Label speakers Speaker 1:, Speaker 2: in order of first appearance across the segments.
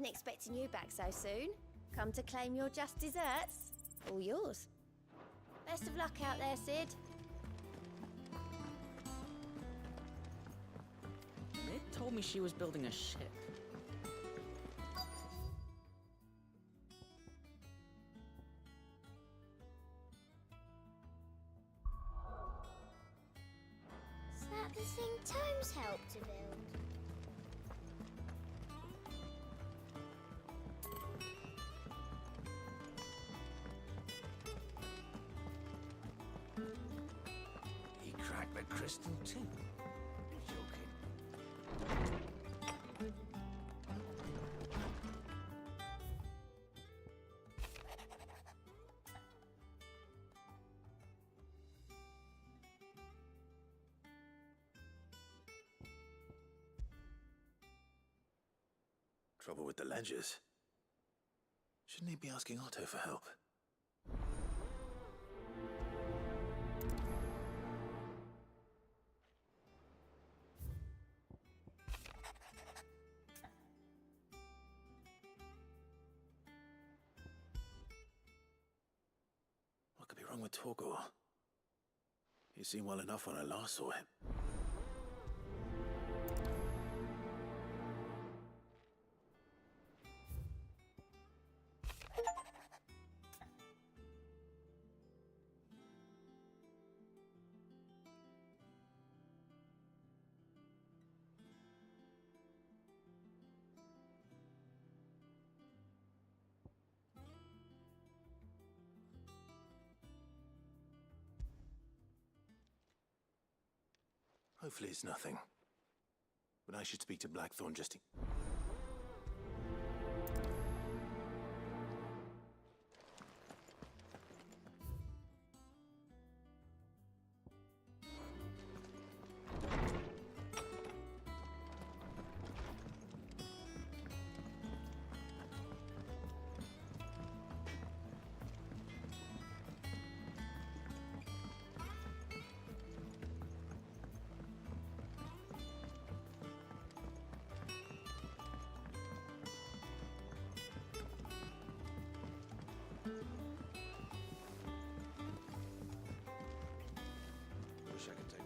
Speaker 1: Wasn't expecting you back so soon. Come to claim your just desserts? All yours. Best of luck out there, Sid.
Speaker 2: Mid told me she was building a ship.
Speaker 3: Is that the thing Tomes helped to build?
Speaker 4: He cracked the crystal too. You're joking. Trouble with the ledgers. Shouldn't he be asking Otto for help? What could be wrong with Torgor? He seemed well enough when I last saw him. Hopefully it's nothing. But I should speak to Blackthorn just in... Wish I could take...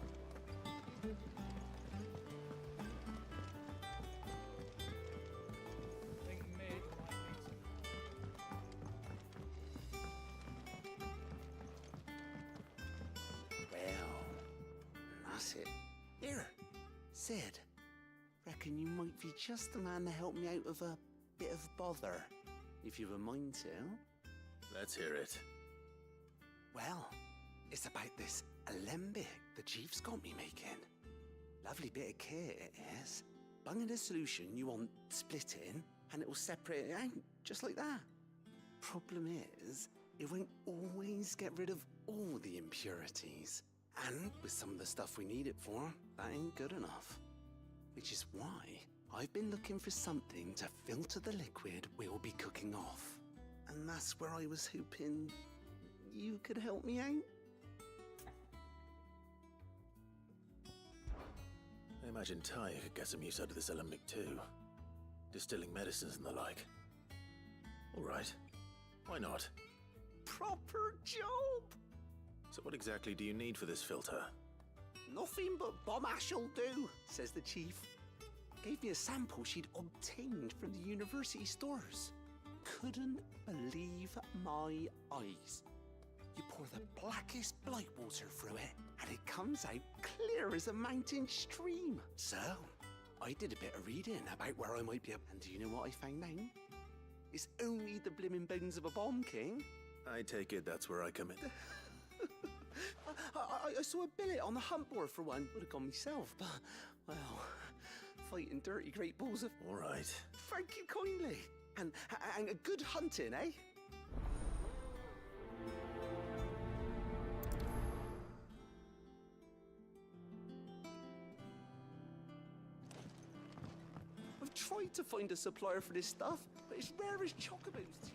Speaker 5: Think mid might need some.
Speaker 4: Well, that's it. Here, Sid. Reckon you might be just the man to help me out of a bit of bother, if you've a mind to. Let's hear it. Well, it's about this alembic the chief's got me making. Lovely bit of kit it is. Bung in a solution you want splitting, and it will separate it out, just like that. Problem is, it won't always get rid of all the impurities. And with some of the stuff we need it for, that ain't good enough. Which is why I've been looking for something to filter the liquid we'll be cooking off. And that's where I was hoping you could help me out. I imagine Ty could get some use out of this alembic too. Distilling medicines and the like. All right. Why not? Proper job! So what exactly do you need for this filter? Nothing but bomb ash'll do, says the chief. Gave me a sample she'd obtained from the university stores. Couldn't believe my eyes. You pour the blackest blight water through it, and it comes out clear as a mountain stream. So, I did a bit of reading about where I might be able... And do you know what I found out? It's only the blimmin' bones of a bomb king. I take it that's where I come in. I saw a billet on the hunt board for one. Would have gone myself, but, well, fighting dirty great balls of... All right. Thank you kindly. And a good hunting, eh? I've tried to find a supplier for this stuff, but it's rare as Chocobo's teeth.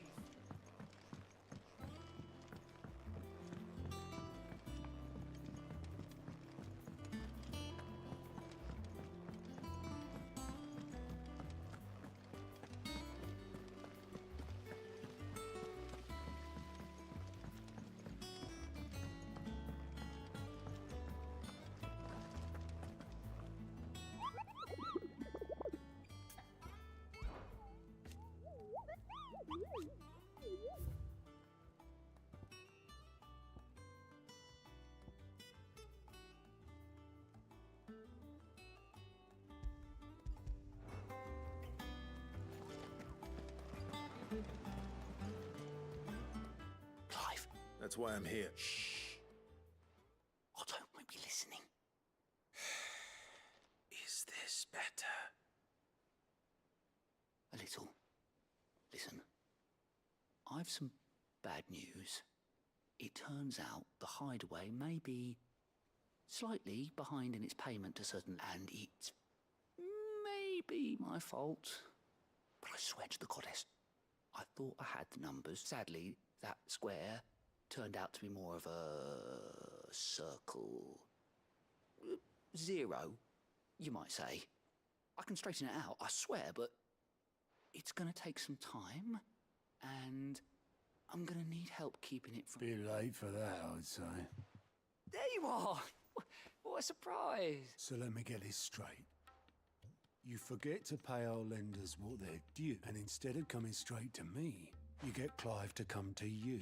Speaker 6: That's why I'm here.
Speaker 4: Shh. Otto might be listening.
Speaker 6: Is this better?
Speaker 4: A little. Listen. I've some bad news. It turns out the hideaway may be slightly behind in its payment to certain, and it's maybe my fault. But I swear to the goddess, I thought I had the numbers. Sadly, that square turned out to be more of a circle. 0, you might say. I can straighten it out, I swear, but it's gonna take some time, and I'm gonna need help keeping it from...
Speaker 7: Bit late for that, I'd say.
Speaker 4: There you are! What a surprise!
Speaker 7: So let me get this straight. You forget to pay our lenders what they're due, and instead of coming straight to me, you get Clive to come to you.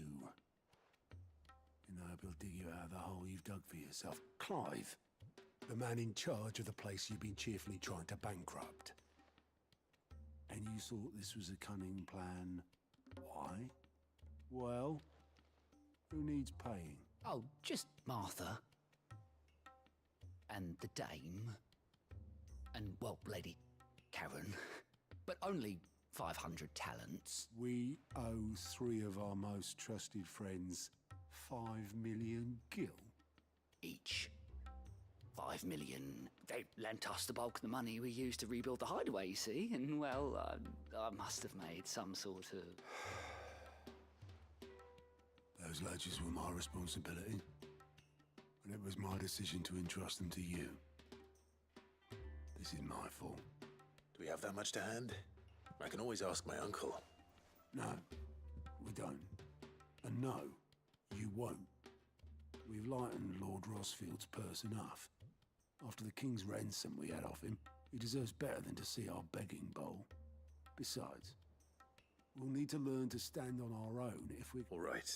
Speaker 7: You know, he'll dig you out of the hole you've dug for yourself. Clive, the man in charge of the place you've been cheerfully trying to bankrupt. And you thought this was a cunning plan. Why? Well, who needs paying?
Speaker 4: Oh, just Martha. And the dame. And, well, Lady Karen. But only 500 talents.
Speaker 7: We owe 3 of our most trusted friends 5 million gil.
Speaker 4: Each. 5 million. They lent us the bulk of the money we used to rebuild the hideaway, you see? And, well, I must have made some sort of...
Speaker 7: Those ledgers were my responsibility. And it was my decision to entrust them to you. This is my fault.
Speaker 6: Do we have that much to hand? I can always ask my uncle.
Speaker 7: No, we don't. And no, you won't. We've lightened Lord Rosfield's purse enough. After the king's ransom we had off him, he deserves better than to see our begging bowl. Besides, we'll need to learn to stand on our own if we...
Speaker 6: All right.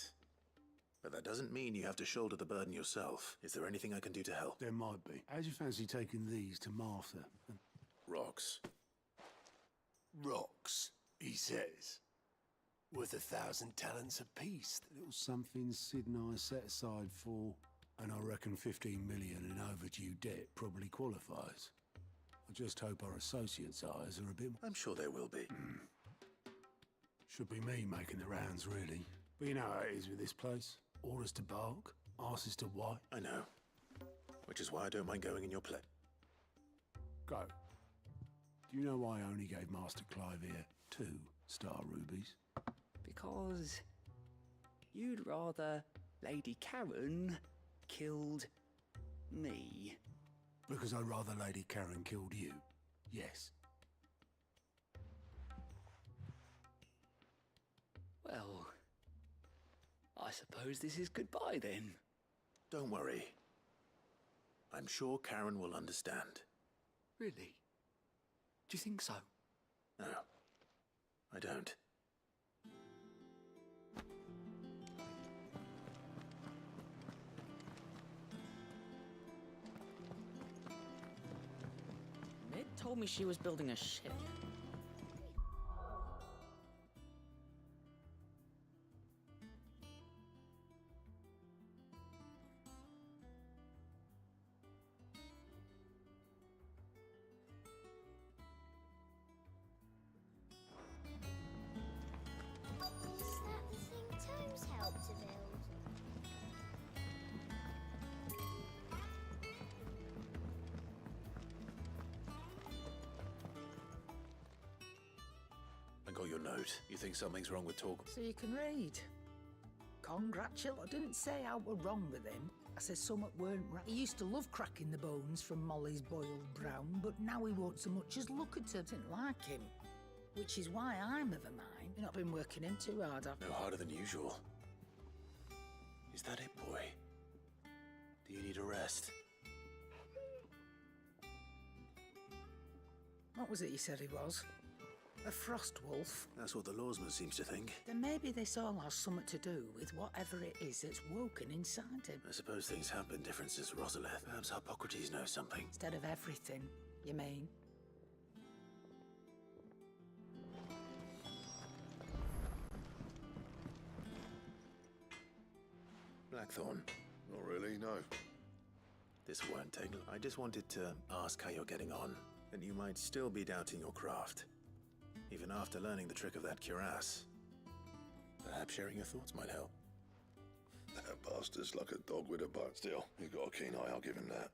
Speaker 6: But that doesn't mean you have to shoulder the burden yourself. Is there anything I can do to help?
Speaker 7: There might be. How'd you fancy taking these to Martha?
Speaker 6: Rocks.
Speaker 7: Rocks, he says. Worth 1,000 talents apiece. The little something Sid and I set aside for, and I reckon 15 million in overdue debt probably qualifies. I just hope our associates' eyes are a bit...
Speaker 6: I'm sure there will be.
Speaker 7: Should be me making the rounds, really. But you know how it is with this place. Orders to bark, arses to white.
Speaker 6: I know. Which is why I don't mind going in your play.
Speaker 7: Go. Do you know why I only gave Master Clive here 2 star rubies?
Speaker 4: Because you'd rather Lady Karen killed me.
Speaker 7: Because I'd rather Lady Karen killed you. Yes.
Speaker 4: Well, I suppose this is goodbye then.
Speaker 6: Don't worry. I'm sure Karen will understand.
Speaker 4: Really? Do you think so?
Speaker 6: No, I don't.
Speaker 2: Mid told me she was building a ship.
Speaker 3: Is that the thing Tomes helped to build?
Speaker 6: I got your note. You think something's wrong with Torg?
Speaker 8: So you can read. I didn't say I were wrong with him. I said something weren't right. He used to love cracking the bones from Molly's boiled brown, but now he won't so much as look at her. Didn't like him. Which is why I'm of a mind. You've not been working him too hard, have you?
Speaker 6: No harder than usual. Is that it, boy? Do you need a rest?
Speaker 8: What was it you said he was? A frost wolf?
Speaker 6: That's what the lawsman seems to think.
Speaker 8: Then maybe this all has something to do with whatever it is that's woken inside him.
Speaker 6: I suppose things have been different since Rosalith. Perhaps Hippocrates knows something.
Speaker 8: Instead of everything, you mean?
Speaker 6: Blackthorn? Not really, no. This won't take long. I just wanted to ask how you're getting on, and you might still be doubting your craft, even after learning the trick of that cuirass. Perhaps sharing your thoughts might help.
Speaker 9: That bastard's like a dog with a bone. Still, he's got a keen eye, I'll give him that.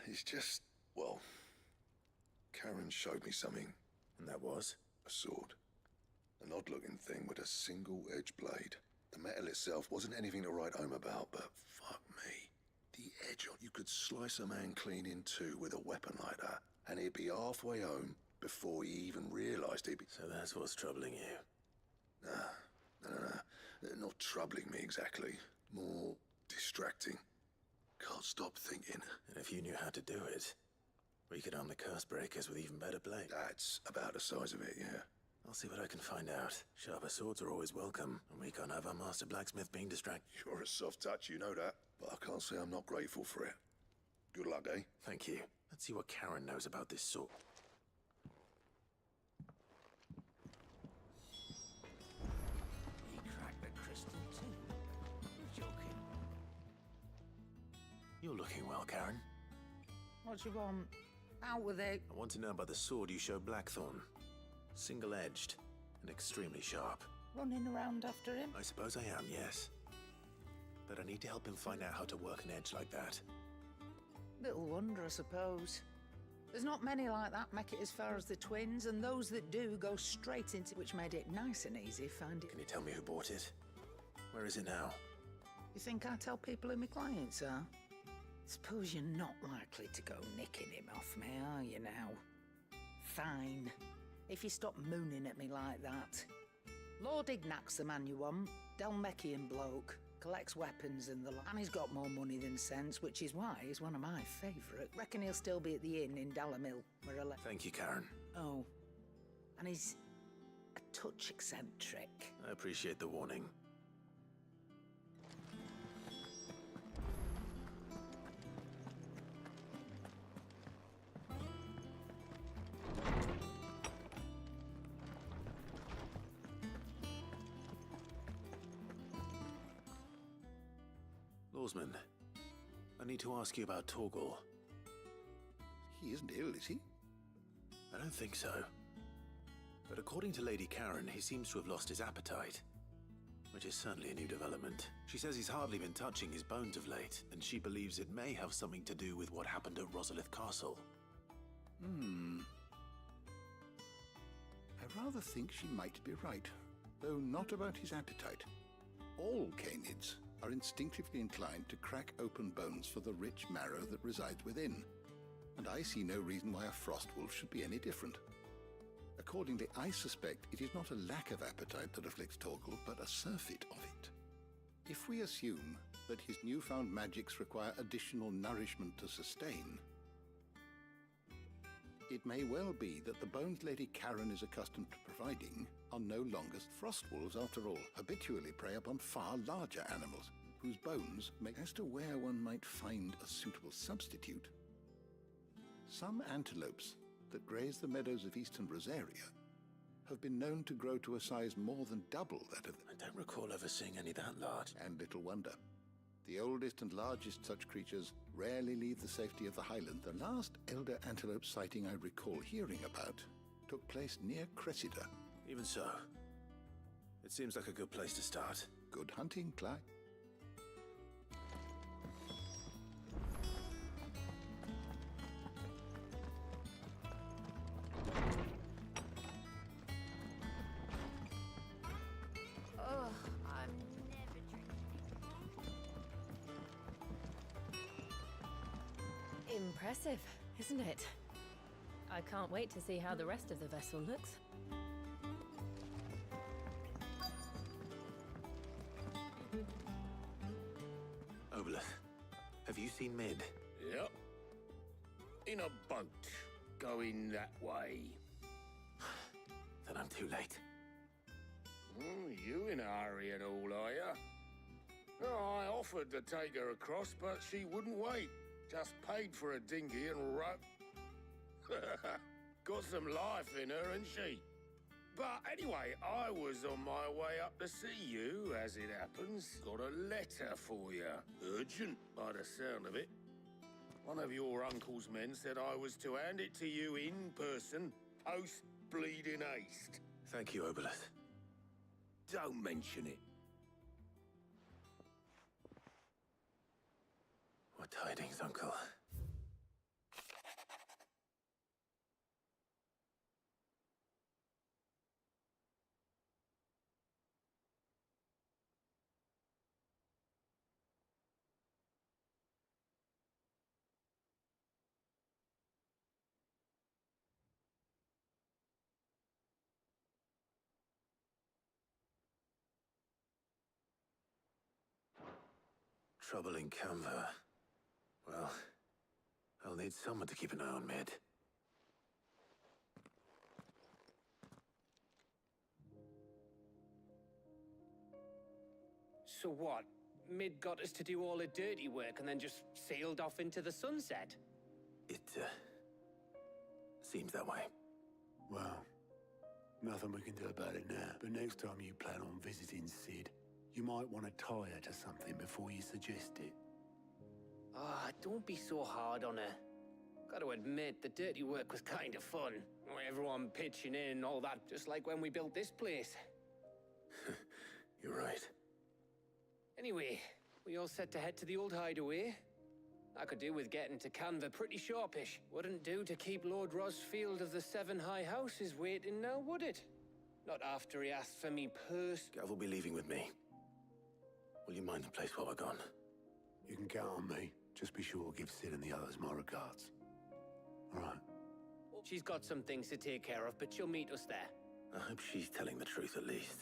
Speaker 9: He's just, well, Karen showed me something.
Speaker 6: And that was?
Speaker 9: A sword. An odd-looking thing with a single-edged blade. The metal itself wasn't anything to write home about, but fuck me. The edge on you could slice a man clean in two with a weapon like that, and he'd be halfway home before he even realised he'd be...
Speaker 6: So that's what's troubling you?
Speaker 9: No. Not troubling me exactly. More distracting. Can't stop thinking.
Speaker 6: And if you knew how to do it, we could arm the curse breakers with even better blades.
Speaker 9: That's about the size of it, yeah.
Speaker 6: I'll see what I can find out. Sharper swords are always welcome, and we can't have our master blacksmith being distracted.
Speaker 9: You're a soft touch, you know that. But I can't say I'm not grateful for it. Good luck, eh?
Speaker 6: Thank you. Let's see what Karen knows about this sword.
Speaker 8: He cracked the crystal too. You're joking.
Speaker 6: You're looking well, Karen.
Speaker 8: What do you want? Out with it.
Speaker 6: I want to know about the sword you showed Blackthorn. Single-edged and extremely sharp.
Speaker 8: Running around after him?
Speaker 6: I suppose I am, yes. But I need to help him find out how to work an edge like that.
Speaker 8: Little wonder, I suppose. There's not many like that make it as far as the twins, and those that do go straight into which made it nice and easy, find it.
Speaker 6: Can you tell me who bought it? Where is it now?
Speaker 8: You think I tell people who my clients are? Suppose you're not likely to go nicking him off me, are you now? Fine. If you stop mooning at me like that. Lord Ignac's the man you want. Dalmekian bloke. Collects weapons and the like. And he's got more money than sense, which is why he's one of my favourite. Reckon he'll still be at the inn in Dalamil, where I left.
Speaker 6: Thank you, Karen.
Speaker 8: Oh. And he's a touch eccentric.
Speaker 6: I appreciate the warning. Lawsman, I need to ask you about Torgal.
Speaker 9: He isn't ill, is he?
Speaker 6: I don't think so. But according to Lady Karen, he seems to have lost his appetite. Which is certainly a new development. She says he's hardly been touching his bones of late, and she believes it may have something to do with what happened at Rosalith Castle.
Speaker 10: I rather think she might be right, though not about his appetite. All canids are instinctively inclined to crack open bones for the rich marrow that resides within, and I see no reason why a frost wolf should be any different. Accordingly, I suspect it is not a lack of appetite that afflicts Torgal, but a surfeit of it. If we assume that his newfound magics require additional nourishment to sustain, it may well be that the bones Lady Karen is accustomed to providing are no longer frost wolves after all, habitually prey upon far larger animals, whose bones make as to where one might find a suitable substitute. Some antelopes that graze the meadows of eastern Rosaria have been known to grow to a size more than double that of
Speaker 6: I don't recall ever seeing any that large.
Speaker 10: and little wonder. The oldest and largest such creatures rarely leave the safety of the highland. The last elder antelope sighting I recall hearing about took place near Cressida.
Speaker 6: Even so, it seems like a good place to start.
Speaker 10: Good hunting, Clyde.
Speaker 1: Oh, I'm never drinking.
Speaker 11: Impressive, isn't it? I can't wait to see how the rest of the vessel looks.
Speaker 6: Obleth, have you seen Mid?
Speaker 12: Yep. In a boat, going that way.
Speaker 6: Then I'm too late.
Speaker 12: You in a hurry at all, are you? Oh, I offered to take her across, but she wouldn't wait. Just paid for a dinghy and rowed. Got some life in her, ain't she? But anyway, I was on my way up to see you, as it happens. Got a letter for you. Urgent, by the sound of it. One of your uncle's men said I was to hand it to you in person, post-bleeding haste.
Speaker 6: Thank you, Obelith.
Speaker 12: Don't mention it.
Speaker 6: What tidings, Uncle? Trouble in Canva. Well, I'll need someone to keep an eye on Mid.
Speaker 13: So what? Mid got us to do all the dirty work and then just sailed off into the sunset?
Speaker 6: It, seems that way.
Speaker 7: Well, nothing we can do about it now. But next time you plan on visiting Sid, you might want to tie her to something before you suggest it.
Speaker 13: Ah, don't be so hard on her. Gotta admit, the dirty work was kind of fun. Everyone pitching in and all that, just like when we built this place.
Speaker 6: You're right.
Speaker 13: Anyway, we all set to head to the old hideaway. I could do with getting to Canva pretty sharpish. Wouldn't do to keep Lord Rosfield of the Seven High Houses waiting now, would it? Not after he asked for me purse.
Speaker 6: Gav will be leaving with me. Will you mind the place while we're gone?
Speaker 7: You can count on me. Just be sure to give Sid and the others my regards. All right.
Speaker 13: She's got some things to take care of, but she'll meet us there.
Speaker 6: I hope she's telling the truth at least.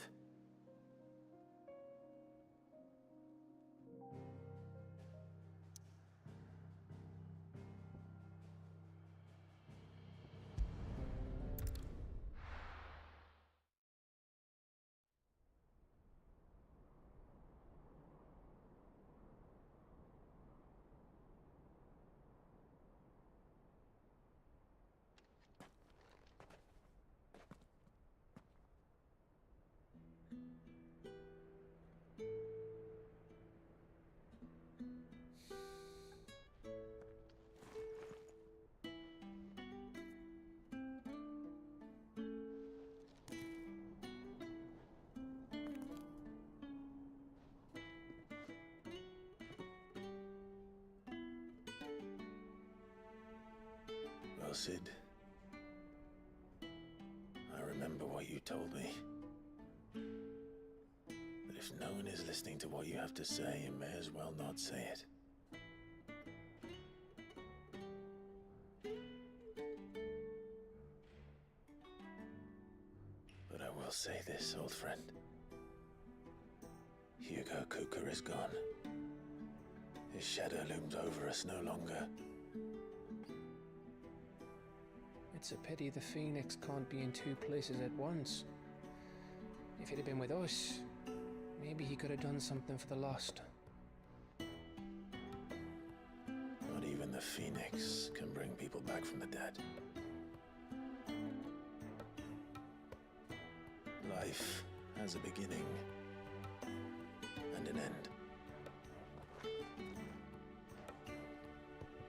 Speaker 6: Well, Sid, I remember what you told me. But if no one is listening to what you have to say, you may as well not say it. But I will say this, old friend. Hugo Kuka is gone. His shadow looms over us no longer.
Speaker 14: It's a pity the Phoenix can't be in two places at once. If he'd have been with us, maybe he could have done something for the lost.
Speaker 6: Not even the Phoenix can bring people back from the dead. Life has a beginning and an end.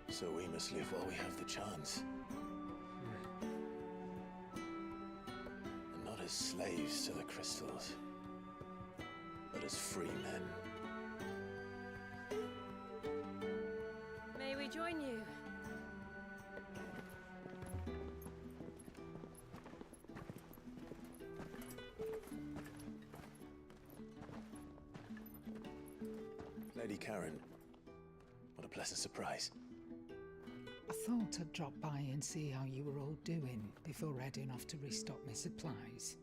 Speaker 6: So we must live while we have the chance. And not as slaves to the crystals, but as free men.
Speaker 11: May we join you?
Speaker 6: Lady Karen, what a pleasant surprise.
Speaker 8: I thought I'd drop by and see how you were all doing before heading off to restock my supplies.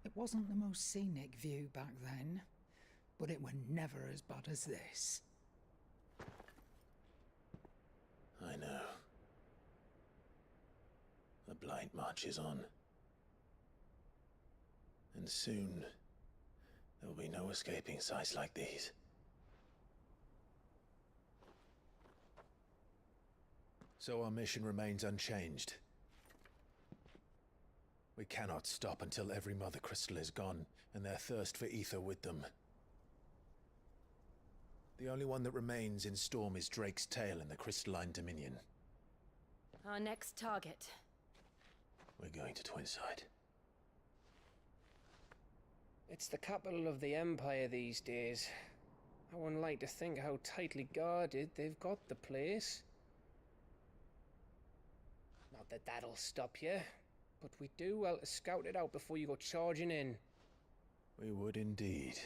Speaker 8: It wasn't the most scenic view back then, but it were never as bad as this.
Speaker 6: I know. The blight marches on. And soon, there will be no escaping sights like these. So our mission remains unchanged. We cannot stop until every Mother Crystal is gone, and their thirst for ether with them. The only one that remains in Storm is Drake's tail in the Crystalline Dominion.
Speaker 11: Our next target.
Speaker 6: We're going to Twinside.
Speaker 14: It's the capital of the Empire these days. I wouldn't like to think how tightly guarded they've got the place. Not that that'll stop you, but we do well to scout it out before you go charging in.
Speaker 6: We would indeed.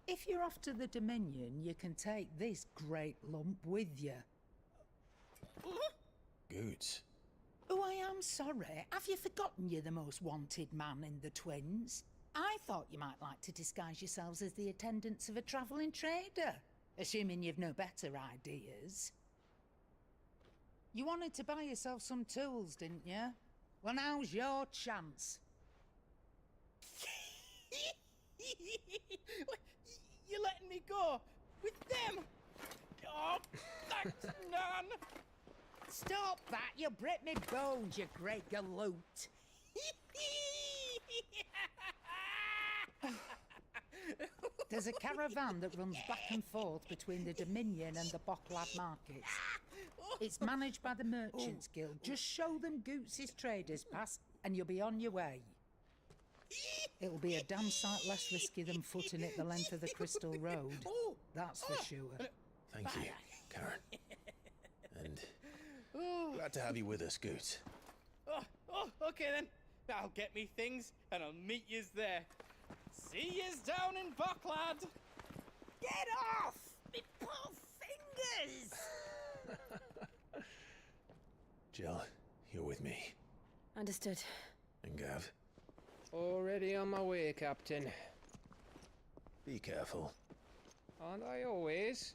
Speaker 8: If you're off to the Dominion, you can take this great lump with you.
Speaker 6: Goods.
Speaker 8: Oh, I am sorry. Have you forgotten you're the most wanted man in the Twins? I thought you might like to disguise yourselves as the attendants of a travelling trader, assuming you've no better ideas. You wanted to buy yourself some tools, didn't you? Well, now's your chance.
Speaker 5: You're letting me go with them? Oh, thanks, Nan.
Speaker 8: Stop that! You'll break me bones, you great galoot. There's a caravan that runs back and forth between the Dominion and the Bocklad markets. It's managed by the Merchants Guild. Just show them Goots' traders pass and you'll be on your way. It'll be a damn sight less risky than footing it the length of the Crystal Road. That's for sure.
Speaker 6: Thank you, Karen. And glad to have you with us, Goots.
Speaker 5: Okay then. I'll get me things and I'll meet yous there. See yous down in Bocklad.
Speaker 8: Get off! Me poor fingers!
Speaker 6: Jill, you're with me.
Speaker 11: Understood.
Speaker 6: And Gav,
Speaker 14: Already on my way, Captain.
Speaker 6: be careful.
Speaker 14: Aren't I always?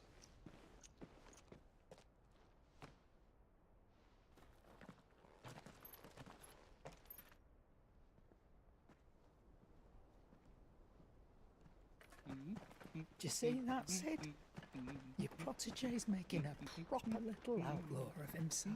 Speaker 8: Do you see that, Sid? Your protege's making a proper little outlaw of himself.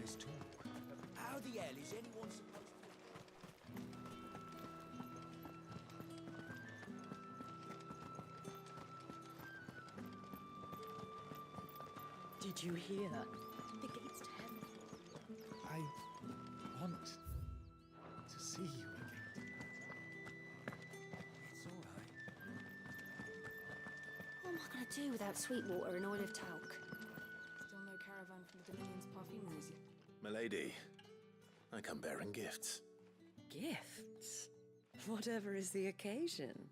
Speaker 7: There's talk.
Speaker 15: How the hell is anyone supposed
Speaker 2: Did you hear? The gates to heaven.
Speaker 16: I want to see you again. It's all right.
Speaker 1: What am I going to do without Sweetwater and olive talc?
Speaker 11: Still no caravan from the Dominion's parfumeries yet.
Speaker 6: Milady, I come bearing gifts.
Speaker 2: Gifts? Whatever is the occasion.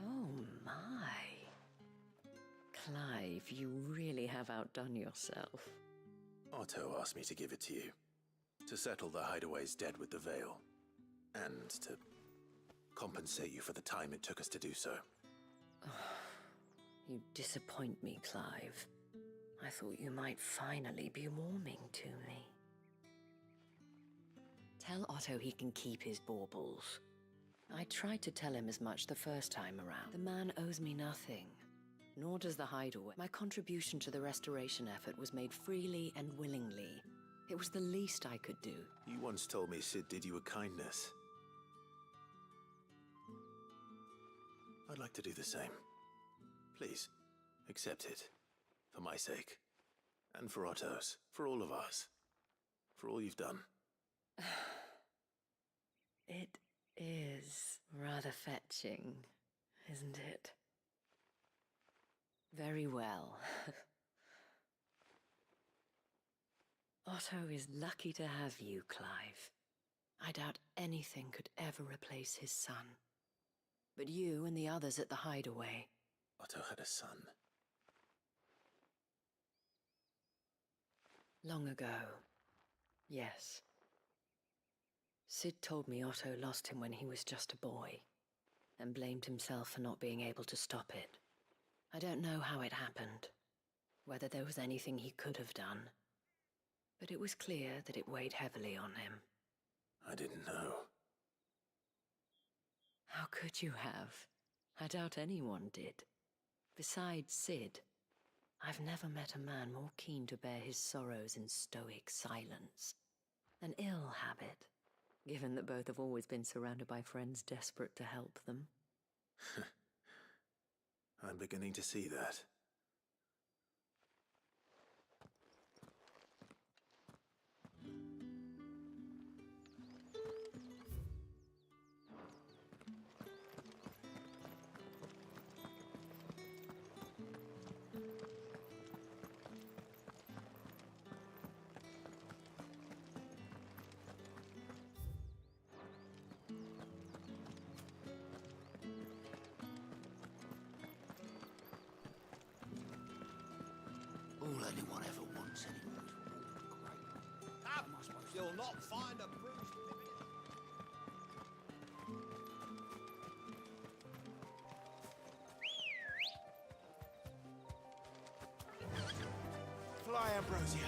Speaker 2: Oh my. Clive, you really have outdone yourself.
Speaker 6: Otto asked me to give it to you. To settle the hideaway's debt with the Veil. And to compensate you for the time it took us to do so.
Speaker 2: You disappoint me, Clive. I thought you might finally be warming to me. Tell Otto he can keep his baubles. I tried to tell him as much the first time around. The man owes me nothing, nor does the hideaway. My contribution to the restoration effort was made freely and willingly. It was the least I could do.
Speaker 6: You once told me Sid did you a kindness. I'd like to do the same. Please, accept it. For my sake. And for Otto's. For all of us. For all you've done.
Speaker 2: It is rather fetching, isn't it? Very well. Otto is lucky to have you, Clive. I doubt anything could ever replace his son. But you and the others at the hideaway...
Speaker 6: Otto had a son.
Speaker 2: Long ago. Yes. Sid told me Otto lost him when he was just a boy, and blamed himself for not being able to stop it. I don't know how it happened, whether there was anything he could have done, but it was clear that it weighed heavily on him.
Speaker 6: I didn't know.
Speaker 2: How could you have? I doubt anyone did. Besides Sid, I've never met a man more keen to bear his sorrows in stoic silence. An ill habit, given that both have always been surrounded by friends desperate to help them.
Speaker 6: I'm beginning to see that.
Speaker 15: All anyone ever wants anymore is warm and great. Am I supposed You'll not find a bruised Fly, Ambrosia.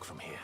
Speaker 6: walk from here.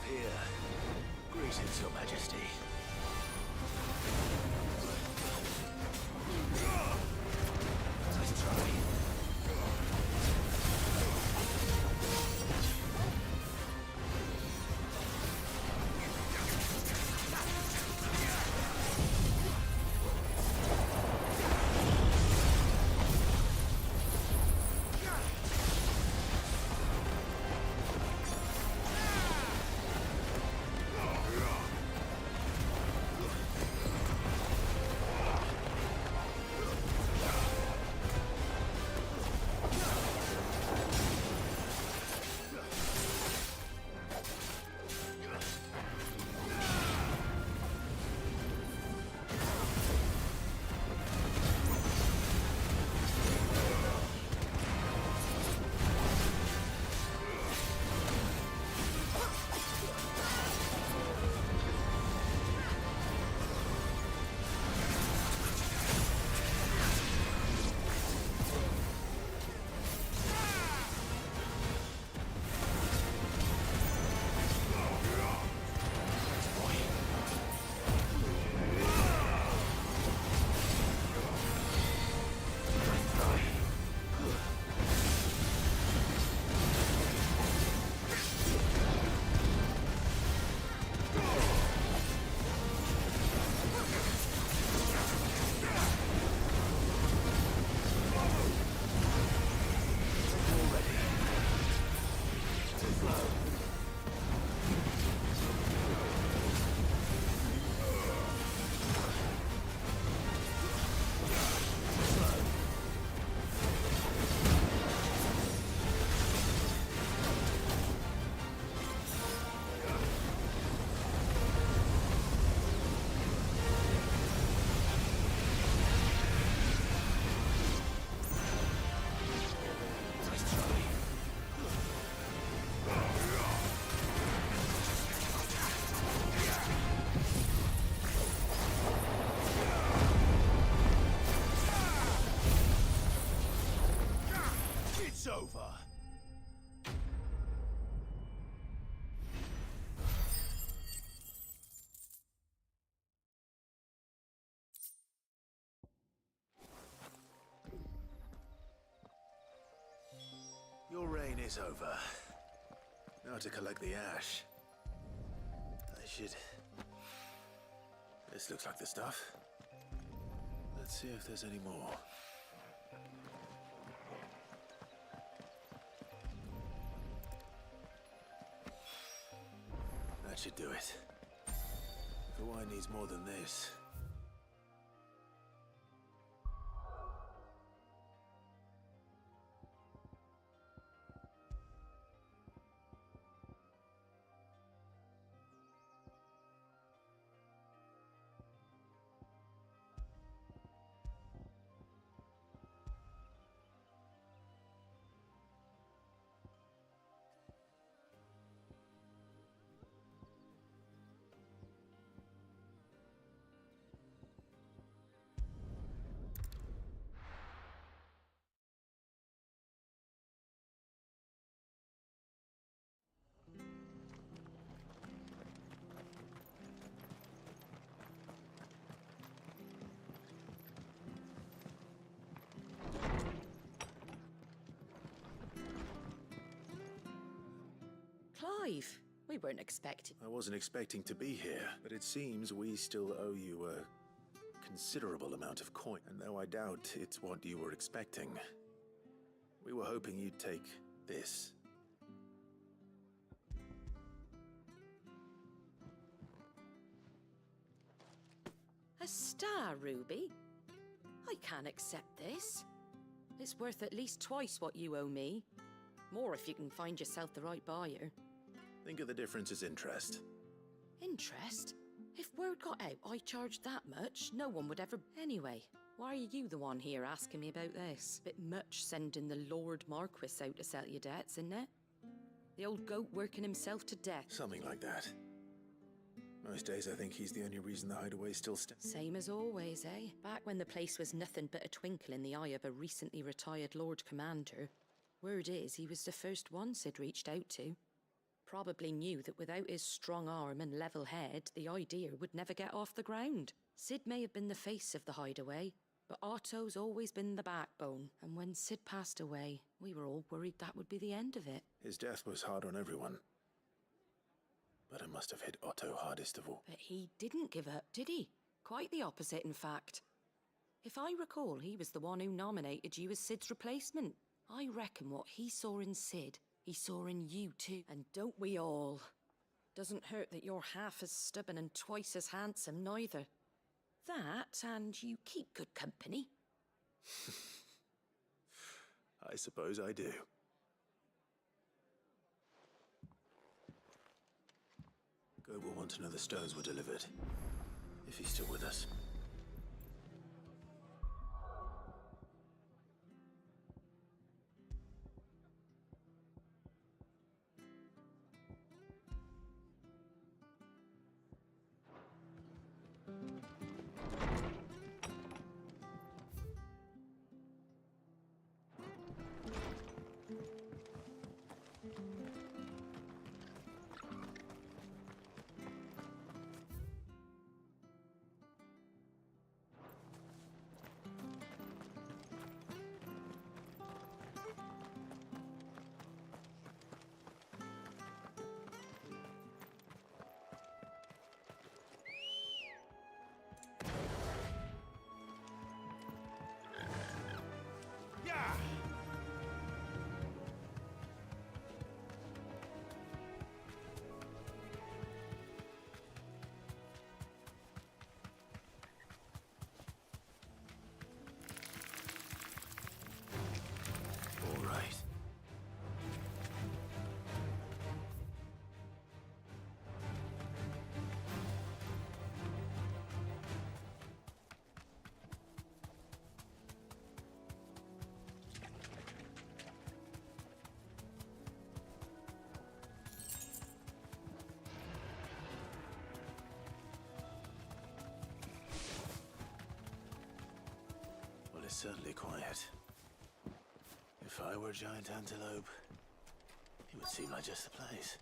Speaker 6: Here. Greetings, Your Majesty. Nice try. It's over. Your reign is over. Now to collect the ash. I should... This looks like the stuff. Let's see if there's any more. That should do it. The wine needs more than this.
Speaker 2: Clive, we weren't expecting...
Speaker 6: I wasn't expecting to be here, but it seems we still owe you a considerable amount of coin. And though I doubt it's what you were expecting, we were hoping you'd take this.
Speaker 2: A star ruby? I can't accept this. It's worth at least twice what you owe me. More if you can find yourself the right buyer.
Speaker 6: Think of the difference as interest.
Speaker 2: Interest? If word got out I charged that much, no one would ever... Anyway, why are you the one here asking me about this? Bit much sending the Lord Marquis out to sell your debts, isn't it? The old goat working himself to death.
Speaker 6: Something like that. Most days I think he's the only reason the hideaway still stands.
Speaker 2: Same as always, eh? Back when the place was nothing but a twinkle in the eye of a recently retired Lord Commander. Word is he was the first one Sid reached out to. Probably knew that without his strong arm and level head, the idea would never get off the ground. Sid may have been the face of the hideaway, but Otto's always been the backbone. And when Sid passed away, we were all worried that would be the end of it.
Speaker 6: His death was hard on everyone. But it must have hit Otto hardest of all.
Speaker 2: But he didn't give up, did he? Quite the opposite, in fact. If I recall, he was the one who nominated you as Sid's replacement. I reckon what he saw in Sid, he saw in you too. And don't we all? Doesn't hurt that you're half as stubborn and twice as handsome, neither. That, and you keep good company.
Speaker 6: I suppose I do. Goat will want to know the stones were delivered, if he's still with us. It's certainly quiet. If I were a giant antelope, it would seem like just the place.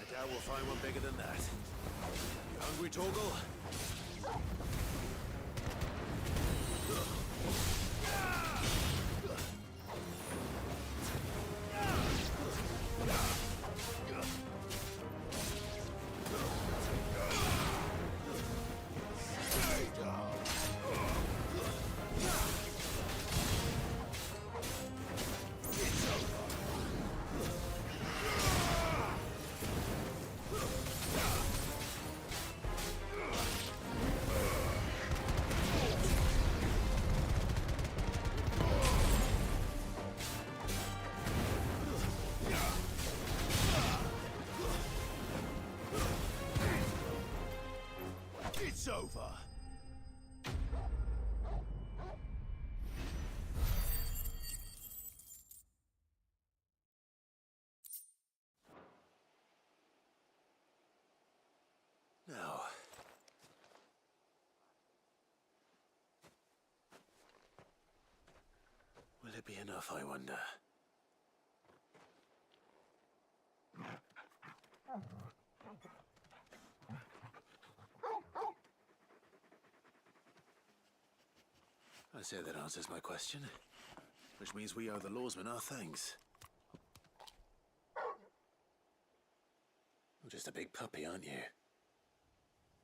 Speaker 6: I doubt we'll find one bigger than that. You hungry, Torgal? It's over. Now, will it be enough, I wonder? I say that answers my question. Which means we owe the lawsmen our thanks. You're just a big puppy, aren't you?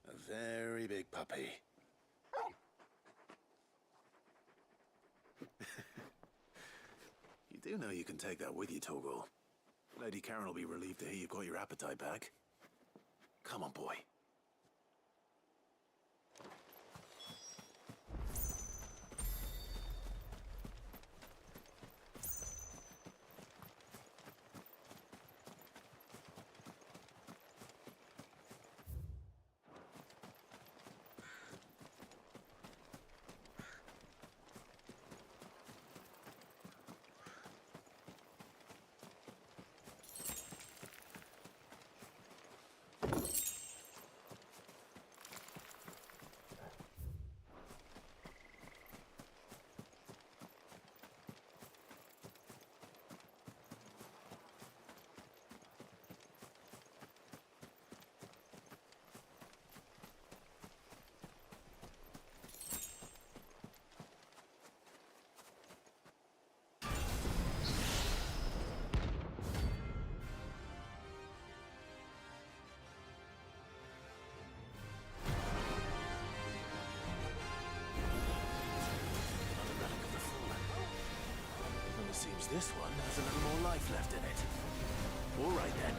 Speaker 6: A very big puppy. You do know you can take that with you, Torgal. Lady Karen will be relieved to hear you've got your appetite back. Come on, boy. Seems this one has a little more life left in it. All right then.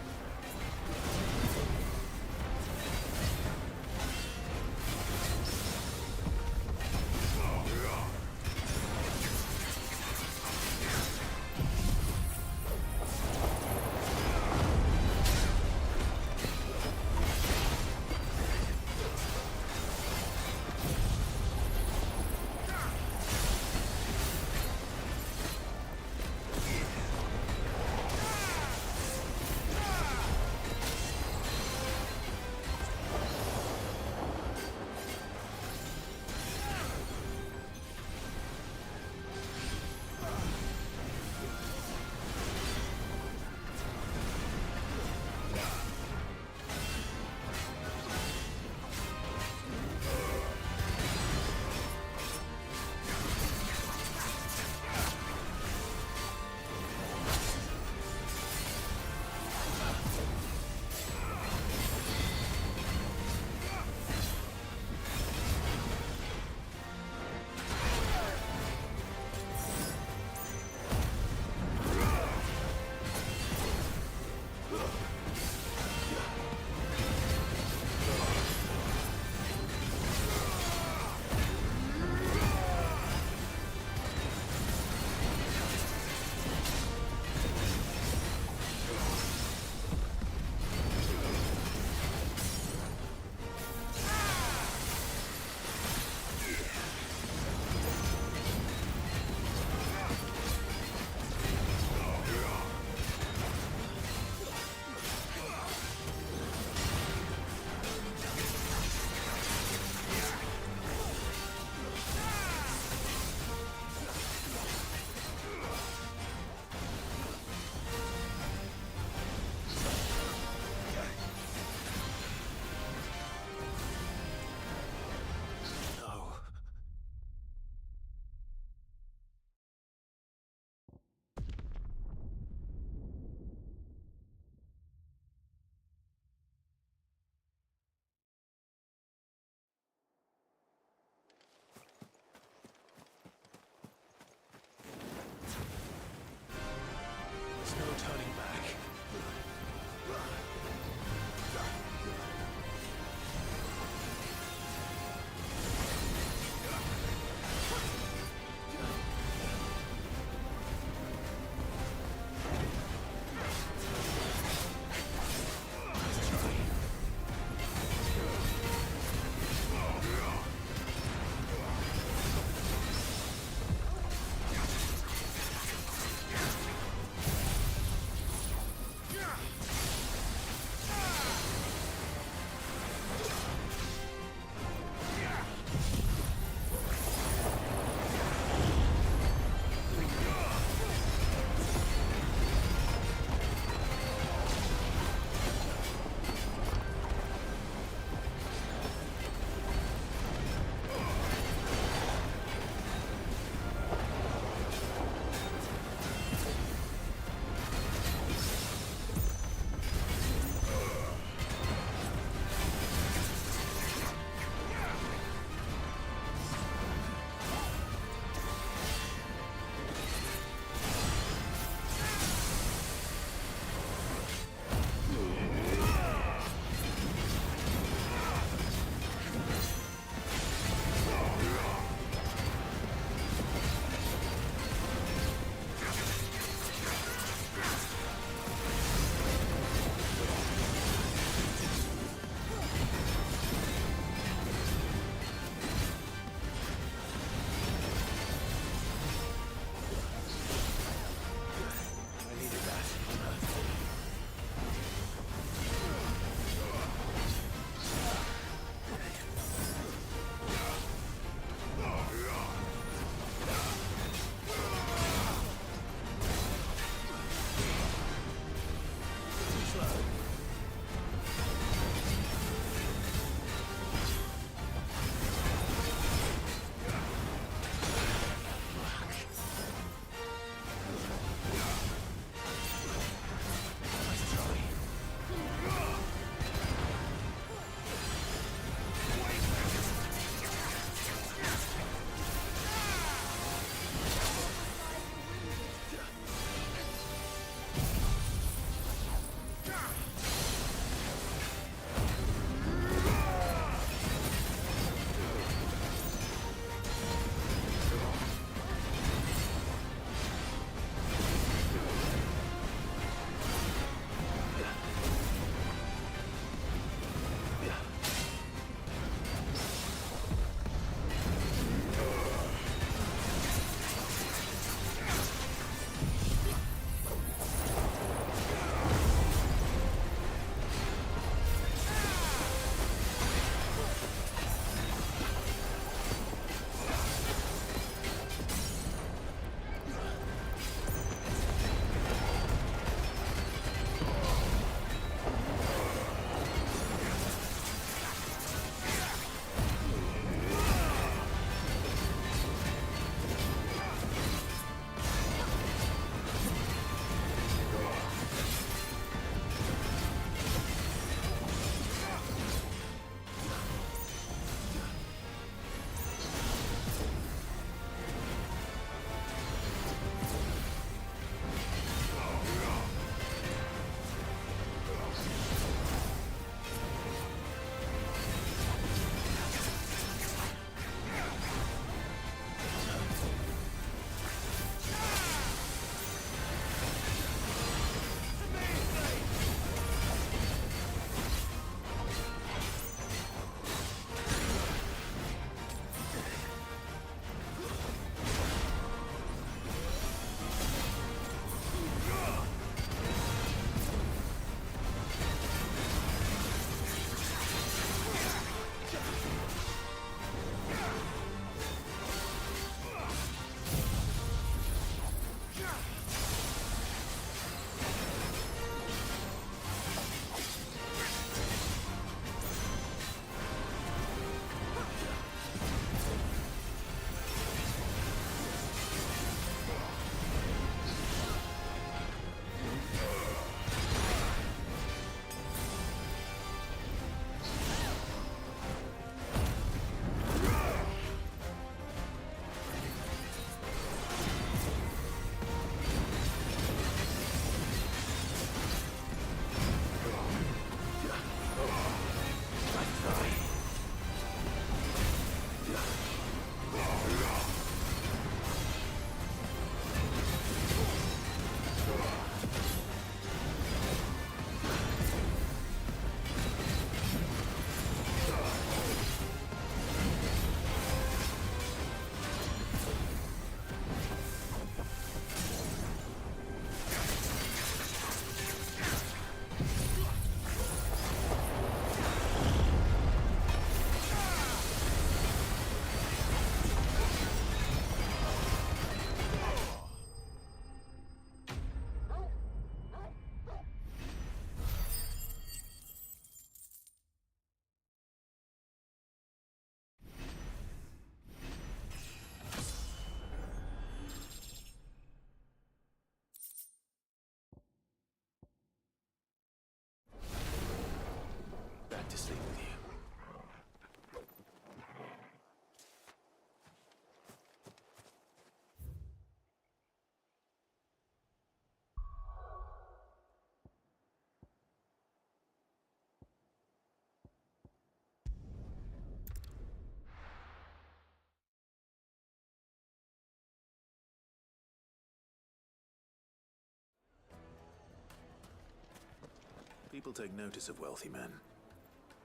Speaker 6: People take notice of wealthy men.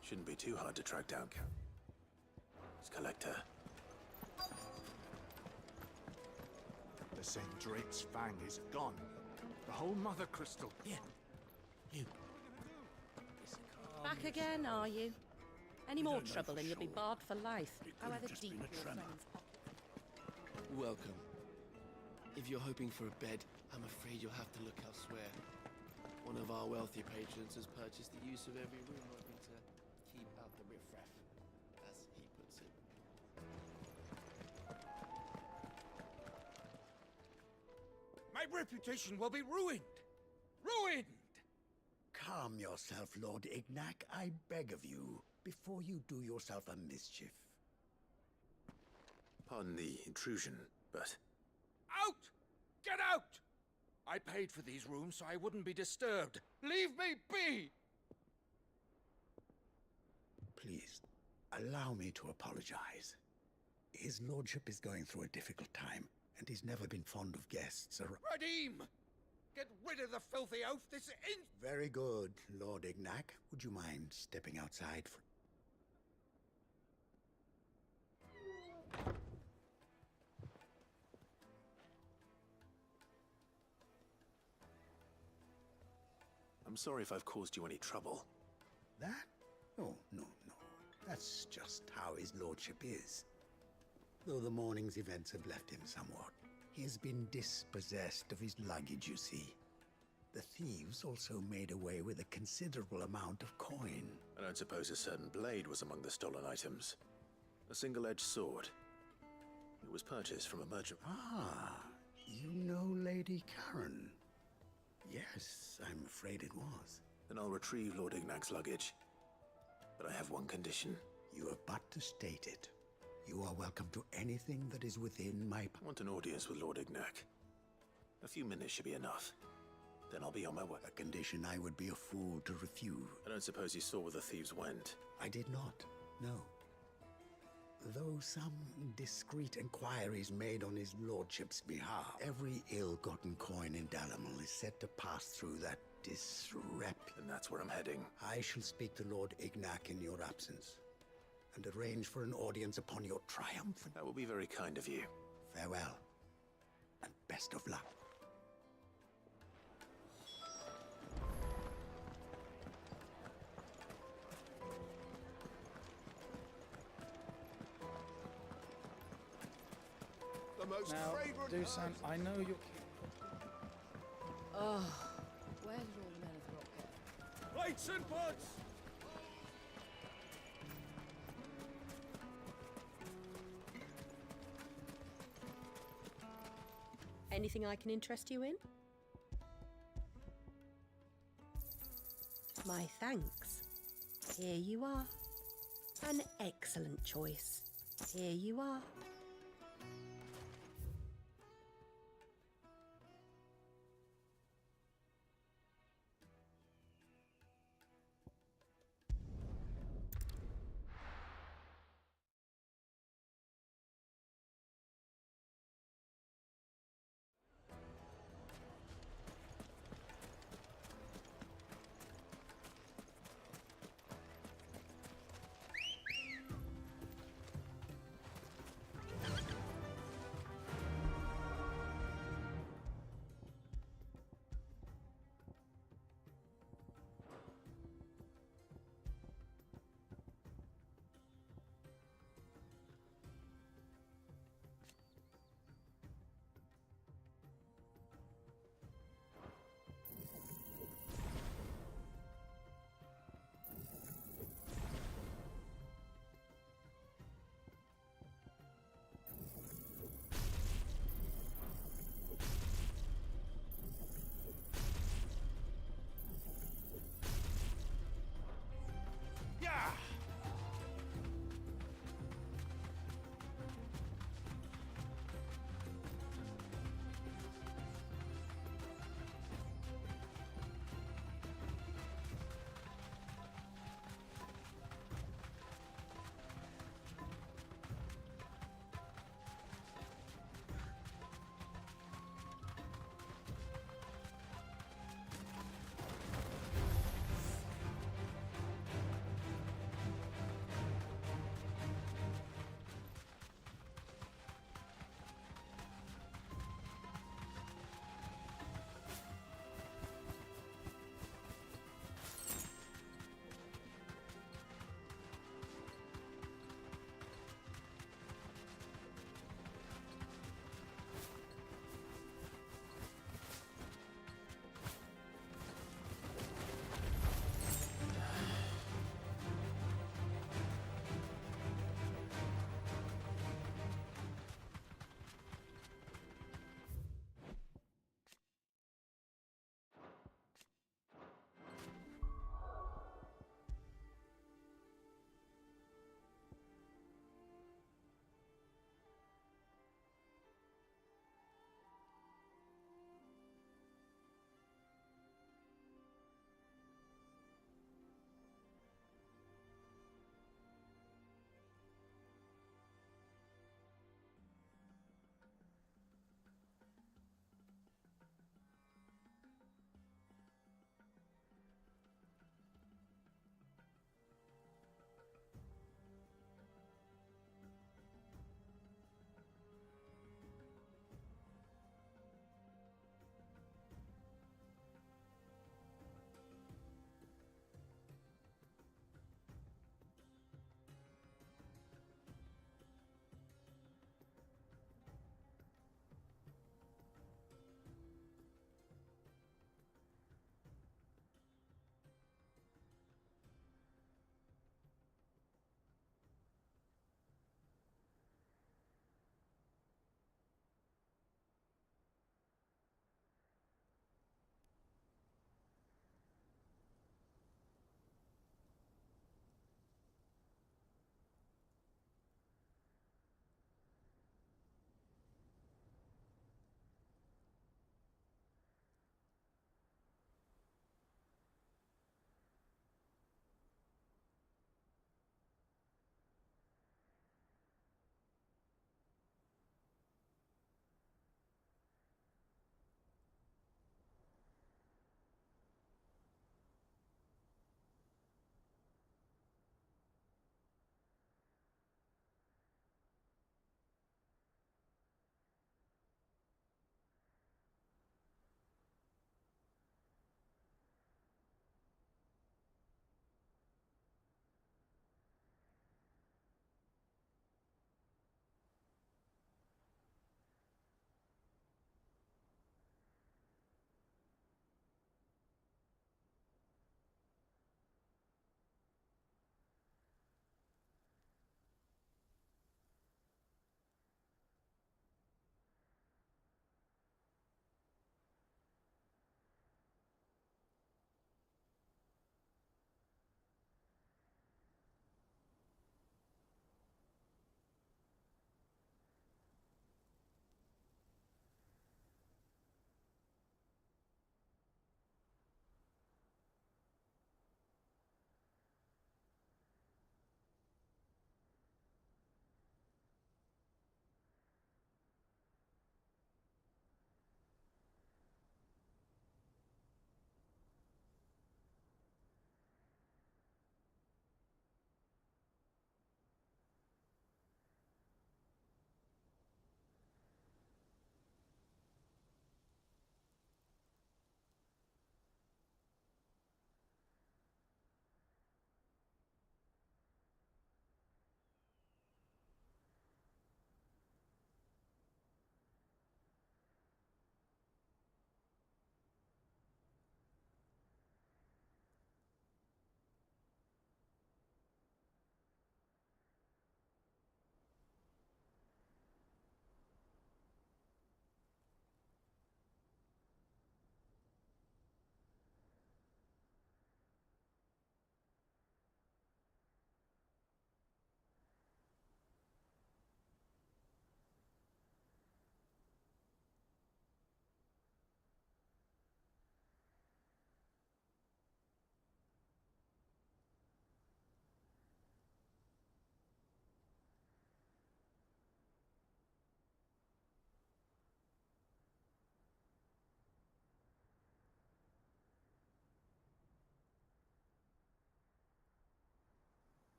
Speaker 6: Shouldn't be too hard to track down. It's Collector.
Speaker 7: The Sendrig's fang is gone. The whole Mother Crystal. Here. You.
Speaker 17: Back again, are you? Any more trouble and you'll be barred for life, however deep your friend's pocket.
Speaker 18: Welcome. If you're hoping for a bed, I'm afraid you'll have to look elsewhere. One of our wealthy patrons has purchased the use of every room, hoping to keep out the riffraff, as he puts it.
Speaker 15: My reputation will be ruined! Ruined!
Speaker 10: Calm yourself, Lord Ignac, I beg of you, before you do yourself a mischief.
Speaker 6: Pardon the intrusion, but...
Speaker 15: Out! Get out! I paid for these rooms so I wouldn't be disturbed. Leave me be!
Speaker 10: Please, allow me to apologize. His lordship is going through a difficult time, and he's never been fond of guests around.
Speaker 15: Redeem! Get rid of the filthy oaf this
Speaker 10: Very good, Lord Ignac. Would you mind stepping outside for...
Speaker 6: I'm sorry if I've caused you any trouble.
Speaker 10: That? Oh, no. That's just how his lordship is. Though the morning's events have left him somewhat. He has been dispossessed of his luggage, you see. The thieves also made away with a considerable amount of coin.
Speaker 6: I don't suppose a certain blade was among the stolen items. A single-edged sword. It was purchased from a merchant.
Speaker 10: Ah, you know Lady Karen. Yes, I'm afraid it was.
Speaker 6: Then I'll retrieve Lord Ignac's luggage. But I have one condition.
Speaker 10: You have but to state it. You are welcome to anything that is within my...
Speaker 6: I want an audience with Lord Ignac. A few minutes should be enough. Then I'll be on my way.
Speaker 10: A condition I would be a fool to refuse.
Speaker 6: I don't suppose you saw where the thieves went.
Speaker 10: I did not, no. Though some discreet inquiries made on his lordship's behalf, every ill-gotten coin in Dalamal is said to pass through that disreputable...
Speaker 6: And that's where I'm heading.
Speaker 10: I shall speak to Lord Ignac in your absence, and arrange for an audience upon your triumph.
Speaker 6: That will be very kind of you.
Speaker 10: Farewell, and best of luck.
Speaker 16: Now, Dusan, I know you're...
Speaker 17: Oh, where did all the men of the rock go?
Speaker 15: Lights and buds!
Speaker 17: Anything I can interest you in? My thanks. Here you are. An excellent choice. Here you are.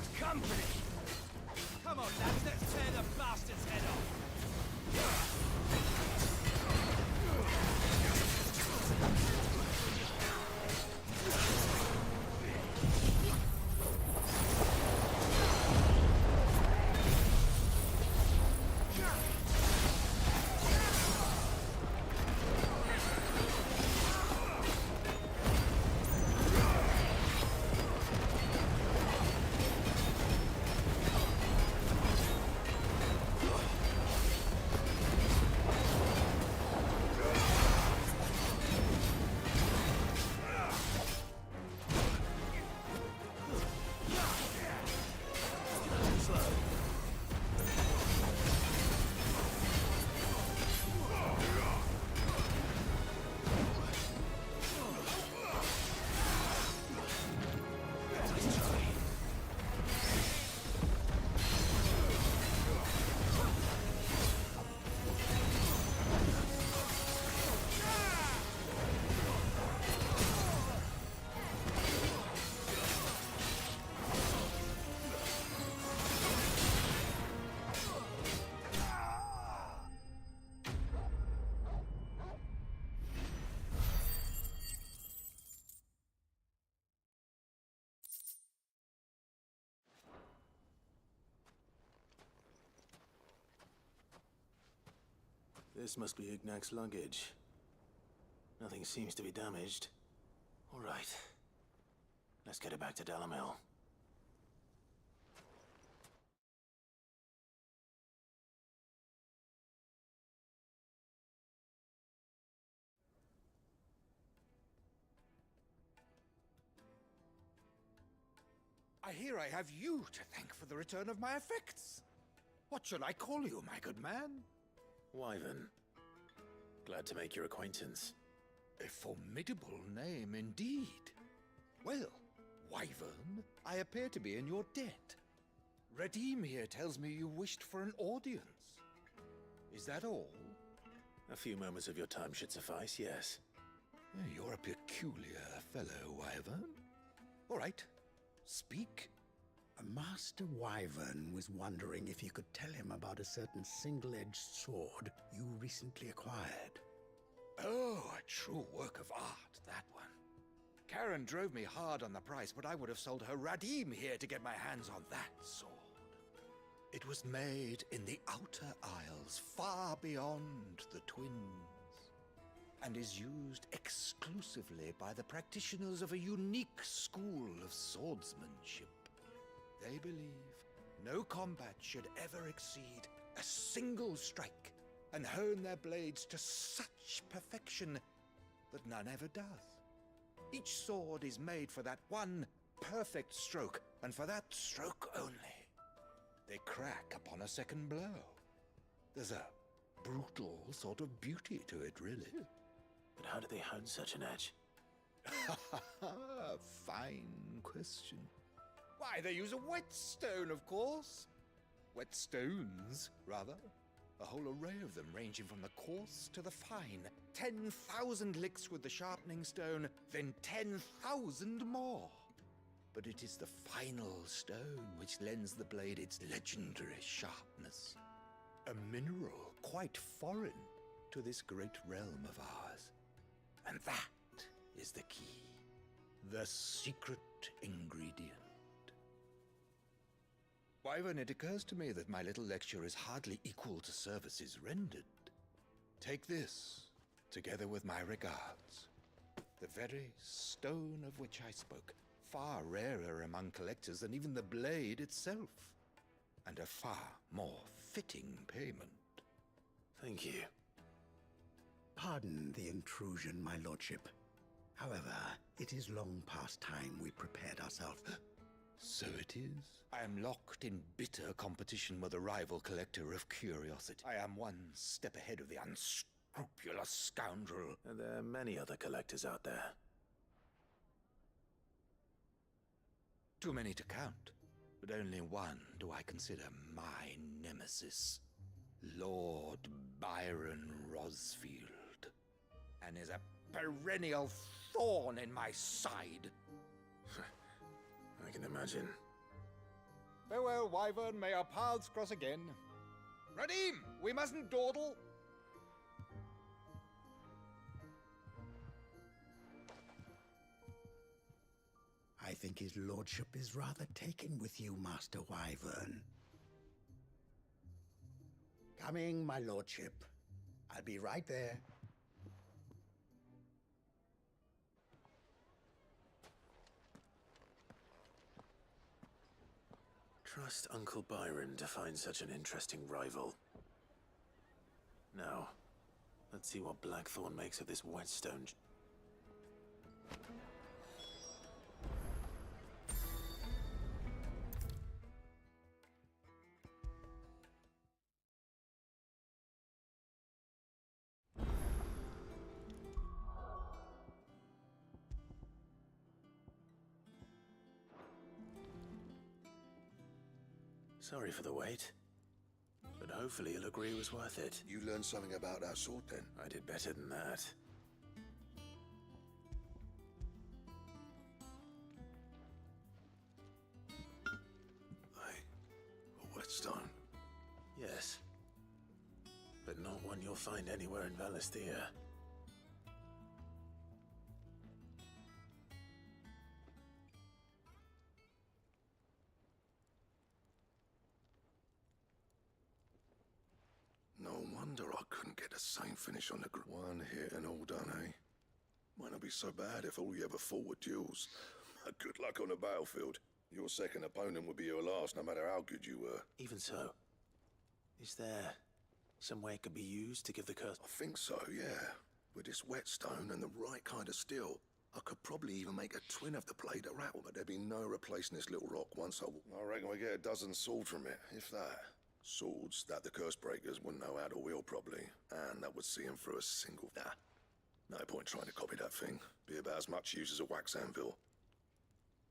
Speaker 15: got company! Come on, lads, let's tear the bastard's head off!
Speaker 6: This must be Ignac's luggage. Nothing seems to be damaged. All right. Let's get it back to Dalamil.
Speaker 15: I hear I have you to thank for the return of my effects. What should I call you, my good man?
Speaker 6: Wyvern. Glad to make your acquaintance.
Speaker 15: A formidable name indeed. Well, Wyvern, I appear to be in your debt. Redeem here tells me you wished for an audience. Is that all?
Speaker 6: A few moments of your time should suffice, yes.
Speaker 15: You're a peculiar fellow, Wyvern. All right, speak.
Speaker 10: Master Wyvern was wondering if you could tell him about a certain single-edged sword you recently acquired.
Speaker 15: Oh, a true work of art, that one. Karen drove me hard on the price, but I would have sold her Radim here to get my hands on that sword. It was made in the Outer Isles, far beyond the Twins, and is used exclusively by the practitioners of a unique school of swordsmanship. They believe no combat should ever exceed a single strike and hone their blades to such perfection that none ever does. Each sword is made for that one perfect stroke, and for that stroke only. They crack upon a second blow. There's a brutal sort of beauty to it, really.
Speaker 6: But how do they hone such an edge?
Speaker 15: Fine question. Why, they use a whetstone, of course. Whetstones, rather. A whole array of them, ranging from the coarse to the fine. 10,000 licks with the sharpening stone, then 10,000 more. But it is the final stone which lends the blade its legendary sharpness. A mineral quite foreign to this great realm of ours. And that is the key. The secret ingredient. Wyvern, it occurs to me that my little lecture is hardly equal to services rendered. Take this, together with my regards. The very stone of which I spoke, far rarer among collectors than even the blade itself, and a far more fitting payment.
Speaker 6: Thank you.
Speaker 10: Pardon the intrusion, my lordship. However, it is long past time we prepared ourselves.
Speaker 15: So it is. I am locked in bitter competition with a rival collector of curiosity. I am one step ahead of the unscrupulous scoundrel.
Speaker 6: And there are many other collectors out there.
Speaker 15: Too many to count, but only one do I consider my nemesis. Lord Byron Rosfield. And is a perennial thorn in my side.
Speaker 6: I can imagine.
Speaker 15: Farewell, Wyvern. May our paths cross again. Radim, we mustn't dawdle.
Speaker 19: I think his lordship is rather taken with you, Master Wyvern. Coming, my lordship. I'll be right there.
Speaker 6: Trust Uncle Byron to find such an interesting rival. Now, let's see what Blackthorn makes of this whetstone. Sorry for the wait, but hopefully you'll agree it was worth it.
Speaker 9: You learned something about that sword then?
Speaker 6: I did better than that.
Speaker 9: A whetstone?
Speaker 6: Yes, but not one you'll find anywhere in Valisthea.
Speaker 9: No wonder I couldn't get the same finish on the one hit and all done, eh? Might not be so bad if all you ever fought were duels. Good luck on the battlefield. Your second opponent would be your last, no matter how good you were.
Speaker 6: Even so, is there some way it could be used to give the curse?
Speaker 9: I think so, yeah. With this whetstone and the right kind of steel, I could probably even make a twin of the blade to rattle, but there'd be no replacing this little rock once I reckon we get a dozen swords from it, if that. Swords that the curse breakers wouldn't know how to wield properly, and that would see them through a single... No point trying to copy that thing. Be about as much use as a wax anvil.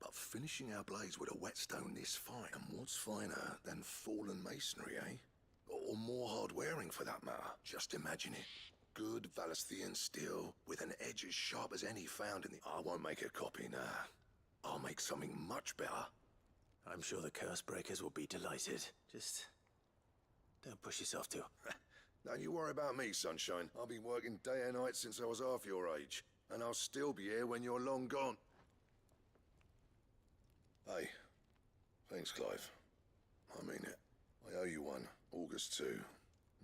Speaker 9: But finishing our blades with a whetstone this fine, and what's finer than fallen masonry, eh? Or more hard-wearing, for that matter. Just imagine it. Good Valisthean steel, with an edge as sharp as any found in the... I won't make a copy, nah. I'll make something much better.
Speaker 6: I'm sure the curse breakers will be delighted. Just... don't push yourself too.
Speaker 9: Don't you worry about me, Sunshine. I've been working day and night since I was half your age. And I'll still be here when you're long gone. Hey, thanks, Clive. I mean it. I owe you one. August 2.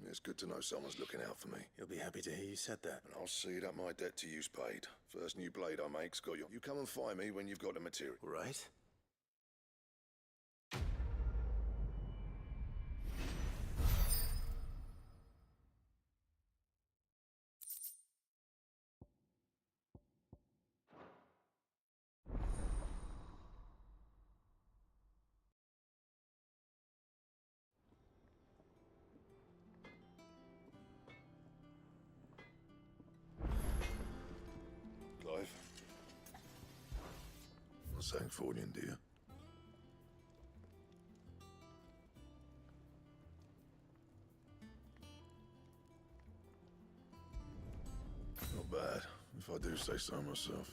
Speaker 9: It's good to know someone's looking out for me.
Speaker 6: You'll be happy to hear you said that.
Speaker 9: And I'll see that my debt to you's paid. First new blade I make's got you. You come and find me when you've got the material.
Speaker 6: Right?
Speaker 9: Clive. What's that for you, dear? Not bad, if I do say so myself.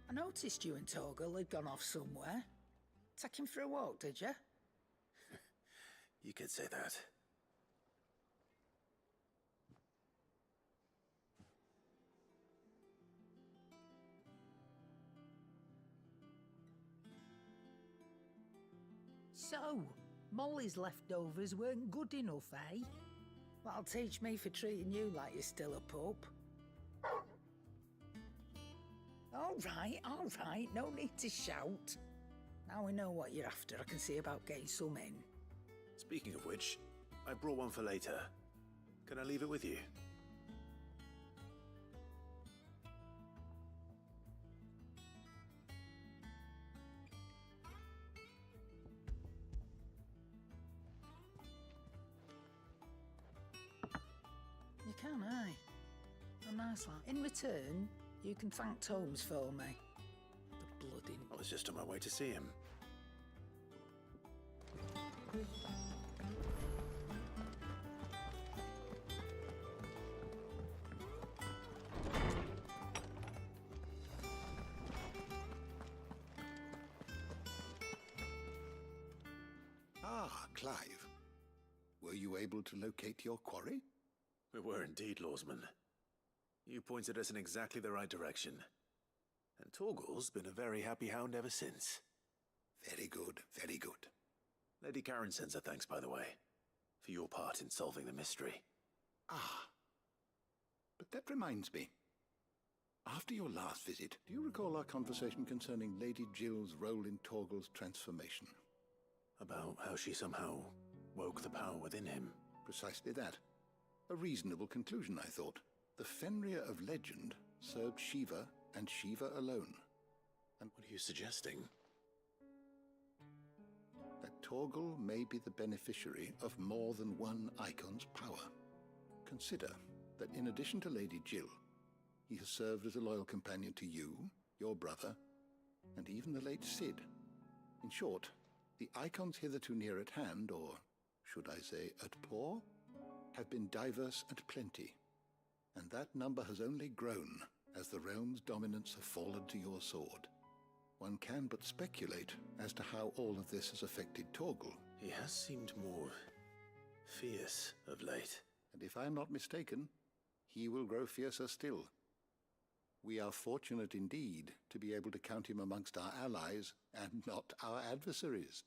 Speaker 8: I noticed you and Torgal had gone off somewhere. Take him for a walk, did you?
Speaker 6: You could say that.
Speaker 8: So, Molly's leftovers weren't good enough, eh? That'll teach me for treating you like you're still a pup. All right, no need to shout. Now we know what you're after, I can see about getting some in.
Speaker 6: Speaking of which, I brought one for later. Can I leave it with you?
Speaker 8: nice, lad. In return, you can thank Tomes for me. The bloody...
Speaker 6: I was just on my way to see him.
Speaker 10: Ah, Clive. Were you able to locate your quarry?
Speaker 6: We were indeed, Lawsman. You pointed us in exactly the right direction. And Torgal's been a very happy hound ever since.
Speaker 10: Very good, very good.
Speaker 6: Lady Karen sends her thanks, by the way, for your part in solving the mystery.
Speaker 10: Ah. But that reminds me. After your last visit, do you recall our conversation concerning Lady Jill's role in Torgal's transformation?
Speaker 6: About how she somehow woke the power within him.
Speaker 10: Precisely that. A reasonable conclusion, I thought. The Fenrir of legend served Shiva and Shiva alone.
Speaker 6: And what are you suggesting?
Speaker 10: That Torgal may be the beneficiary of more than one icon's power. Consider that in addition to Lady Jill, he has served as a loyal companion to you, your brother, and even the late Cid. In short, the icons hitherto near at hand, or should I say at paw, have been diverse and plenty, and that number has only grown as the realm's dominance have fallen to your sword. One can but speculate as to how all of this has affected Torgal.
Speaker 6: He has seemed more fierce of late.
Speaker 10: And if I am not mistaken, he will grow fiercer still. We are fortunate indeed to be able to count him amongst our allies and not our adversaries.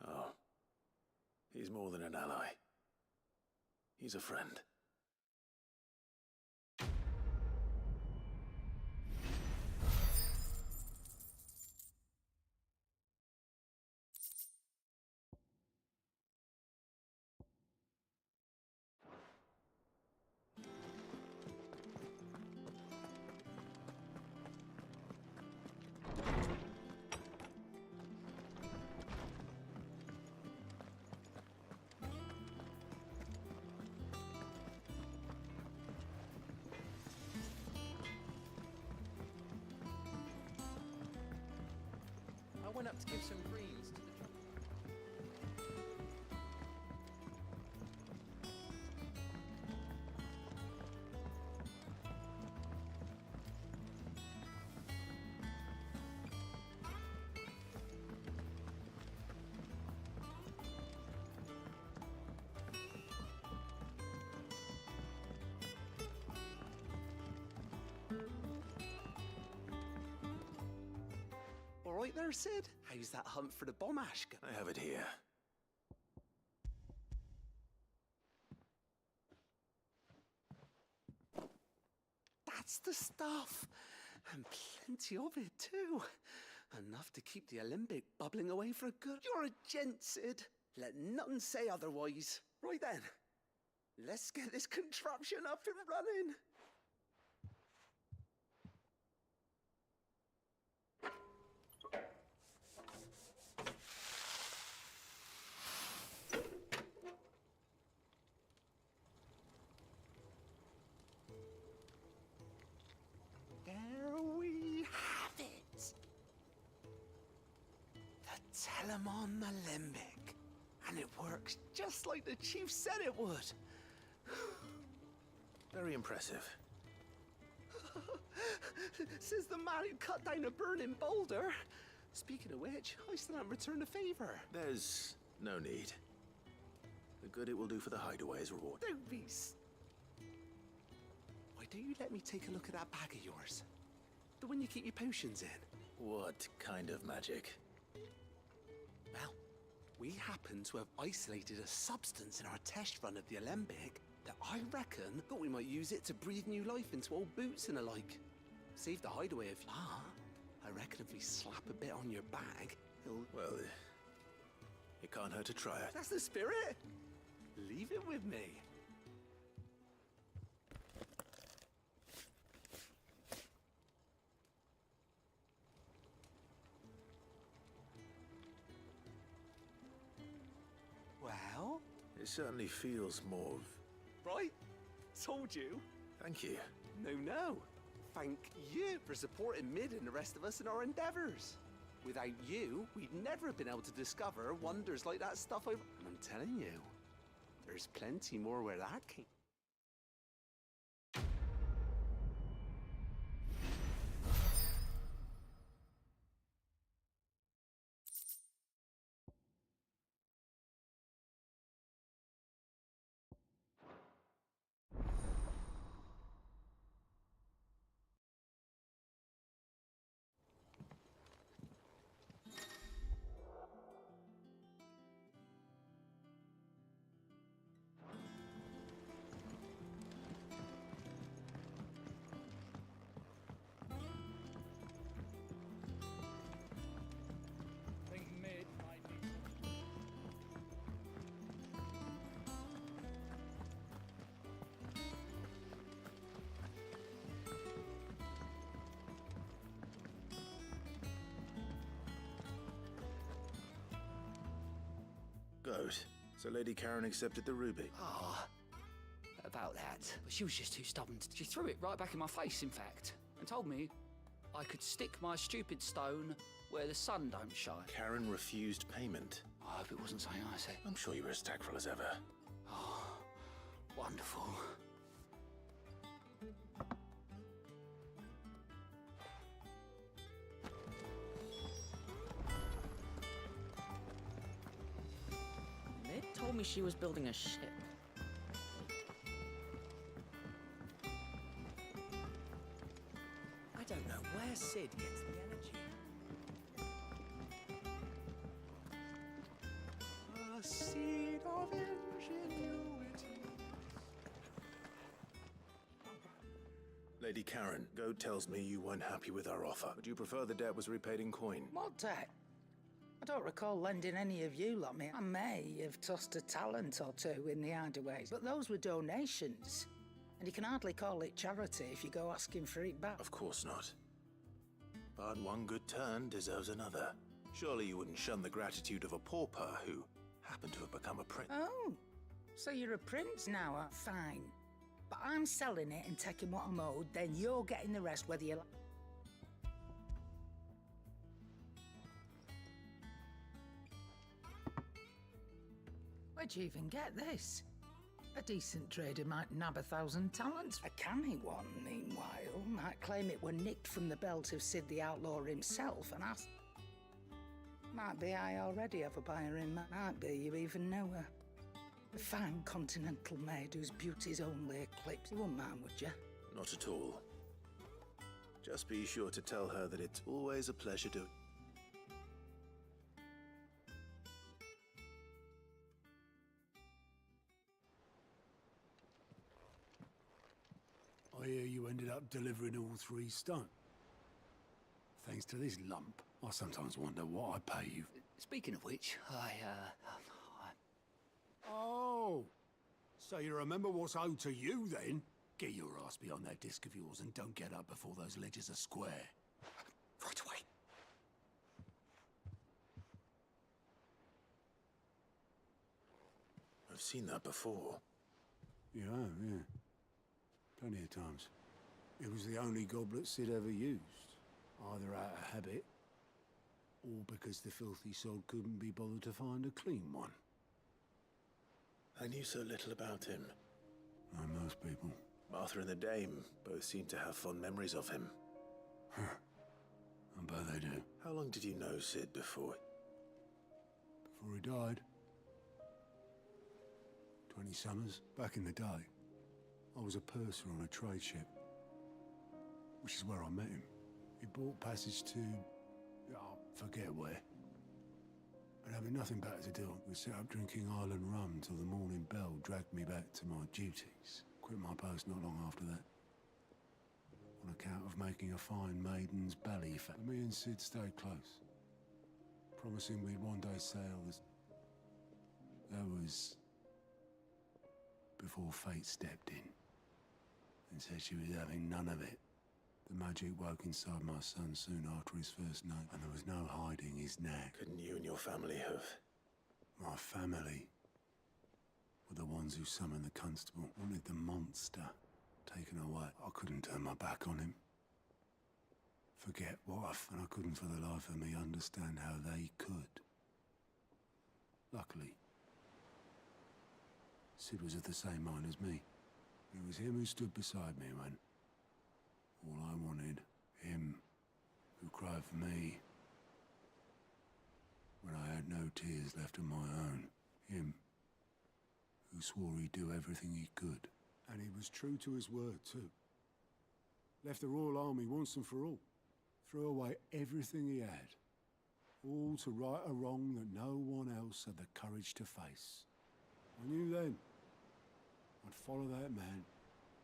Speaker 6: Oh, he's more than an ally. He's a friend.
Speaker 5: I went up to give some greens to the
Speaker 4: All right there, Sid? How's that hunt for the bomb ash?
Speaker 6: I have it here.
Speaker 4: That's the stuff. And plenty of it, too. Enough to keep the Olympic bubbling away for good. You're a gent, Sid. Let nothing say otherwise. Right then, let's get this contraption up and running. There we have it. The Telemon Alembic. And it works just like the chief said it would.
Speaker 6: Very impressive.
Speaker 4: Says the man who cut down a burning boulder. Speaking of which, I still haven't returned the favor.
Speaker 6: There's no need. The good it will do for the hideaway is reward.
Speaker 4: Don't be... Why don't you let me take a look at that bag of yours? The one you keep your potions in.
Speaker 6: What kind of magic?
Speaker 4: Well, we happen to have isolated a substance in our test run of the Alembic that I reckon that we might use it to breathe new life into old boots and the like. Save the hideaway if you... I reckon if we slap a bit on your bag, it'll...
Speaker 6: Well, it can't hurt to try it.
Speaker 4: That's the spirit! Leave it with me. Well?
Speaker 6: It certainly feels more...
Speaker 4: Right? told you.
Speaker 6: Thank you.
Speaker 4: No. Thank you for supporting Mid and the rest of us in our endeavors. Without you, we'd never have been able to discover wonders like that stuff over... And I'm telling you, there's plenty more where that came...
Speaker 16: Think mid might be.
Speaker 6: Good. So Lady Karen accepted the ruby.
Speaker 20: Ah, about that. But she was just too stubborn. She threw it right back in my face, in fact, and told me I could stick my stupid stone where the sun don't shine.
Speaker 6: Karen refused payment.
Speaker 20: I hope it wasn't something I said.
Speaker 6: I'm sure you were as tactful as ever.
Speaker 20: Oh, wonderful.
Speaker 17: Mid told me she was building a ship.
Speaker 19: I don't know where Sid gets the energy.
Speaker 4: A seed of ingenuity.
Speaker 6: Lady Karen, Goad tells me you weren't happy with our offer. Would you prefer the debt was repaid in coin?
Speaker 8: What debt? I don't recall lending any of you lot me. I may have tossed a talent or two in the hideaways, but those were donations. And you can hardly call it charity if you go asking for it back.
Speaker 6: Of course not. But one good turn deserves another. Surely you wouldn't shun the gratitude of a pauper who happened to have become a prince.
Speaker 8: Oh, so you're a prince now, huh? Fine. But I'm selling it and taking what I'm owed, then you're getting the rest whether you like. Where'd you even get this? A decent trader might nab 1,000 talents. A canny one, meanwhile, might claim it were nicked from the belt of Sid the Outlaw himself and ask... Might be I already have a buyer in mind. Might be you even know her. A fine continental maid whose beauty's only eclipsed. You wouldn't mind, would you?
Speaker 6: Not at all. Just be sure to tell her that it's always a pleasure to...
Speaker 7: I hear you ended up delivering all 3 stone. Thanks to this lump. I sometimes wonder what I pay you.
Speaker 20: Speaking of which,
Speaker 7: Oh! So you remember what's owed to you, then? Get your ass behind that disc of yours and don't get up before those ledgers are square.
Speaker 20: Right away.
Speaker 6: I've seen that before.
Speaker 7: You have, yeah. Plenty of times. It was the only goblet Sid ever used. Either out of habit, or because the filthy sod couldn't be bothered to find a clean one.
Speaker 6: I knew so little about him.
Speaker 7: Like most people.
Speaker 6: Martha and the Dame both seem to have fond memories of him.
Speaker 7: I bet they do.
Speaker 6: How long did you know Sid before?
Speaker 7: Before he died. 20 summers. Back in the day, I was a purser on a trade ship. Which is where I met him. He bought passage to... forget where. And having nothing better to do, we set up drinking island rum till the morning bell dragged me back to my duties. Quit my post not long after that. On account of making a fine maiden's belly fat. Me and Sid stayed close. Promising we'd one day sail as... That was... before fate stepped in. And said she was having none of it. The magic woke inside my son soon after his first night, and there was no hiding his knack.
Speaker 6: Couldn't you and your family have...
Speaker 7: My family were the ones who summoned the constable, wanted the monster taken away. I couldn't turn my back on him. Forget wife, and I couldn't for the life of me understand how they could. Luckily, Sid was of the same mind as me. It was him who stood beside me when all I wanted, him who cried for me when I had no tears left of my own, him who swore he'd do everything he could. And he was true to his word, too. Left the Royal Army once and for all. Threw away everything he had. All to right a wrong that no one else had the courage to face. I knew then I'd follow that man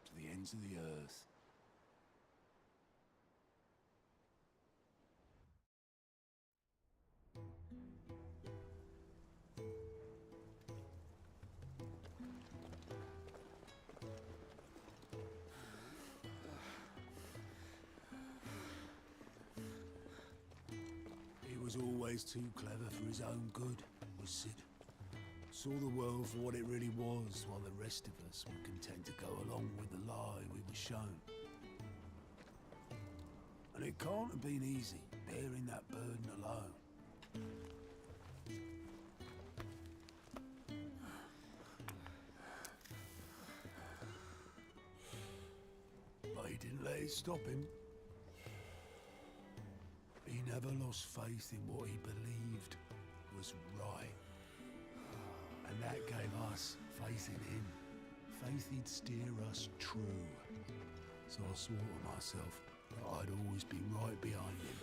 Speaker 7: to the ends of the earth. He was always too clever for his own good, was Sid. Saw the world for what it really was, while the rest of us were content to go along with the lie we were shown. And it can't have been easy, bearing that burden alone. But he didn't let it stop him. He never lost faith in what he believed was right. And that gave us faith in him. Faith he'd steer us true. So I swore to myself that I'd always be right behind him,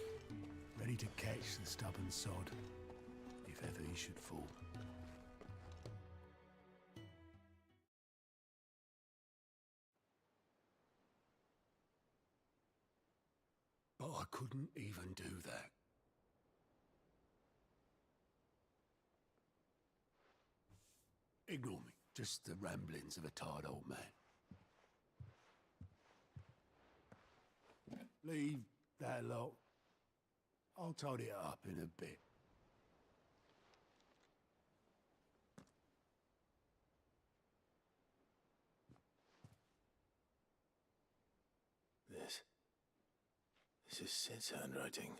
Speaker 7: ready to catch the stubborn sod, if ever he should fall. But I couldn't even do that. Ignore me. Just the ramblings of a tired old man. Leave that lot. I'll tidy it up in a bit.
Speaker 6: This is Sid's handwriting.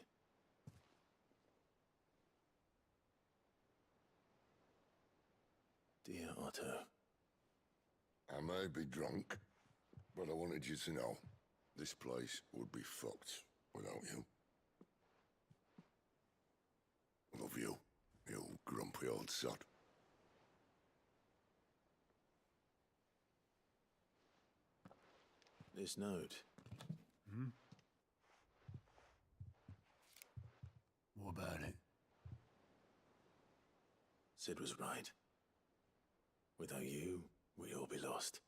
Speaker 6: Dear Otto.
Speaker 9: I may be drunk, but I wanted you to know this place would be fucked without you. Love you, you grumpy old sod.
Speaker 6: This note.
Speaker 7: Hmm? What about it?
Speaker 6: Sid was right. Without you, we'd all be lost.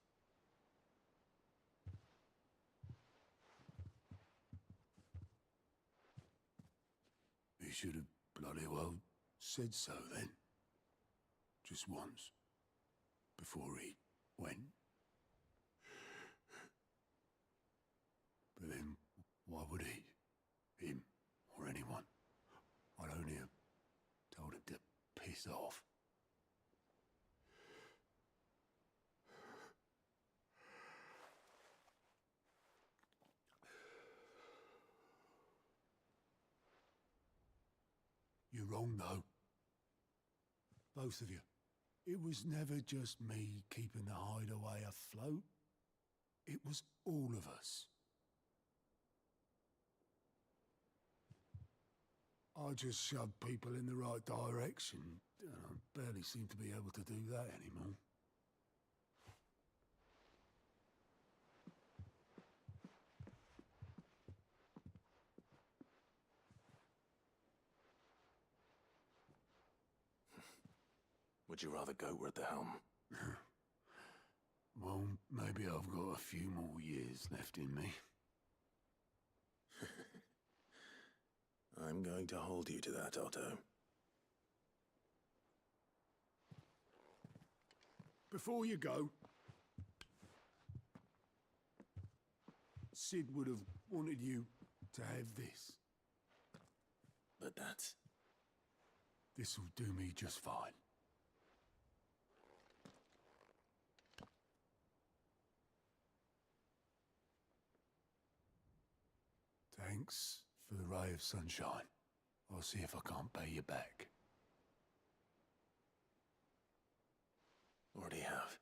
Speaker 7: He should have bloody well said so then. Just once. Before he went. But then, why would he? Him, or anyone? I'd only have told him to piss off. You're wrong, though. Both of you. It was never just me keeping the hideaway afloat. It was all of us. I just shoved people in the right direction, and I barely seem to be able to do that anymore.
Speaker 6: Would you rather goat were at the helm?
Speaker 7: Well, maybe I've got a few more years left in me.
Speaker 6: I'm going to hold you to that, Otto.
Speaker 7: Before you go, Sid would have wanted you to have this.
Speaker 6: But
Speaker 7: this'll do me just fine. Thanks for the ray of sunshine. I'll see if I can't pay you back.
Speaker 6: Already have.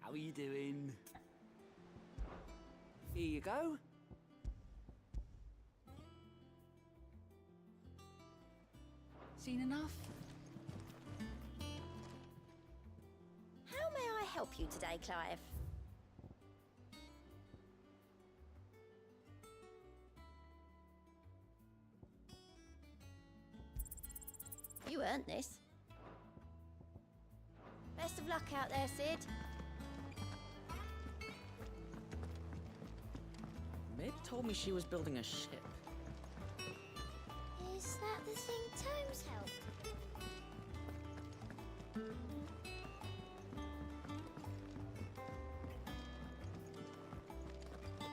Speaker 20: How are you doing? Here you go. Seen enough?
Speaker 1: How may I help you today, Clive? You earned this. Best of luck out there, Sid.
Speaker 20: Mid told me she was building a ship.
Speaker 3: Is that the thing Tomes helped with?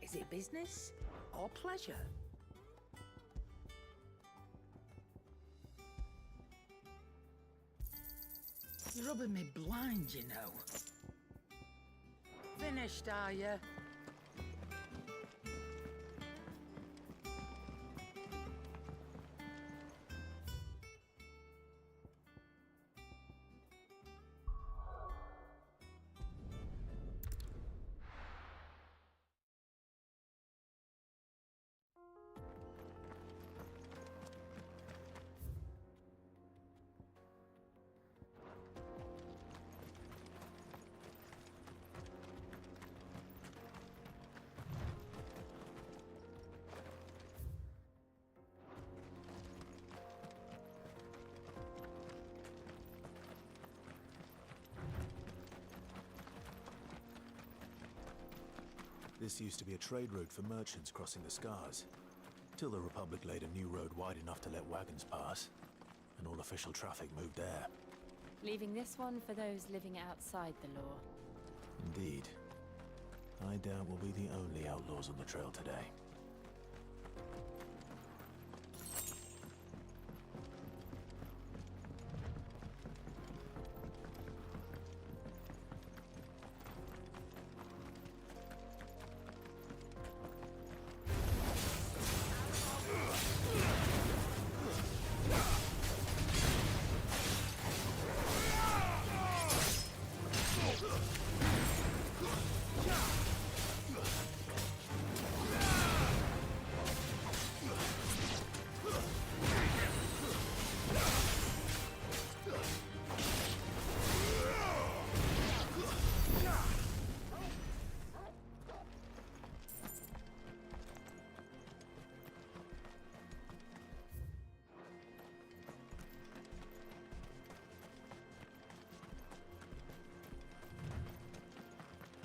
Speaker 8: Is it business or pleasure? You're rubbing me blind, you know. Finished, are you?
Speaker 6: This used to be a trade route for merchants crossing the Scars, till the Republic laid a new road wide enough to let wagons pass, and all official traffic moved there.
Speaker 11: Leaving this one for those living outside the law.
Speaker 6: Indeed. I doubt we'll be the only outlaws on the trail today.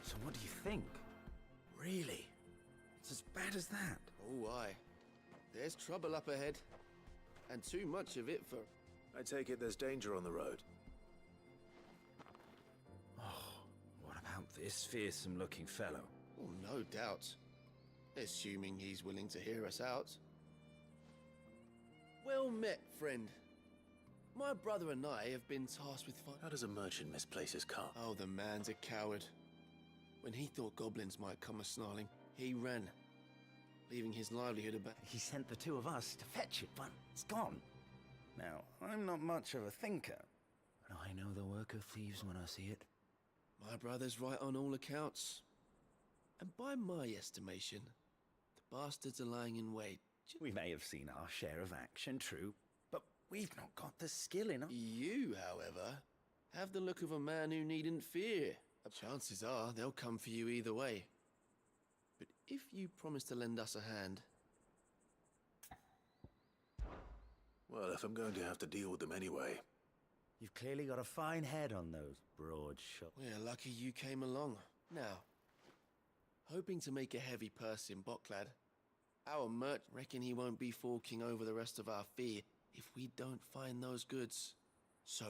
Speaker 15: So what do you think? Really? It's as bad as that?
Speaker 18: Oh, aye. There's trouble up ahead. And too much of it for...
Speaker 6: I take it there's danger on the road.
Speaker 15: Oh, what about this fearsome-looking fellow?
Speaker 18: Oh, no doubt. Assuming he's willing to hear us out. Well met, friend. My brother and I have been tasked with
Speaker 6: How does a merchant misplace his cart?
Speaker 18: Oh, the man's a coward. When he thought goblins might come a-snarling, he ran, leaving his livelihood about...
Speaker 19: He sent the two of us to fetch it, but it's gone. Now, I'm not much of a thinker, but I know the work of thieves when I see it.
Speaker 18: My brother's right on all accounts. And by my estimation, the bastards are lying in wait.
Speaker 19: We may have seen our share of action, true, but we've not got the skill enough.
Speaker 18: You, however, have the look of a man who needn't fear. Chances are they'll come for you either way. But if you promise to lend us a hand...
Speaker 6: Well, if I'm going to have to deal with them anyway...
Speaker 19: You've clearly got a fine head on those broad shoulders.
Speaker 18: We're lucky you came along. Now, hoping to make a heavy purse in Bocklad, our merchant reckon he won't be forking over the rest of our fee if we don't find those goods. So,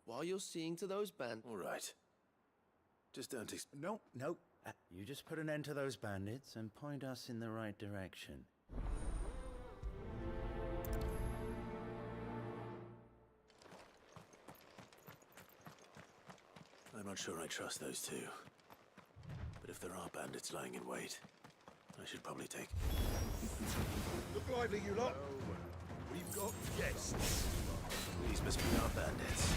Speaker 18: while you're seeing to those
Speaker 6: All right. Just don't
Speaker 19: No. You just put an end to those bandits and point us in the right direction.
Speaker 6: I'm not sure I trust those two. But if there are bandits lying in wait, I should probably take...
Speaker 15: Look lively, you lot. We've got guests.
Speaker 6: These must be our bandits.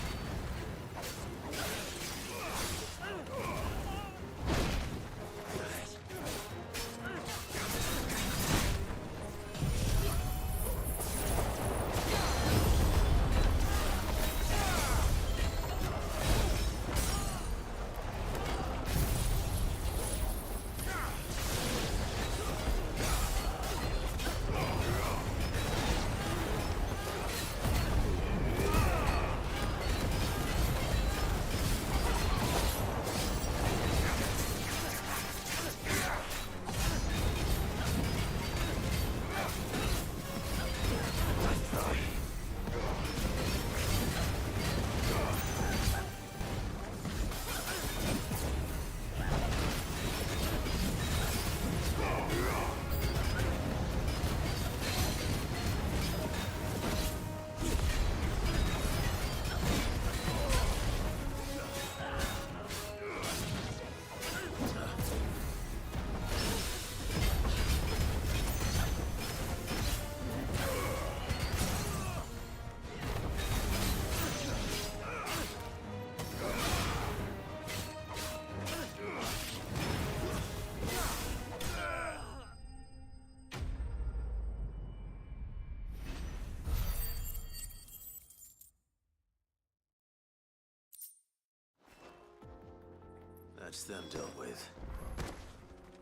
Speaker 6: That's them dealt with.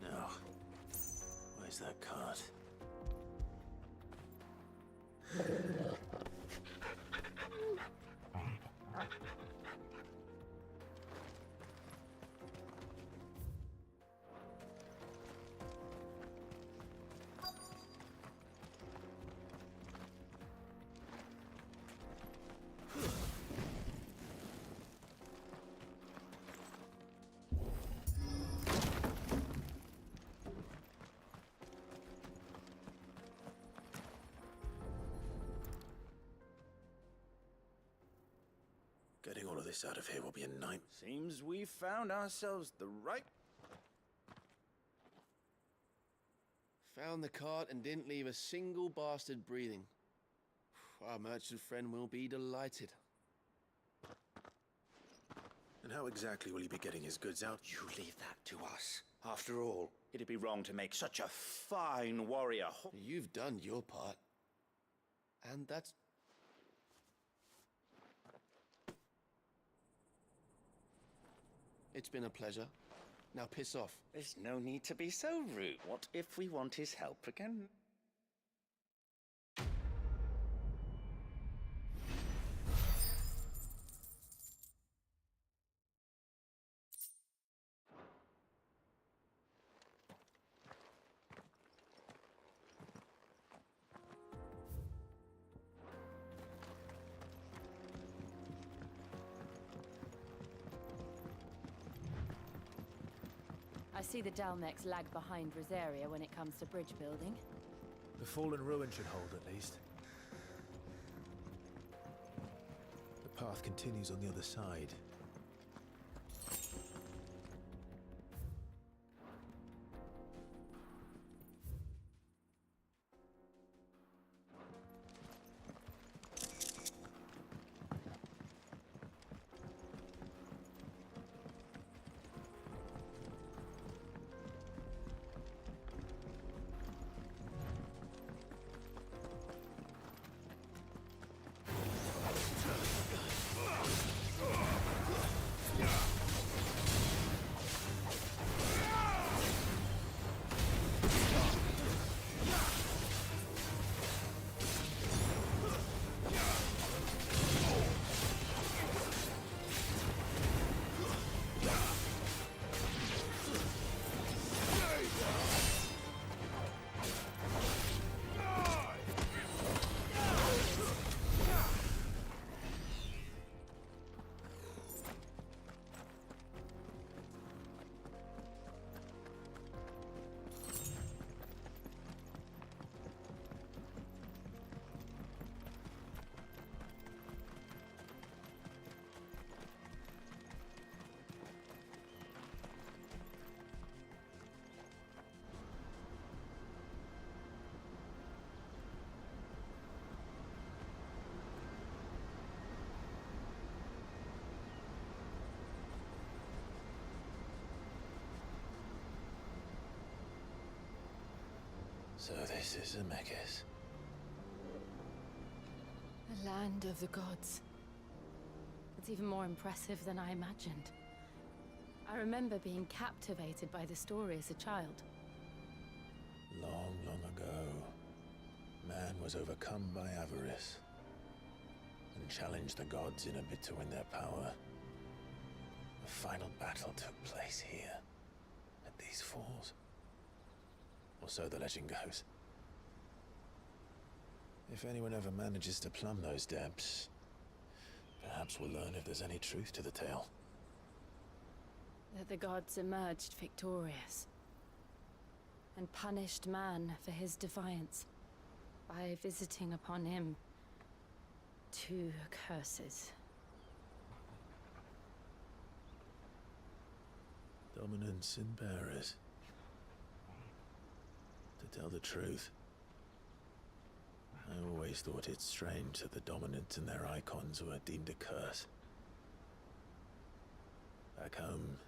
Speaker 6: Now, where's that cart? Getting all of this out of here will be a nightmare.
Speaker 19: Seems we found ourselves the right...
Speaker 18: Found the cart and didn't leave a single bastard breathing. Our merchant friend will be delighted.
Speaker 6: And how exactly will he be getting his goods out?
Speaker 19: You leave that to us. After all, it'd be wrong to make such a fine warrior.
Speaker 18: You've done your part. And that's... It's been a pleasure. Now piss off.
Speaker 19: There's no need to be so rude. What if we want his help again?
Speaker 11: I see the Dalmeks lag behind Rosaria when it comes to bridge building.
Speaker 21: The fallen ruin should hold, at least. The path continues on the other side. So this is Zemeckis.
Speaker 11: The land of the gods. It's even more impressive than I imagined. I remember being captivated by the story as a child.
Speaker 21: Long, long ago, man was overcome by avarice and challenged the gods in a bid to win their power. The final battle took place here, at these falls. Or so the legend goes. If anyone ever manages to plumb those depths, perhaps we'll learn if there's any truth to the tale.
Speaker 11: That the gods emerged victorious and punished man for his defiance by visiting upon him 2 curses.
Speaker 21: Dominance and bearers. To tell the truth, I always thought it strange that the dominant and their icons were deemed a curse. Back home,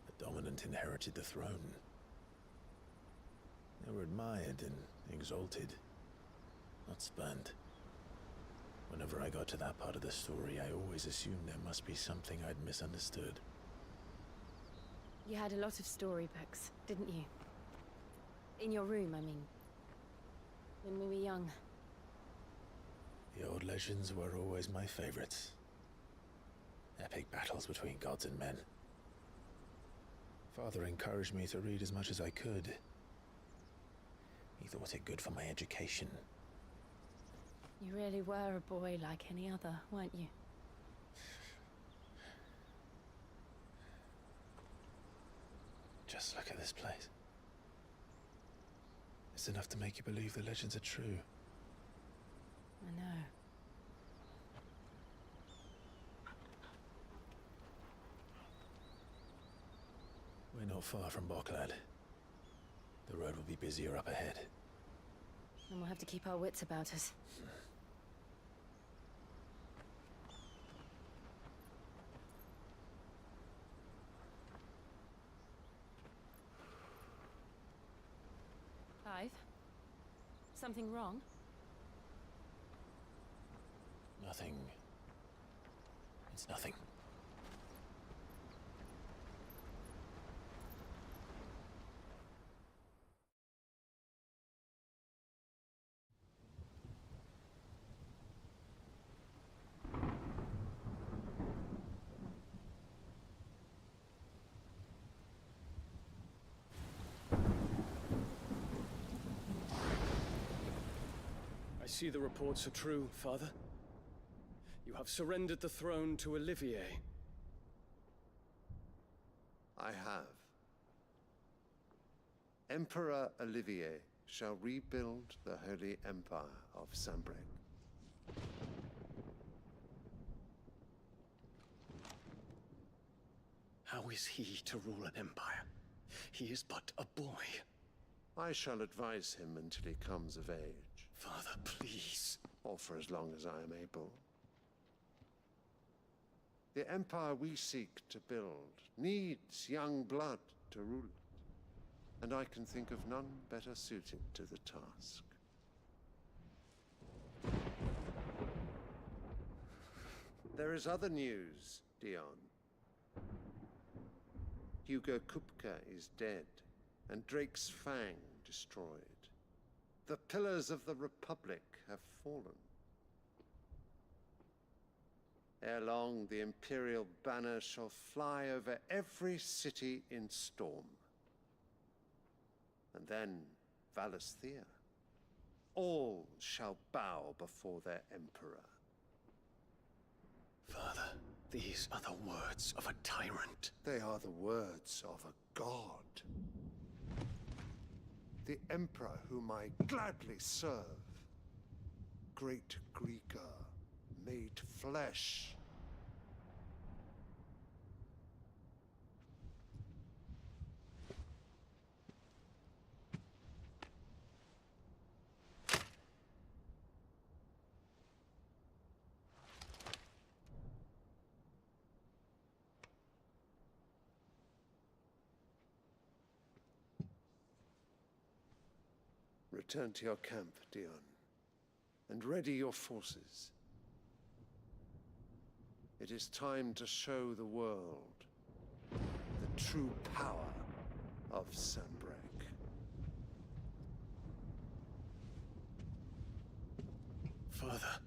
Speaker 21: the dominant inherited the throne. They were admired and exalted, not spurned. Whenever I got to that part of the story, I always assumed there must be something I'd misunderstood.
Speaker 11: You had a lot of storybooks, didn't you? In your room, I mean. When we were young.
Speaker 21: The old legends were always my favorites. Epic battles between gods and men. Father encouraged me to read as much as I could. He thought it good for my education.
Speaker 11: You really were a boy like any other, weren't you?
Speaker 21: Just look at this place. It's enough to make you believe the legends are true.
Speaker 11: I know.
Speaker 21: We're not far from Boklad. The road will be busier up ahead.
Speaker 11: And we'll have to keep our wits about us. Clive? Something wrong?
Speaker 21: Nothing. It's nothing.
Speaker 12: I see the reports are true, Father. You have surrendered the throne to Olivier.
Speaker 9: I have. Emperor Olivier shall rebuild the Holy Empire of Sanbreque.
Speaker 12: How is he to rule an empire? He is but a boy.
Speaker 9: I shall advise him until he comes of age.
Speaker 12: Father, please.
Speaker 9: Or for as long as I am able. The empire we seek to build needs young blood to rule it, and I can think of none better suited to the task. There is other news, Dion. Hugo Kupka is dead, and Drake's Fang destroyed. The pillars of the Republic have fallen. Ere long, the Imperial banner shall fly over every city in Storm. And then Valisthea. All shall bow before their Emperor.
Speaker 12: Father, these are the words of a tyrant.
Speaker 9: They are the words of a god. The Emperor whom I gladly serve. Great Greeker, made flesh.
Speaker 13: Return to your camp, Dion, and ready your forces. It is time to show the world the true power of Sanbreque.
Speaker 12: Father.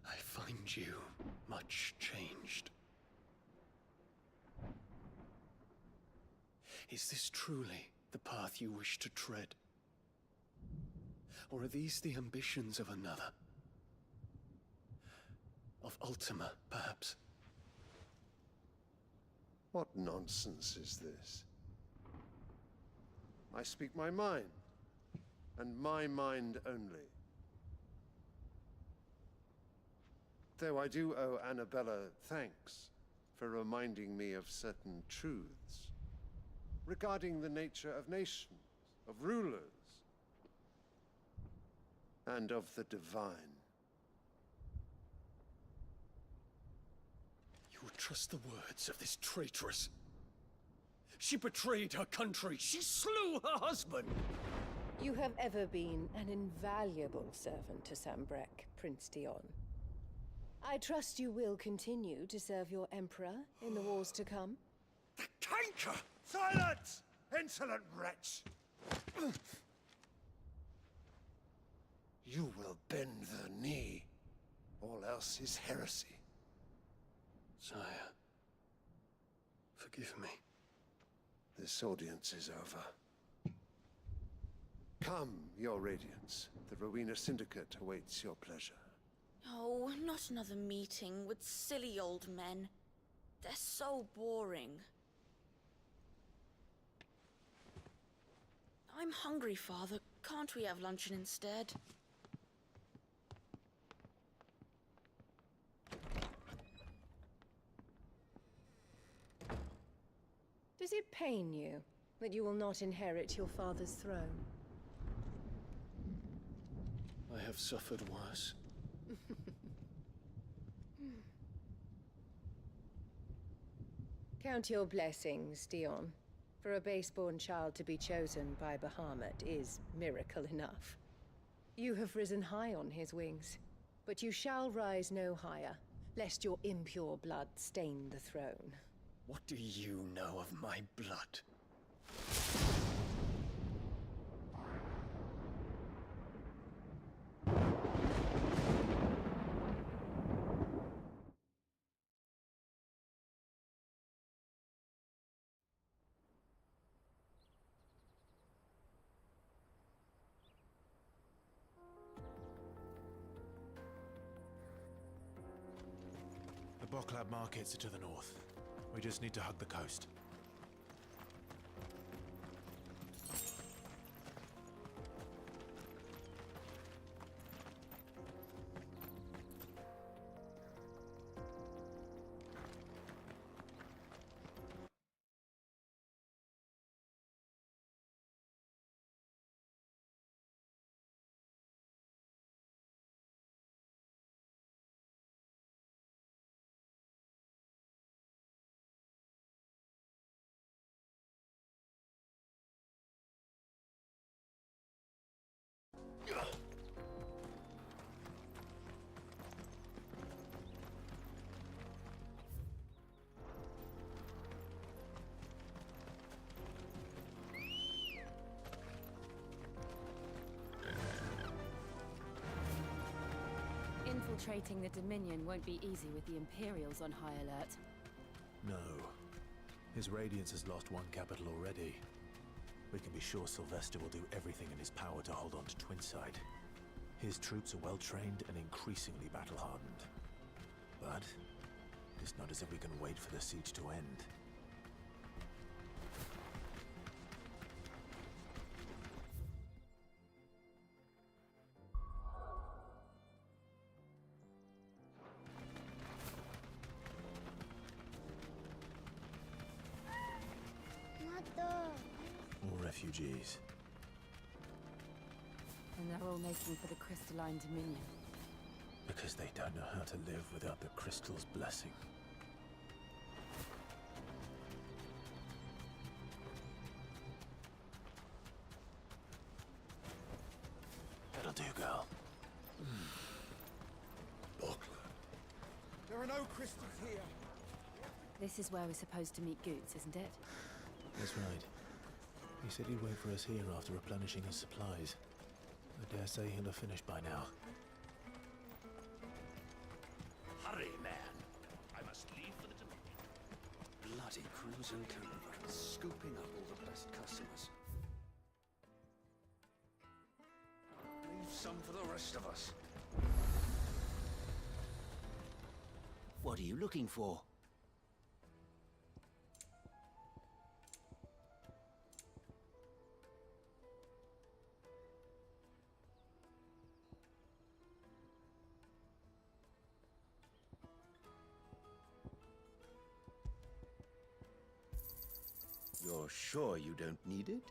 Speaker 12: I find you much changed. Is this truly the path you wish to tread? Or are these the ambitions of another? Of Ultima, perhaps?
Speaker 13: What nonsense is this? I speak my mind, and my mind only. Though I do owe Annabella thanks for reminding me of certain truths regarding the nature of nations, of rulers, and of the divine.
Speaker 12: You would trust the words of this traitress? She betrayed her country. She slew her husband.
Speaker 2: You have ever been an invaluable servant to Sanbreque, Prince Dion. I trust you will continue to serve your Emperor in the wars to come.
Speaker 13: The canker! Silence! Insolent wretch! You will bend the knee. All else is heresy.
Speaker 12: Sire, forgive me.
Speaker 13: This audience is over. Come, your Radiance. The Rowena Syndicate awaits your pleasure.
Speaker 22: Oh, not another meeting with silly old men. They're so boring. I'm hungry, Father. Can't we have luncheon instead?
Speaker 2: Does it pain you that you will not inherit your father's throne?
Speaker 12: I have suffered worse.
Speaker 2: Count your blessings, Dion. For a base-born child to be chosen by Bahamut is miracle enough. You have risen high on his wings, but you shall rise no higher, lest your impure blood stain the throne.
Speaker 12: What do you know of my blood?
Speaker 6: The Boklab markets are to the north. We just need to hug the coast.
Speaker 11: Infiltrating the Dominion won't be easy with the Imperials on high alert.
Speaker 6: No. His Radiance has lost one capital already. We can be sure Sylvester will do everything in his power to hold on to Twinside. His troops are well-trained and increasingly battle-hardened. But it's not as if we can wait for the siege to end. More refugees.
Speaker 11: And they're all making for the Crystalline Dominion.
Speaker 6: Because they don't know how to live without the Crystal's blessing.
Speaker 15: no crystals here.
Speaker 11: This is where we're supposed to meet Goots, isn't it?
Speaker 21: That's right. He said he'd wait for us here after replenishing his supplies. I dare say he'll have finished by now.
Speaker 15: Hurry, man. I must leave for the Dominion. Bloody crews and caravans, scooping up all the best customers. Leave some for the rest of us.
Speaker 10: What are you looking for? You're sure you don't need it?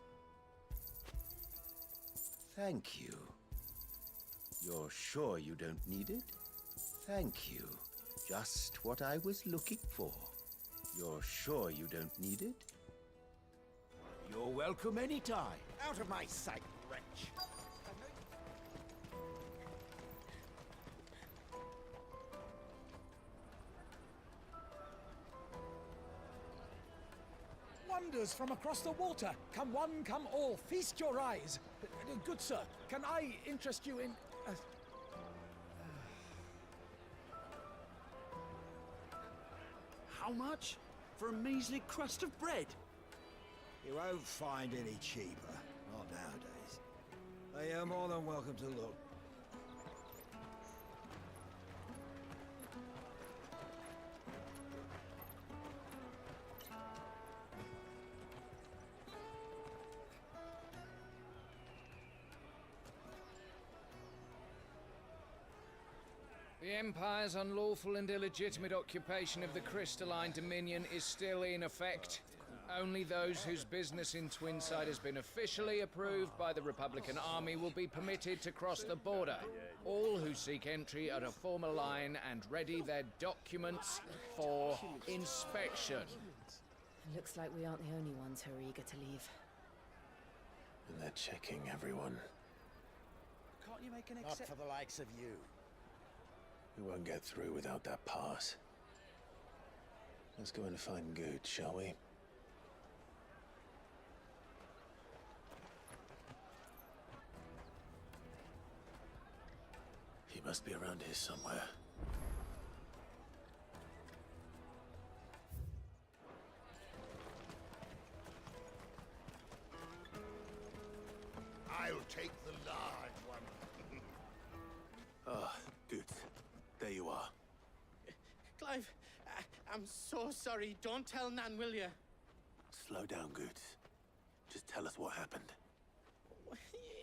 Speaker 10: Thank you. You're sure you don't need it? Thank you. Just what I was looking for. You're sure you don't need it? You're welcome anytime.
Speaker 15: Out of my sight, wretch.
Speaker 16: Wonders from across the water. Come one, come all. Feast your eyes. Good sir, can I interest you in...
Speaker 10: How much? For a measly crust of bread?
Speaker 15: You won't find any cheaper. Not nowadays. But you're more than welcome to look.
Speaker 14: The Empire's unlawful and illegitimate occupation of the Crystalline Dominion is still in effect. Only those whose business in Twinside has been officially approved by the Republican Army will be permitted to cross the border. All who seek entry are to form a line and ready their documents for inspection.
Speaker 11: Looks like we aren't the only ones who are eager to leave.
Speaker 21: And they're checking everyone.
Speaker 15: Can't you make an exception? Not for the likes of you.
Speaker 21: We won't get through without that pass. Let's go and find Good, shall we? He must be around here somewhere.
Speaker 15: I'll take the large one.
Speaker 21: Ah, Good. There you are.
Speaker 5: Clive, I'm so sorry. Don't tell Nan, will you?
Speaker 21: Slow down, Good. Just tell us what happened.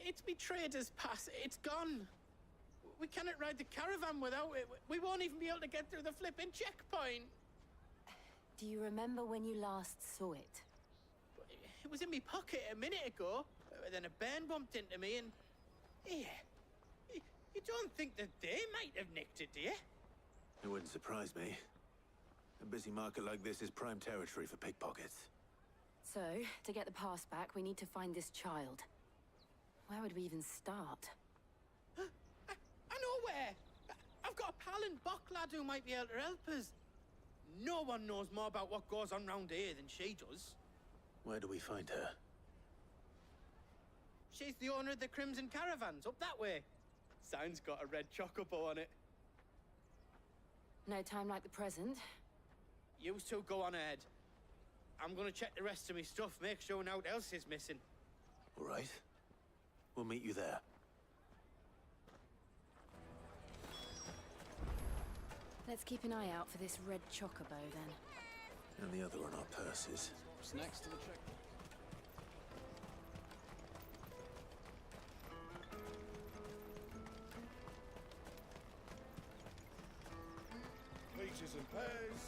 Speaker 5: It's me trader's pass. It's gone. We cannot ride the caravan without it. We won't even be able to get through the flipping checkpoint.
Speaker 11: Do you remember when you last saw it?
Speaker 5: It was in my pocket a minute ago. Then a bairn bumped into me and... Yeah. You don't think that they might have nicked it, do you?
Speaker 21: It wouldn't surprise me. A busy market like this is prime territory for pickpockets.
Speaker 11: So, to get the pass back, we need to find this child. Where would we even start?
Speaker 5: I know where! I've got a pal in Bock lad who might be able to help us. No one knows more about what goes on round here than she does.
Speaker 21: Where do we find her?
Speaker 5: She's the owner of the Crimson Caravans, up that way. Sign's got a red chocobo on it.
Speaker 11: No time like the present.
Speaker 5: You two go on ahead. I'm gonna check the rest of my stuff, make sure naught else is missing.
Speaker 21: All right. We'll meet you there.
Speaker 11: Let's keep an eye out for this red chocobo, then.
Speaker 21: And the other on our purses.
Speaker 12: What's next to the check?
Speaker 15: Peaches and pears.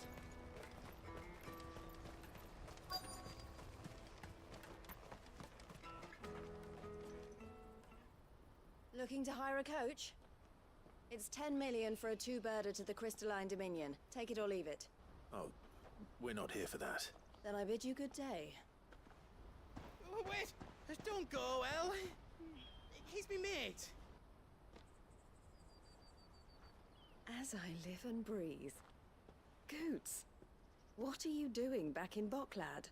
Speaker 1: Looking to hire a coach? It's 10 million for a two-birder to the Crystalline Dominion. Take it or leave it.
Speaker 21: Oh, we're not here for that.
Speaker 1: Then I bid you good day.
Speaker 5: Oh, wait! Don't go, El. He's me mate.
Speaker 1: As I live and breathe. Goots, what are you doing back in Boklad?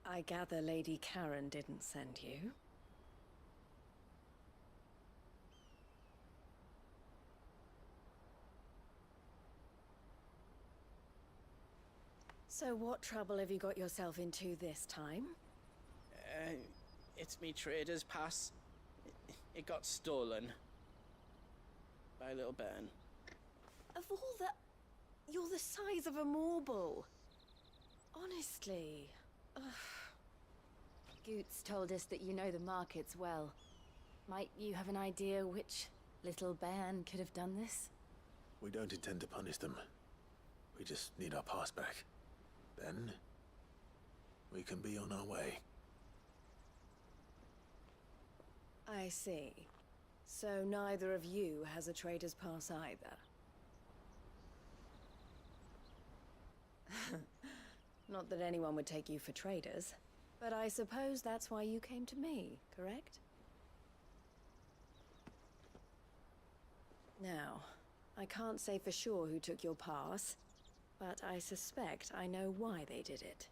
Speaker 1: I gather Lady Karen didn't send you. So what trouble have you got yourself into this time?
Speaker 5: It's me trader's pass. It got stolen. By little Ben.
Speaker 1: Of all the... You're the size of a marble. Honestly. Ugh.
Speaker 11: Goots told us that you know the markets well. Might you have an idea which little bairn could have done this?
Speaker 6: We don't intend to punish them. We just need our pass back. Then, we can be on our way.
Speaker 1: I see. So neither of you has a trader's pass either. Not that anyone would take you for traders, but I suppose that's why you came to me, correct? Now, I can't say for sure who took your pass, but I suspect I know why they did it.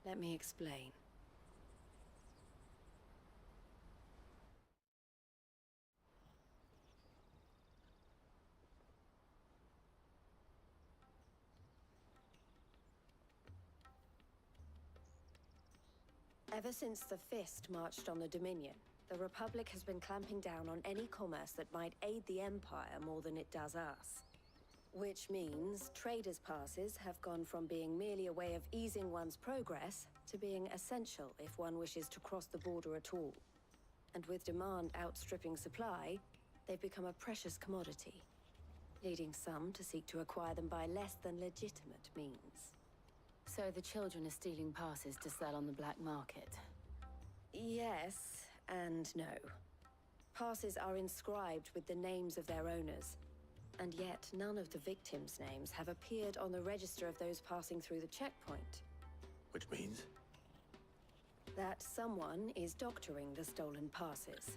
Speaker 1: Let me explain. Ever since the Fist marched on the Dominion, the Republic has been clamping down on any commerce that might aid the Empire more than it does us. Which means traders' passes have gone from being merely a way of easing one's progress to being essential if one wishes to cross the border at all. And with demand outstripping supply, they've become a precious commodity, leading some to seek to acquire them by less than legitimate means.
Speaker 11: So the children are stealing passes to sell on the black market?
Speaker 1: Yes and no. Passes are inscribed with the names of their owners, and yet none of the victims' names have appeared on the register of those passing through the checkpoint.
Speaker 6: Which means?
Speaker 1: That someone is doctoring the stolen passes.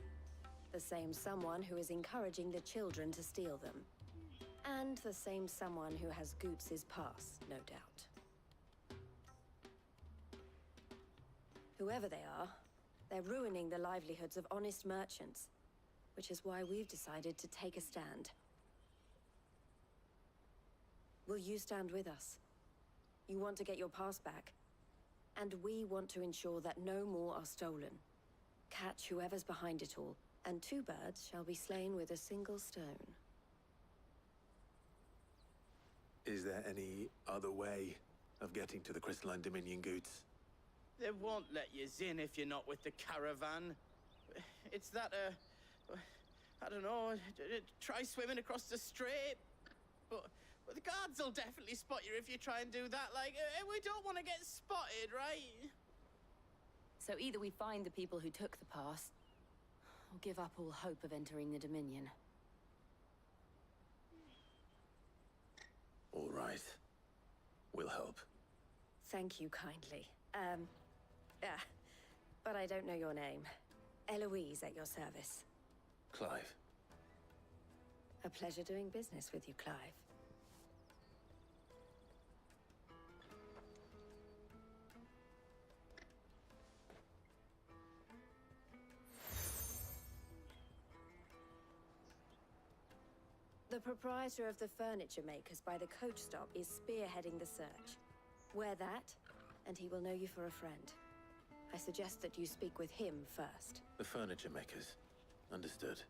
Speaker 1: The same someone who is encouraging the children to steal them. And the same someone who has Goots' pass, no doubt. Whoever they are, they're ruining the livelihoods of honest merchants, which is why we've decided to take a stand. Will you stand with us? You want to get your pass back, and we want to ensure that no more are stolen. Catch whoever's behind it all, and two birds shall be slain with a single stone.
Speaker 6: Is there any other way of getting to the Crystalline Dominion, Goots?
Speaker 5: They won't let you in if you're not with the caravan. It's that, I don't know, try swimming across the strait. But the guards will definitely spot you if you try and do that. Like, we don't want to get spotted, right?
Speaker 11: So either we find the people who took the pass, or give up all hope of entering the Dominion.
Speaker 6: All right. We'll help.
Speaker 1: Thank you kindly. But I don't know your name. Eloise at your service.
Speaker 6: Clive.
Speaker 1: A pleasure doing business with you, Clive. The proprietor of the furniture makers by the coach stop is spearheading the search. Wear that, and he will know you for a friend. I suggest that you speak with him first.
Speaker 6: The furniture makers. Understood.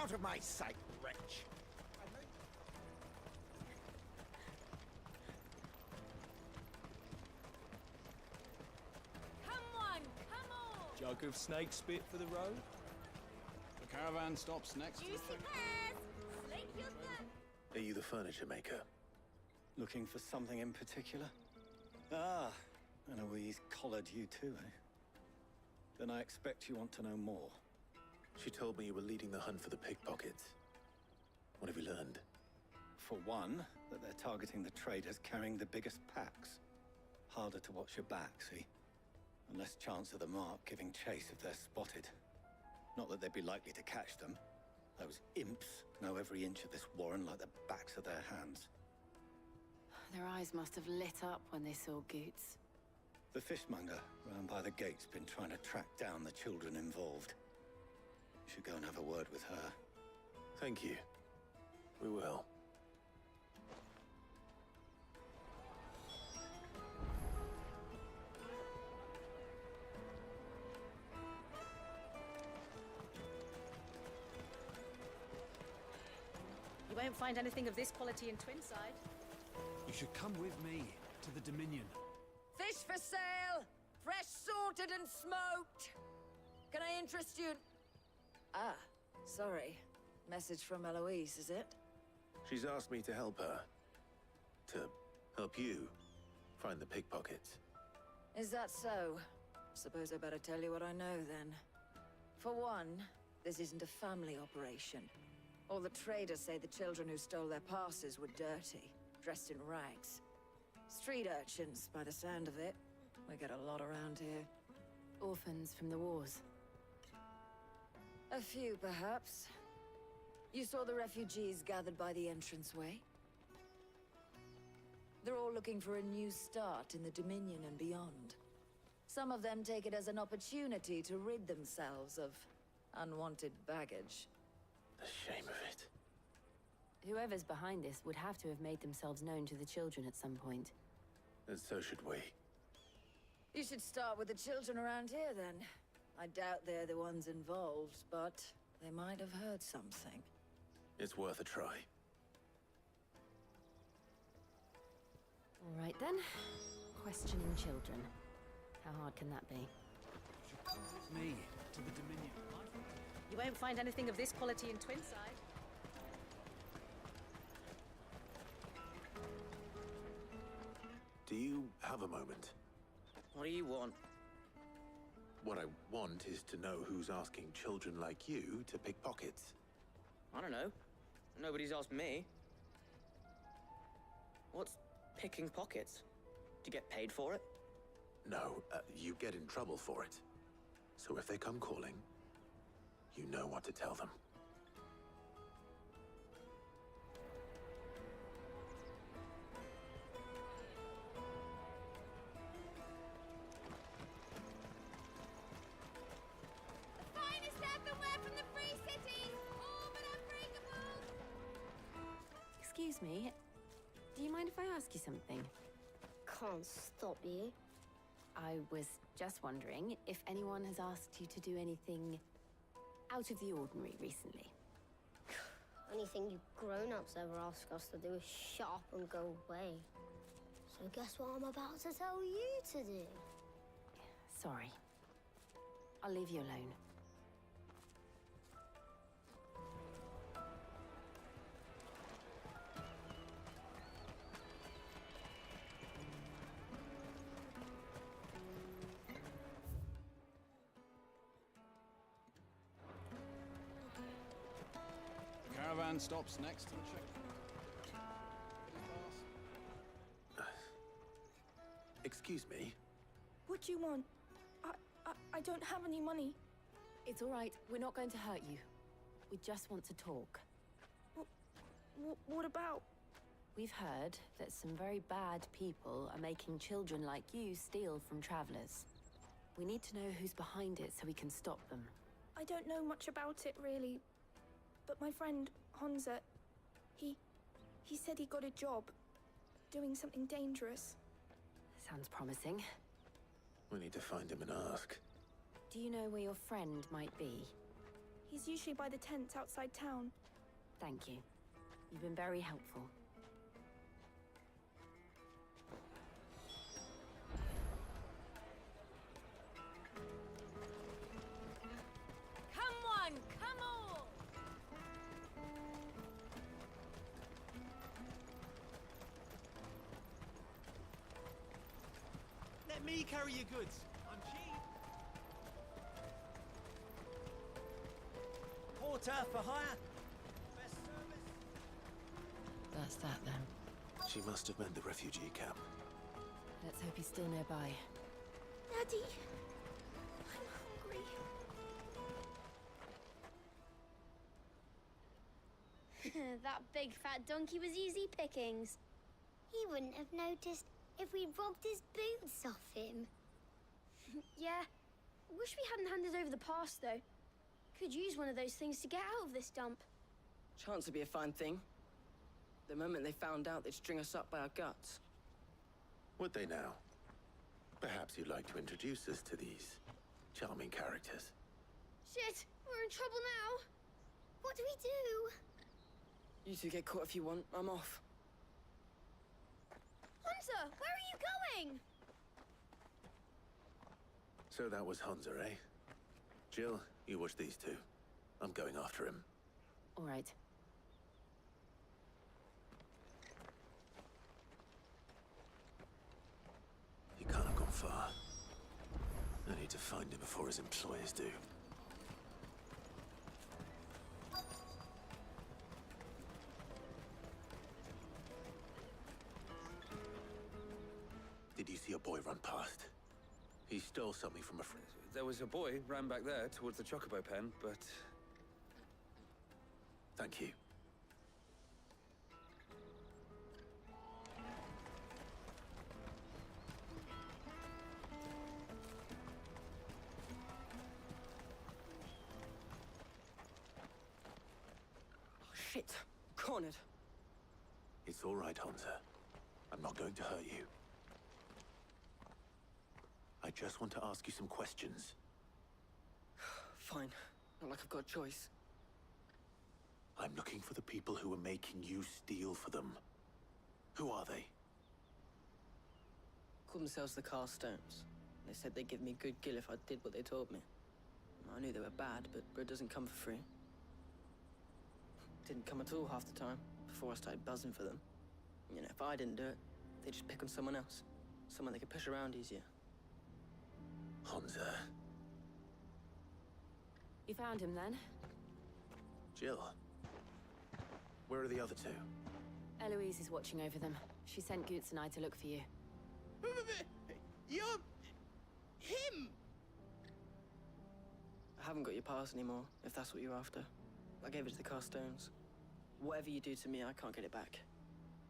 Speaker 15: Out of my sight, wretch!
Speaker 11: Come on, come on!
Speaker 12: Jug of snake spit for the road?
Speaker 4: The caravan stops next.
Speaker 3: Juicy pears! Slake your thirst!
Speaker 6: Are you the furniture maker?
Speaker 17: Looking for something in particular? Ah, and Eloise collared you too, eh? Then I expect you want to know more.
Speaker 6: She told me you were leading the hunt for the pickpockets. What have you learned?
Speaker 17: For one, that they're targeting the traders carrying the biggest packs. Harder to watch your back, see? And less chance of the mark giving chase if they're spotted. Not that they'd be likely to catch them. Those imps know every inch of this warren like the backs of their hands.
Speaker 11: Their eyes must have lit up when they saw Goots.
Speaker 17: The fishmonger round by the gate's been trying to track down the children involved. You should go and have a word with her.
Speaker 6: Thank you. We will.
Speaker 23: You won't find anything of this quality in Twinside.
Speaker 7: You should come with me to the Dominion.
Speaker 24: Fish for sale! Fresh sorted and smoked! Can I interest you? Ah, sorry. Message from Eloise, is it?
Speaker 6: She's asked me to help her. To help you find the pickpockets.
Speaker 24: Is that so? Suppose I better tell you what I know, then. For one, this isn't a family operation. All the traders say the children who stole their passes were dirty, dressed in rags. Street urchins, by the sound of it. We get a lot around here.
Speaker 11: Orphans from the wars.
Speaker 24: A few, perhaps. You saw the refugees gathered by the entranceway? They're all looking for a new start in the Dominion and beyond. Some of them take it as an opportunity to rid themselves of unwanted baggage.
Speaker 6: The shame of it.
Speaker 11: Whoever's behind this would have to have made themselves known to the children at some point.
Speaker 6: And so should we.
Speaker 24: You should start with the children around here, then. I doubt they're the ones involved, but they might have heard something.
Speaker 6: It's worth a try.
Speaker 11: All right then. Questioning children. How hard can that be?
Speaker 7: You should come with me to the Dominion.
Speaker 23: You won't find anything of this quality in Twinside.
Speaker 6: Do you have a moment?
Speaker 5: What do you want?
Speaker 6: What I want is to know who's asking children like you to pick pockets.
Speaker 5: I don't know. Nobody's asked me. What's picking pockets? Do you get paid for it?
Speaker 6: No, you get in trouble for it. So if they come calling, you know what to tell them.
Speaker 3: Finest earthenware from the Free Cities! All but unbreakable!
Speaker 11: Excuse me. Do you mind if I ask you something?
Speaker 3: Can't stop you.
Speaker 11: I was just wondering if anyone has asked you to do anything out of the ordinary recently.
Speaker 3: Anything you grown-ups ever ask us to do is shut up and go away. So guess what I'm about to tell you to do?
Speaker 11: Sorry. I'll leave you alone.
Speaker 4: The caravan stops next and check.
Speaker 6: Excuse me?
Speaker 25: What do you want? I don't have any money.
Speaker 11: It's all right. We're not going to hurt you. We just want to talk.
Speaker 25: What about?
Speaker 11: We've heard that some very bad people are making children like you steal from travelers. We need to know who's behind it so we can stop them.
Speaker 25: I don't know much about it, really. But my friend, Honza, he said he got a job doing something dangerous.
Speaker 11: Sounds promising.
Speaker 6: We need to find him and ask.
Speaker 11: Do you know where your friend might be?
Speaker 25: He's usually by the tents outside town.
Speaker 2: Thank you. You've been very helpful.
Speaker 23: Come on, come on!
Speaker 8: Let me carry your goods. I'm cheap. Porter for hire. Best service.
Speaker 2: That's that then.
Speaker 6: She must have meant the refugee camp.
Speaker 2: Let's hope he's still nearby.
Speaker 25: Daddy, I'm hungry.
Speaker 3: That big fat donkey was easy pickings. He wouldn't have noticed if we'd robbed his boots off him.
Speaker 9: Yeah. Wish we hadn't handed over the pass, though. Could use one of those things to get out of this dump.
Speaker 18: Chance would be a fine thing. The moment they found out, they'd string us up by our guts.
Speaker 6: Would they now? Perhaps you'd like to introduce us to these charming characters.
Speaker 9: Shit, we're in trouble now.
Speaker 3: What do we do?
Speaker 18: You two get caught if you want. I'm off.
Speaker 9: Hunter, where are you going?
Speaker 6: So that was Hunter, eh? Jill, you watch these two. I'm going after him.
Speaker 2: All right.
Speaker 6: He can't have gone far. I need to find him before his employers do. Did you see a boy run past? He stole something from a friend.
Speaker 19: There was a boy ran back there towards the Chocobo pen, but...
Speaker 6: Thank you.
Speaker 18: Oh, shit. Cornered.
Speaker 6: It's all right, Hunter. I'm not going to hurt you. I just want to ask you some questions.
Speaker 18: Fine. Not like I've got a choice.
Speaker 6: I'm looking for the people who are making you steal for them. Who are they?
Speaker 18: Called themselves the Carstones. They said they'd give me good gill if I did what they told me. I knew they were bad, but bread doesn't come for free. Didn't come at all half the time, before I started buzzing for them. You know, if I didn't do it, they'd just pick on someone else. Someone they could push around easier.
Speaker 6: Hunter.
Speaker 2: You found him then?
Speaker 6: Jill. Where are the other two?
Speaker 2: Eloise is watching over them. She sent Goots and I to look for you.
Speaker 5: You're... him!
Speaker 18: I haven't got your pass anymore, if that's what you're after. I gave it to the Carstones. Whatever you do to me, I can't get it back.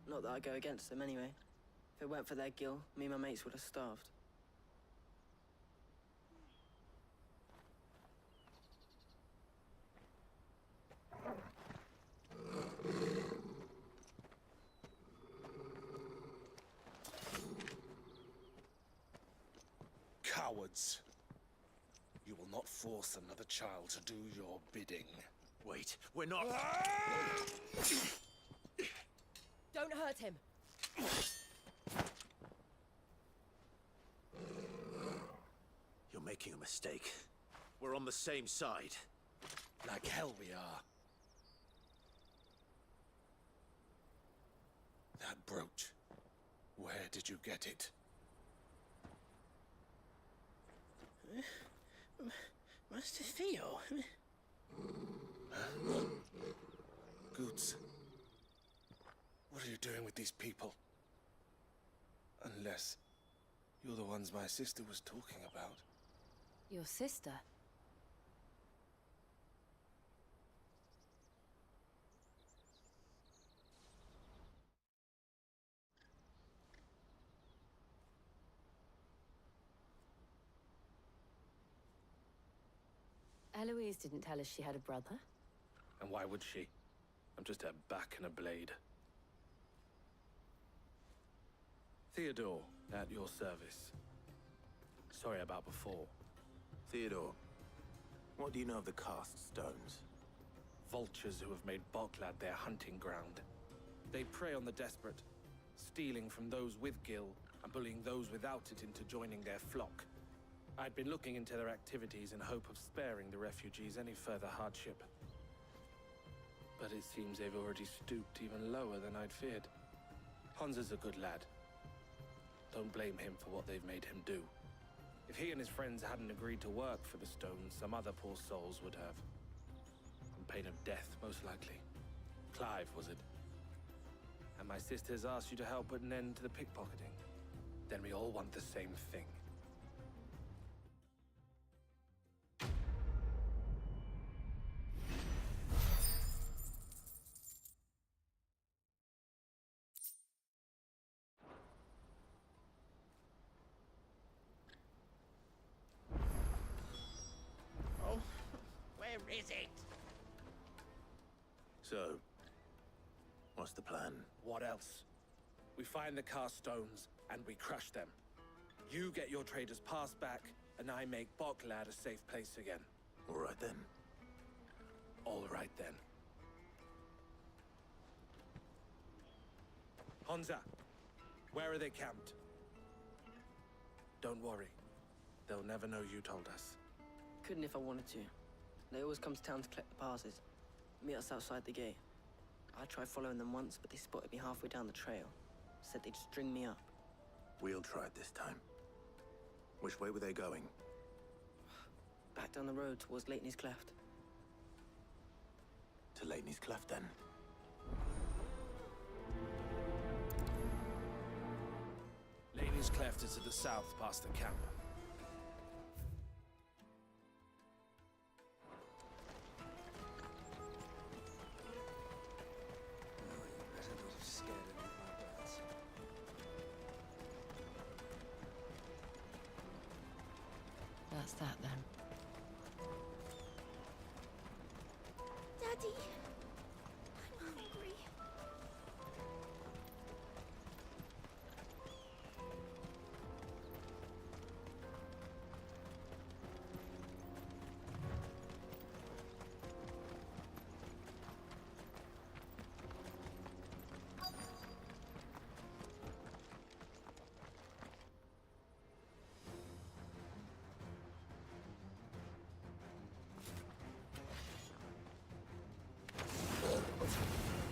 Speaker 18: Not that I go against them anyway. If it weren't for their gill, me and my mates would have starved.
Speaker 15: Cowards. You will not force another child to do your bidding.
Speaker 6: Wait, we're not...
Speaker 23: Don't hurt him.
Speaker 6: You're making a mistake. We're on the same side.
Speaker 15: Like hell we are. That brooch. Where did you get it?
Speaker 5: Master Theo?
Speaker 15: Goots. What are you doing with these people? Unless you're the ones my sister was talking about.
Speaker 2: Your sister? Eloise didn't tell us she had a brother.
Speaker 19: And why would she? I'm just her back and a blade. Theodore, at your service. Sorry about before.
Speaker 6: Theodore, What do you know of the cast stones?
Speaker 19: Vultures who have made Boklad their hunting ground. They prey on the desperate, stealing from those with gil and bullying those without it into joining their flock. I'd been looking into their activities in hope of sparing the refugees any further hardship. But it seems they've already stooped even lower than I'd feared. Hansa's a good lad. Don't blame him for what they've made him do. If he and his friends hadn't agreed to work for the stones, some other poor souls would have. On pain of death, most likely. Clive, was it? And my sisters asked you to help put an end to the pickpocketing. Then we all want the same thing.
Speaker 5: Oh, where is it?
Speaker 6: So, what's the plan?
Speaker 19: What else? We find the cast stones, and we crush them. You get your traders' pass back, and I make Boklad a safe place again.
Speaker 6: All right then.
Speaker 19: All right then. Hansa, where are they camped? Don't worry. They'll never know you told us.
Speaker 18: Couldn't if I wanted to. They always come to town to collect the passes. Meet us outside the gate. I tried following them once, but they spotted me halfway down the trail. Said they'd string me up.
Speaker 6: We'll try it this time. Which way were they going?
Speaker 18: Back down the road towards Leighton's Cleft.
Speaker 6: To Leighton's Cleft, then.
Speaker 19: Leighton's Cleft is to the south past the camp.
Speaker 2: That's that then.
Speaker 25: Daddy, I'm hungry.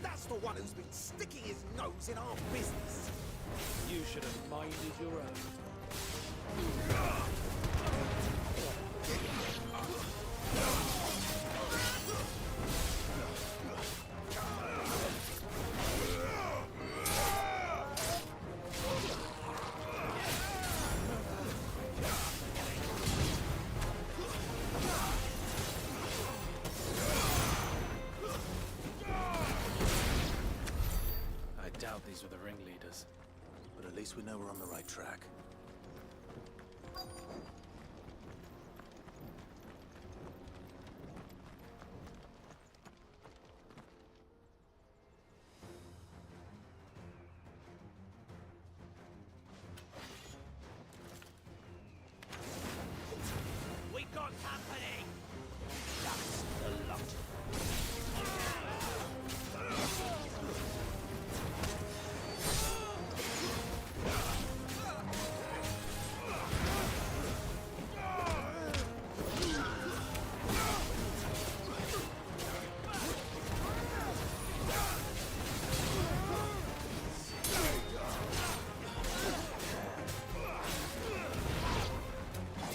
Speaker 8: That's the one who's been sticking his nose in our business.
Speaker 12: You should have minded your own.
Speaker 19: I doubt these were the ringleaders.
Speaker 6: But at least we know we're on the right track.
Speaker 8: We got company. That's the lot.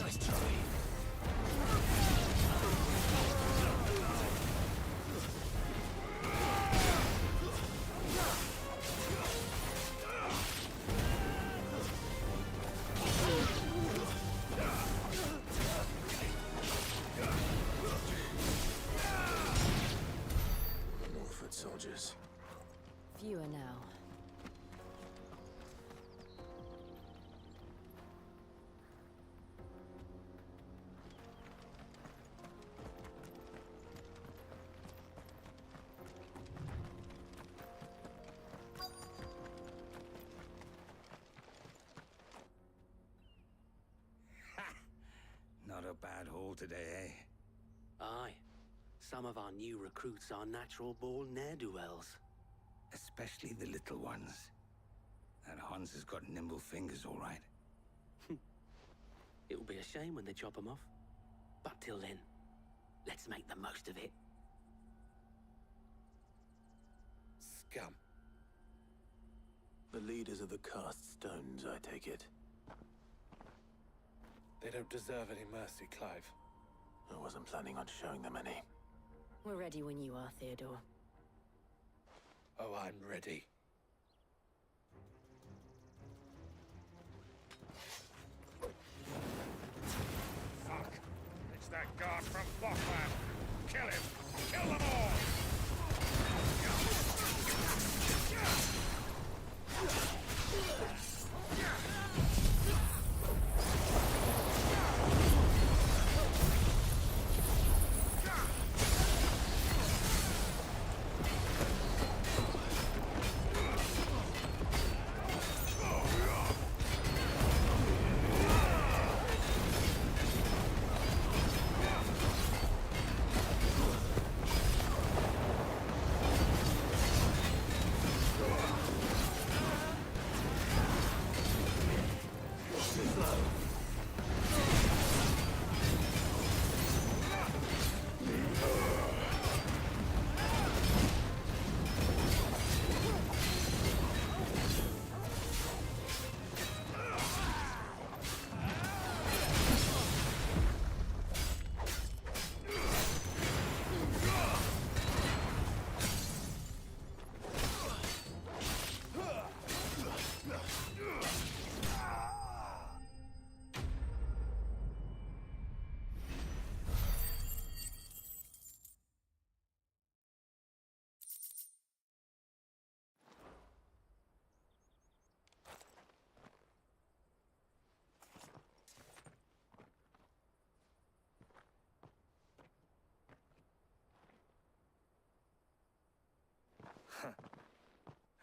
Speaker 6: Nice try. Northwood soldiers.
Speaker 2: Fewer now.
Speaker 15: Not a bad haul today, eh?
Speaker 10: Aye. Some of our new recruits are natural-born ne'er-do-wells.
Speaker 13: Especially the little ones. That Hans has got nimble fingers, all right.
Speaker 10: It'll be a shame when they chop them off. But till then, let's make the most of it.
Speaker 19: Scum.
Speaker 6: The leaders of the cast stones, I take it.
Speaker 19: They don't deserve any mercy, Clive.
Speaker 6: I wasn't planning on showing them any.
Speaker 2: We're ready when you are, Theodore.
Speaker 19: Oh, I'm ready.
Speaker 16: Fuck! It's that guard from Bockland! Kill him! Kill them all!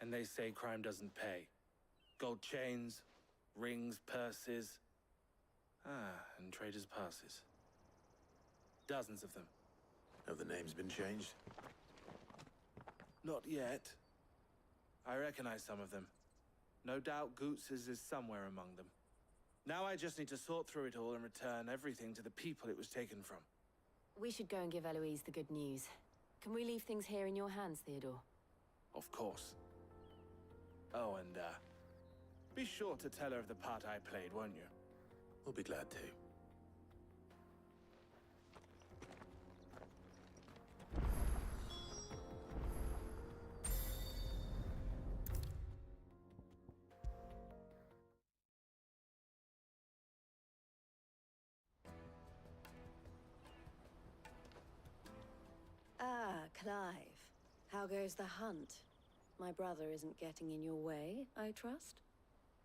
Speaker 19: And they say crime doesn't pay. Gold chains, rings, purses. And traders' passes. Dozens of them.
Speaker 6: Have the names been changed?
Speaker 19: Not yet. I recognize some of them. No doubt Goots's is somewhere among them. Now I just need to sort through it all and return everything to the people it was taken from.
Speaker 2: We should go and give Eloise the good news. Can we leave things here in your hands, Theodore?
Speaker 19: Of course. Oh, and, be sure to tell her of the part I played, won't you?
Speaker 6: We'll be glad to.
Speaker 1: Ah, Clive. How goes the hunt? My brother isn't getting in your way, I trust?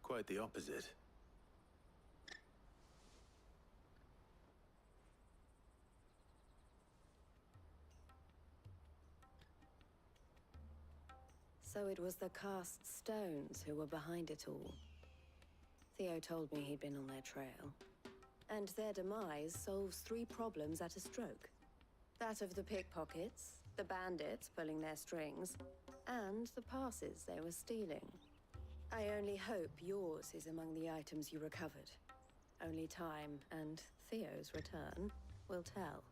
Speaker 6: Quite the opposite.
Speaker 1: So it was the cast stones who were behind it all. Theo told me he'd been on their trail. And their demise solves 3 problems at a stroke. That of the pickpockets, the bandits pulling their strings, and the passes they were stealing. I only hope yours is among the items you recovered. Only time and Theo's return will tell.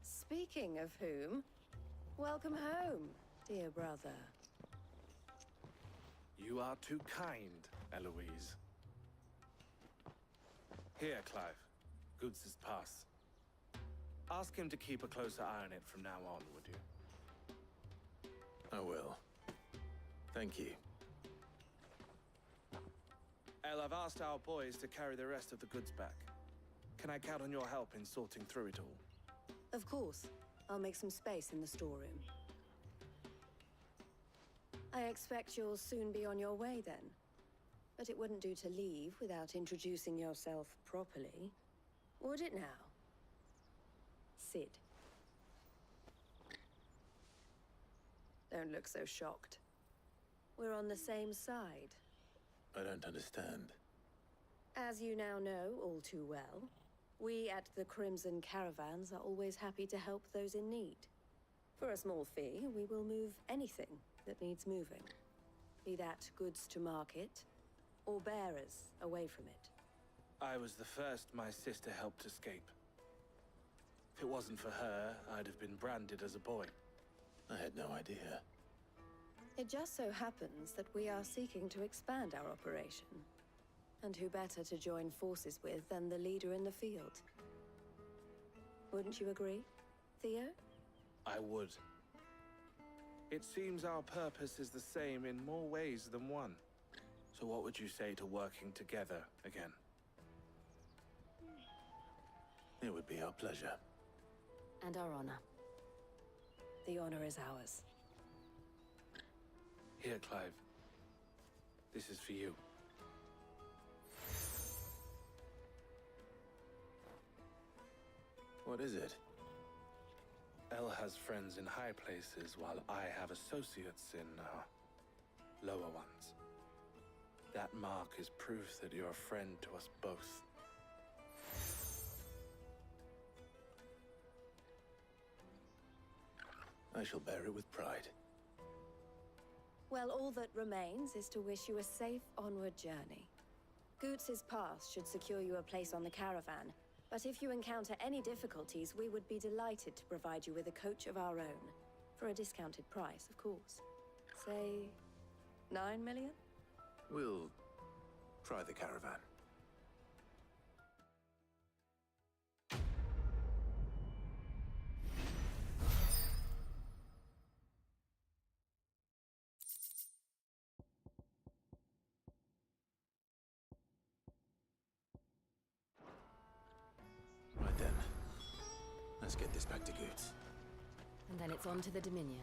Speaker 1: Speaking of whom, welcome home, dear brother.
Speaker 19: You are too kind, Eloise. Here, Clive. Goots's pass. Ask him to keep a closer eye on it from now on, would you?
Speaker 6: I will. Thank you.
Speaker 19: El, I've asked our boys to carry the rest of the goods back. Can I count on your help in sorting through it all?
Speaker 1: Of course. I'll make some space in the storeroom. I expect you'll soon be on your way then. But it wouldn't do to leave without introducing yourself properly. Would it now? Sid. Don't look so shocked. We're on the same side.
Speaker 6: I don't understand.
Speaker 1: As you now know all too well, We at the Crimson Caravans are always happy to help those in need. For a small fee, we will move anything that needs moving. Be that goods to market, or bearers away from it.
Speaker 19: I was the first my sister helped escape. If it wasn't for her, I'd have been branded as a boy.
Speaker 6: I had no idea.
Speaker 1: It just so happens that we are seeking to expand our operation. And who better to join forces with than the leader in the field? Wouldn't you agree, Theo?
Speaker 19: I would. It seems our purpose is the same in more ways than one. So what would you say to working together again?
Speaker 6: It would be our pleasure.
Speaker 2: And our honor.
Speaker 1: The honor is ours.
Speaker 19: Here, Clive. This is for you.
Speaker 6: What is it?
Speaker 19: Elle has friends in high places, while I have associates in, lower ones. That mark is proof that you're a friend to us both.
Speaker 6: I shall bear it with pride.
Speaker 1: Well, all that remains is to wish you a safe onward journey. Goots's pass should secure you a place on the caravan, but if you encounter any difficulties, we would be delighted to provide you with a coach of our own. For a discounted price, of course. Say, 9 million?
Speaker 6: We'll try the caravan. Right then. Let's get this back to Goots.
Speaker 11: And then it's on to the Dominion.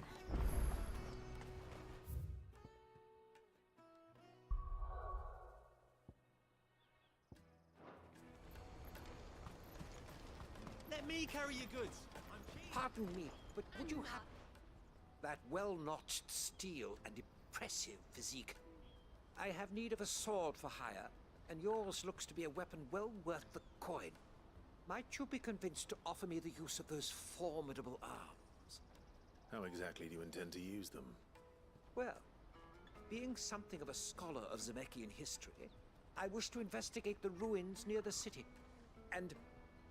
Speaker 8: Let me carry your goods.
Speaker 14: Pardon me, but would you have that well-notched steel and impressive physique? I have need of a sword for hire, and yours looks to be a weapon well worth the coin. Might you be convinced to offer me the use of those formidable arms?
Speaker 6: How exactly do you intend to use them?
Speaker 14: Well, being something of a scholar of Zemeckis history, I wish to investigate the ruins near the city, and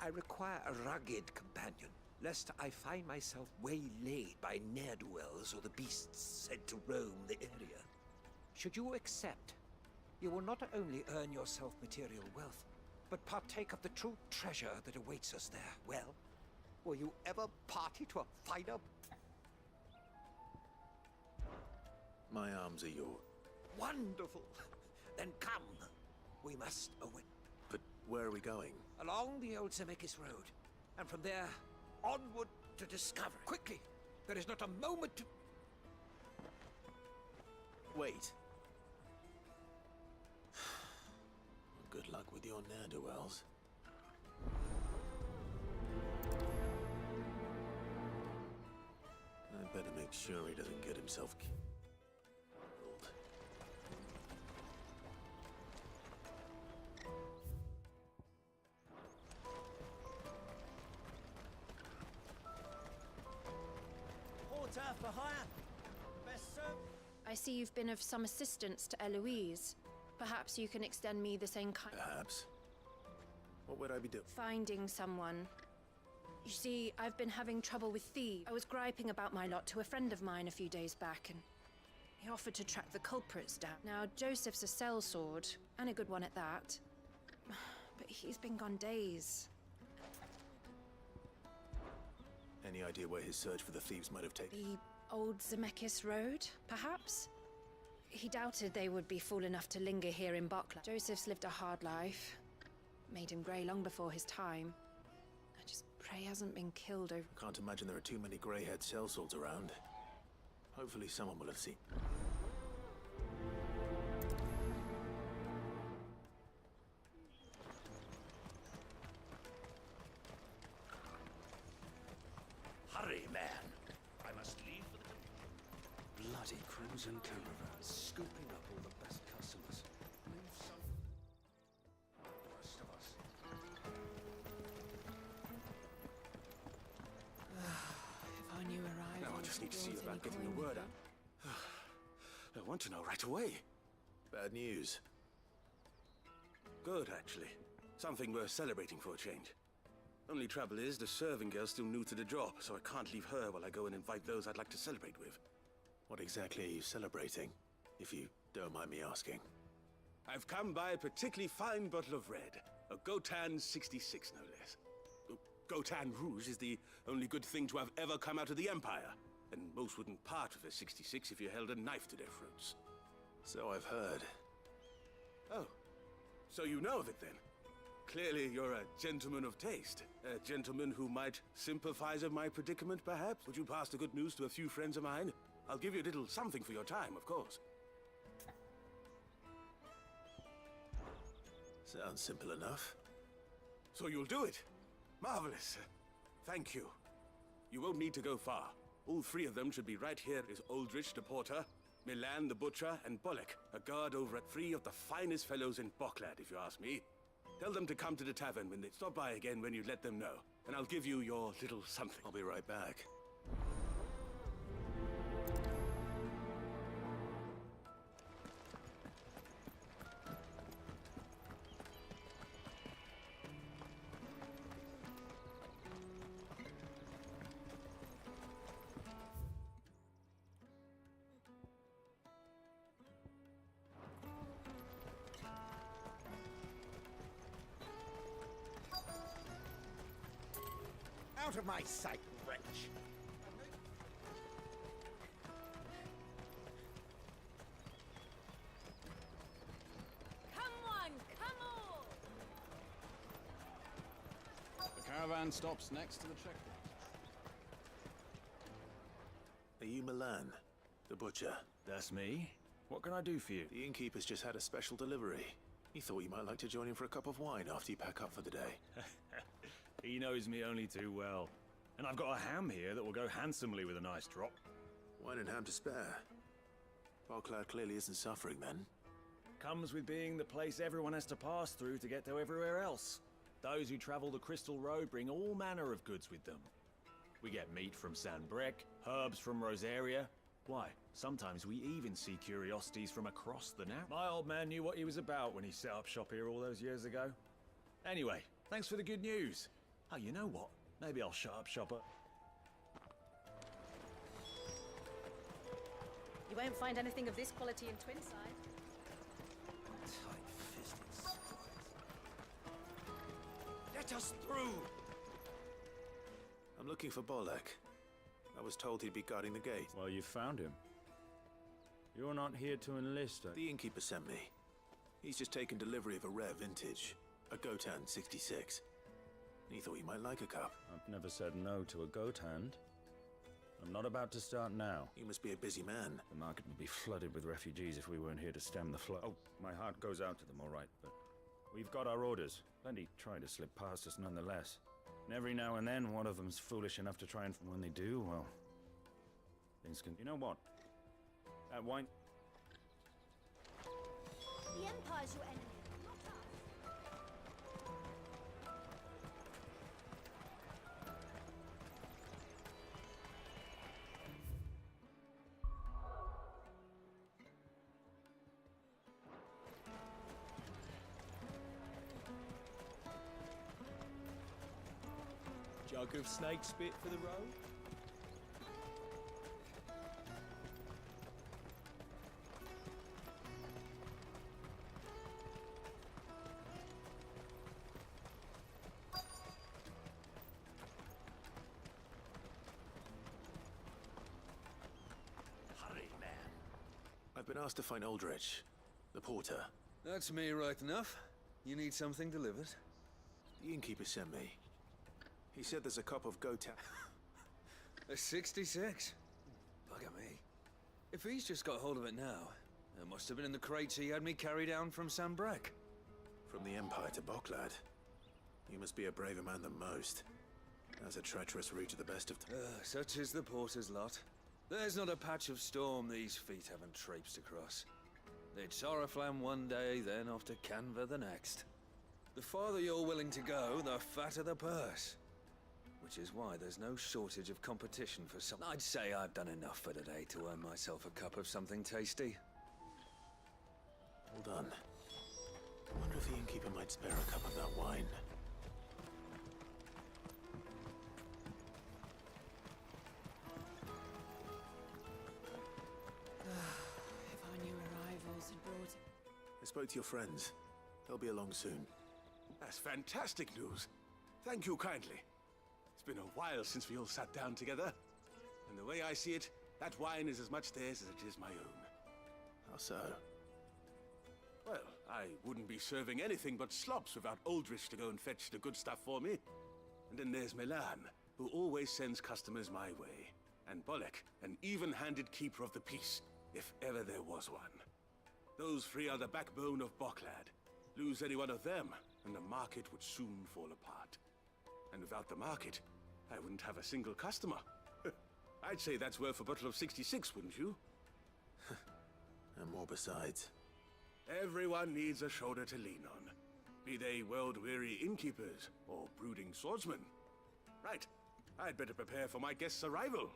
Speaker 14: I require a rugged companion, lest I find myself waylaid by ne'er-do-wells or the beasts said to roam the area. Should you accept, you will not only earn yourself material wealth, but partake of the true treasure that awaits us there. Well, will you ever party to a finer?
Speaker 6: My arms are yours.
Speaker 14: Wonderful! Then come. We must away.
Speaker 6: But where are we going?
Speaker 14: Along the old Zemeckis Road. And from there, onward to discovery. Quickly! There is not a moment to...
Speaker 6: Wait. Good luck with your ne'er-do-wells. I'd better make sure he doesn't get himself killed.
Speaker 8: Porter for hire. Best served.
Speaker 9: I see you've been of some assistance to Eloise. Perhaps you can extend me the same kind.
Speaker 6: Perhaps. What would I be doing?
Speaker 9: Finding someone. You see, I've been having trouble with thieves. I was griping about my lot to a friend of mine a few days back, and he offered to track the culprits down. Now, Joseph's a sellsword, and a good one at that. But he's been gone days.
Speaker 6: Any idea where his search for the thieves might have taken?
Speaker 9: The old Zemeckis Road, perhaps? He doubted they would be fool enough to linger here in Buckland. Joseph's lived a hard life. Made him grey long before his time. I just pray he hasn't been killed over...
Speaker 6: Can't imagine there are too many grey-haired sellswords around. Hopefully someone will have seen...
Speaker 14: Hurry, man.
Speaker 16: I must leave for the...
Speaker 10: Bloody Crimson Caravan, scooping up all the best customers.
Speaker 16: Move some... Rest of us.
Speaker 15: speak to you about getting the word out. I want to know right away.
Speaker 6: Bad news.
Speaker 15: Good, actually. Something worth celebrating for a change. Only trouble is, the serving girl's still new to the job, so I can't leave her while I go and invite those I'd like to celebrate with.
Speaker 6: What exactly are you celebrating, if you don't mind me asking?
Speaker 15: I've come by a particularly fine bottle of red. A Gotan 66, no less. Gotan Rouge is the only good thing to have ever come out of the Empire, and most wouldn't part with a 66 if you held a knife to their throats.
Speaker 6: So I've heard.
Speaker 15: Oh, so you know of it then? Clearly you're a gentleman of taste. A gentleman who might sympathize with my predicament, perhaps? Would you pass the good news to a few friends of mine? I'll give you a little something for your time, of course.
Speaker 6: Sounds simple enough.
Speaker 15: So you'll do it? Marvelous. Thank you. You won't need to go far. All three of them should be right here is Aldrich the porter, Milan the butcher, and Bolek, a guard over at 3 of the finest fellows in Boklad, if you ask me. Tell them to come to the tavern when they stop by again when you let them know, and I'll give you your little something.
Speaker 6: I'll be right back.
Speaker 8: Out of my sight, wretch!
Speaker 23: Come on, come on!
Speaker 4: The caravan stops next to the checkpoint.
Speaker 6: Are you Milan, the butcher?
Speaker 17: That's me. What can I do for you?
Speaker 6: The innkeeper's just had a special delivery. He thought you might like to join him for a cup of wine after you pack up for the day.
Speaker 17: He knows me only too well. And I've got a ham here that will go handsomely with a nice drop.
Speaker 6: Wine and ham to spare. Boklad clearly isn't suffering then.
Speaker 17: Comes with being the place everyone has to pass through to get to everywhere else. Those who travel the Crystal Road bring all manner of goods with them. We get meat from Sanbrec, herbs from Rosaria. Why, sometimes we even see curiosities from across the Narrow. My old man knew what he was about when he set up shop here all those years ago. Anyway, thanks for the good news. Oh, you know what? Maybe I'll shut up shop at...
Speaker 23: You won't find anything of this quality in Twinside.
Speaker 8: Tight-fisted squires. Let us through!
Speaker 6: I'm looking for Bolek. I was told he'd be guarding the gate.
Speaker 17: Well, you found him. You're not here to enlist,
Speaker 6: The innkeeper sent me. He's just taken delivery of a rare vintage, a Gotan 66. He thought you might like a cup.
Speaker 17: I've never said no to a goat hand. I'm not about to start now.
Speaker 6: You must be a busy man.
Speaker 17: The market would be flooded with refugees if we weren't here to stem the flow. Oh, my heart goes out to them, all right, but we've got our orders. Plenty try to slip past us nonetheless. And every now and then, one of them's foolish enough to try and... When they do, well... Things can... You know what? That wine...
Speaker 3: The Empire's your enemy, not us.
Speaker 20: Jug of snake spit for the road?
Speaker 6: Hurry, man. I've been asked to find Aldrich, the porter.
Speaker 21: That's me right enough. You need something delivered?
Speaker 6: The innkeeper sent me. He said there's a cup of Gotan.
Speaker 21: A 66? Bugger me. If he's just got hold of it now, it must have been in the crates he had me carry down from Sanbrec.
Speaker 6: From the Empire to Boklad. You must be a braver man than most. That's a treacherous route to the best of...
Speaker 21: Such is the porter's lot. There's not a patch of storm these feet haven't traipsed across. They'd Sorrowflam one day, then off to Canva the next. The farther you're willing to go, the fatter the purse. Which is why there's no shortage of competition for some. I'd say I've done enough for today to earn myself a cup of something tasty.
Speaker 6: Hold on. I wonder if the innkeeper might spare a cup of that wine.
Speaker 9: If our new arrivals had brought...
Speaker 6: I spoke to your friends. They'll be along soon.
Speaker 5: That's fantastic news. Thank you kindly. It's been a while since we all sat down together. And the way I see it, that wine is as much theirs as it is my own.
Speaker 6: How so?
Speaker 5: Well, I wouldn't be serving anything but slops without Aldrich to go and fetch the good stuff for me. And then there's Milan, who always sends customers my way. And Bolek, an even-handed keeper of the peace, if ever there was one. Those three are the backbone of Boklad. Lose any one of them, and the market would soon fall apart. And without the market, I wouldn't have a single customer. I'd say that's worth a bottle of 66, wouldn't you?
Speaker 6: And more besides.
Speaker 5: Everyone needs a shoulder to lean on. Be they world-weary innkeepers or brooding swordsmen. Right, I'd better prepare for my guest's arrival.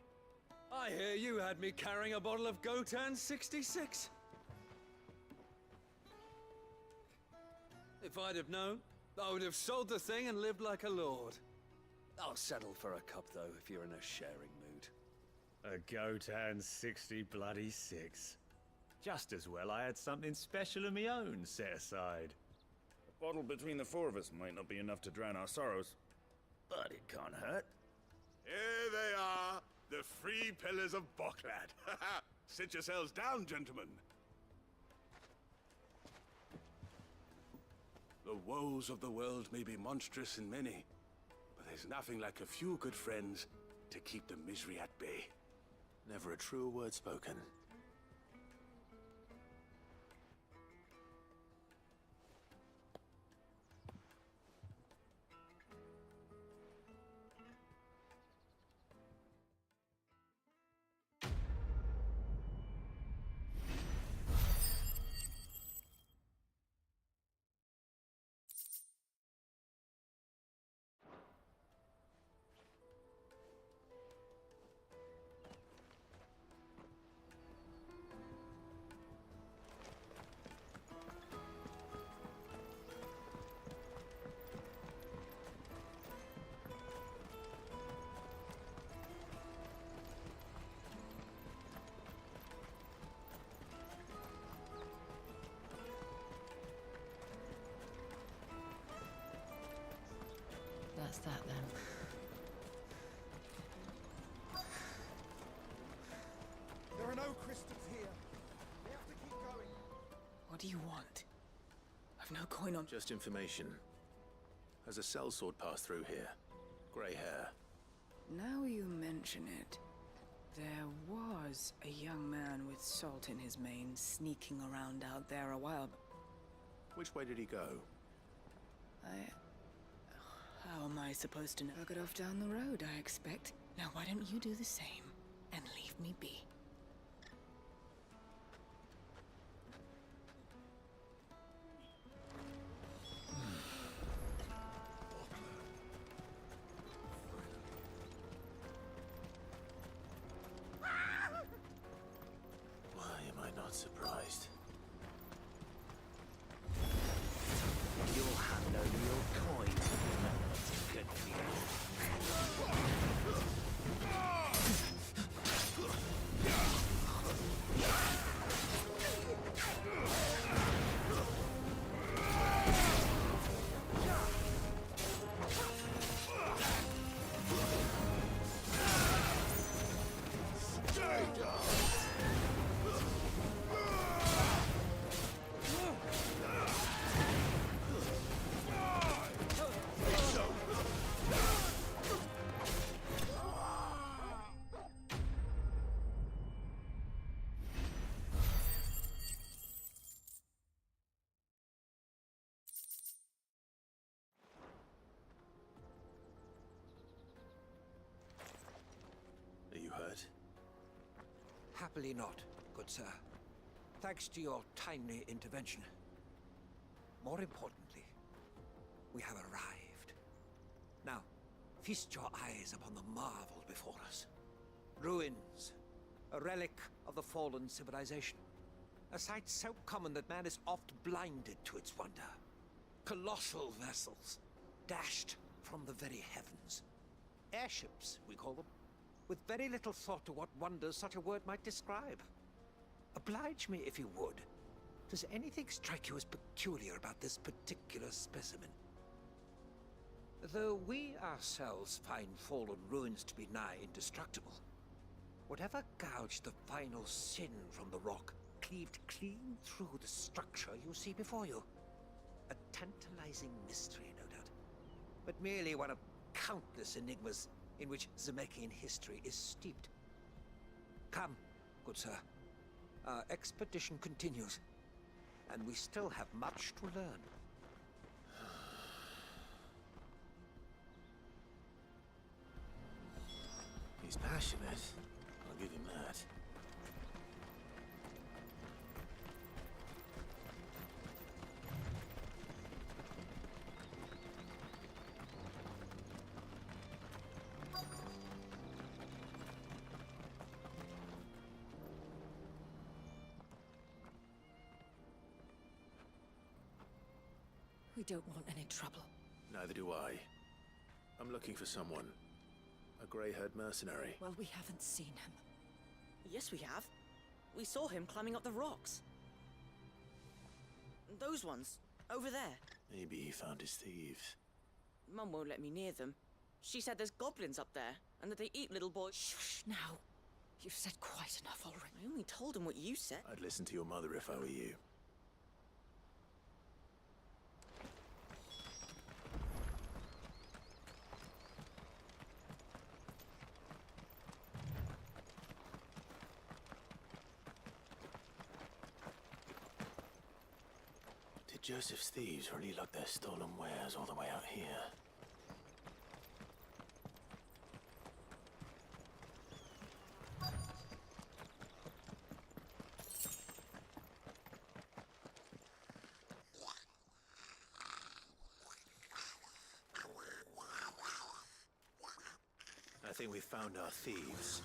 Speaker 21: I hear you had me carrying a bottle of Gotan 66. If I'd have known, I would have sold the thing and lived like a lord. I'll settle for a cup, though, if you're in a sharing mood.
Speaker 17: A Gotan 66. Just as well I had something special of my own set aside.
Speaker 7: A bottle between the four of us might not be enough to drown our sorrows, but it can't hurt.
Speaker 5: Here they are, the three pillars of Boklad. Sit yourselves down, gentlemen. The woes of the world may be monstrous in many, but there's nothing like a few good friends to keep the misery at bay.
Speaker 6: Never a truer word spoken.
Speaker 2: That's that then.
Speaker 8: There are no crystals here. We have to keep going.
Speaker 18: What do you want? I've no coin on...
Speaker 6: Just information. Has a sellsword passed through here? Grey hair.
Speaker 18: Now you mention it, there was a young man with salt in his mane sneaking around out there a while back.
Speaker 6: Which way did he go?
Speaker 18: How am I supposed to know? I'll get off down the road, I expect. Now why don't you do the same and leave me be?
Speaker 6: Why am I not surprised?
Speaker 10: You'll have no real coin. Good for you.
Speaker 6: Are you hurt?
Speaker 14: Happily not, good sir. Thanks to your timely intervention. More importantly, we have arrived. Now, Feast your eyes upon the marvel before us. Ruins, a relic of the fallen civilization. A sight so common that man is oft blinded to its wonder. Colossal vessels, dashed from the very heavens. Airships, we call them, with very little thought to what wonders such a word might describe. Oblige me if you would. Does anything strike you as peculiar about this particular specimen? Though we ourselves find fallen ruins to be nigh indestructible, whatever gouged the final sin from the rock cleaved clean through the structure you see before you. A tantalizing mystery, no doubt, but merely one of countless enigmas in which Zemeckis history is steeped. Come, good sir. Our expedition continues, and we still have much to learn.
Speaker 6: He's passionate. I'll give him that.
Speaker 2: We don't want any trouble.
Speaker 6: Neither do I. I'm looking for someone. A grey-haired mercenary.
Speaker 2: Well, we haven't seen him.
Speaker 12: Yes, we have. We saw him climbing up the rocks. Those ones, over there.
Speaker 6: Maybe he found his thieves.
Speaker 12: Mum won't let me near them. She said there's goblins up there, and that they eat little boys.
Speaker 2: Shush, now. You've said quite enough already.
Speaker 12: I only told him what you said.
Speaker 6: I'd listen to your mother if I were you. Joseph's thieves really lug their stolen wares all the way out here. I think we found our thieves.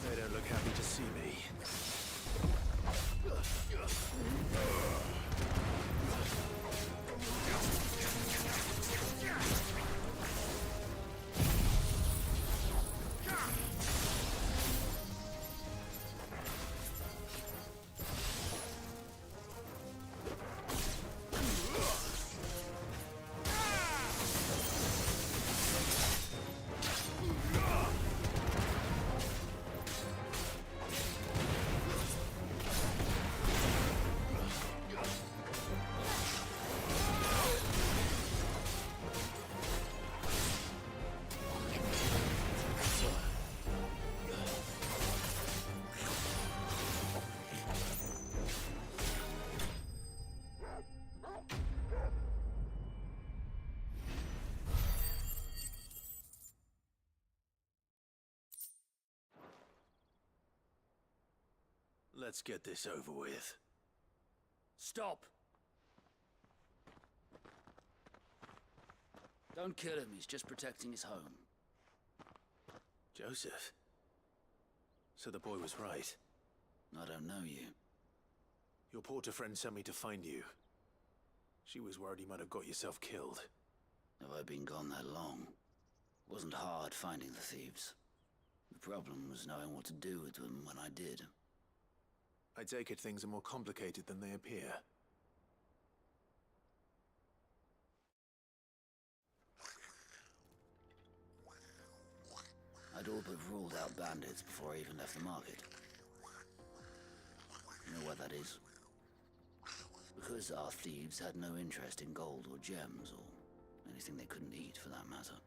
Speaker 6: They don't look happy to see me. Let's get this over with.
Speaker 10: Stop! Don't kill him, he's just protecting his home.
Speaker 6: Joseph? So the boy was right.
Speaker 10: I don't know you.
Speaker 6: Your porter friend sent me to find you. She was worried you might have got yourself killed.
Speaker 10: Have I been gone that long? It wasn't hard finding the thieves. The problem was knowing what to do with them when I did.
Speaker 6: I take it things are more complicated than they appear.
Speaker 10: I'd all but ruled out bandits before I even left the market. You know what that is? Because our thieves had no interest in gold or gems, or anything they couldn't eat for that matter.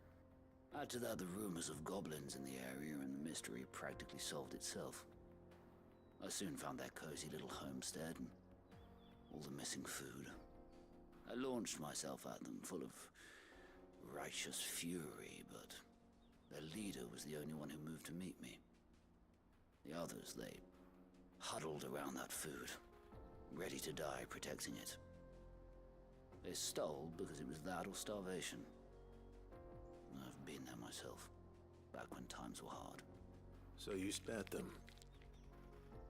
Speaker 10: Add to that the rumors of goblins in the area, and the mystery practically solved itself. I soon found their cozy little homestead and all the missing food. I launched myself at them, full of righteous fury, but their leader was the only one who moved to meet me. The others, they huddled around that food, ready to die protecting it. They stole because it was that or starvation. I've been there myself, back when times were hard.
Speaker 6: So you spared them,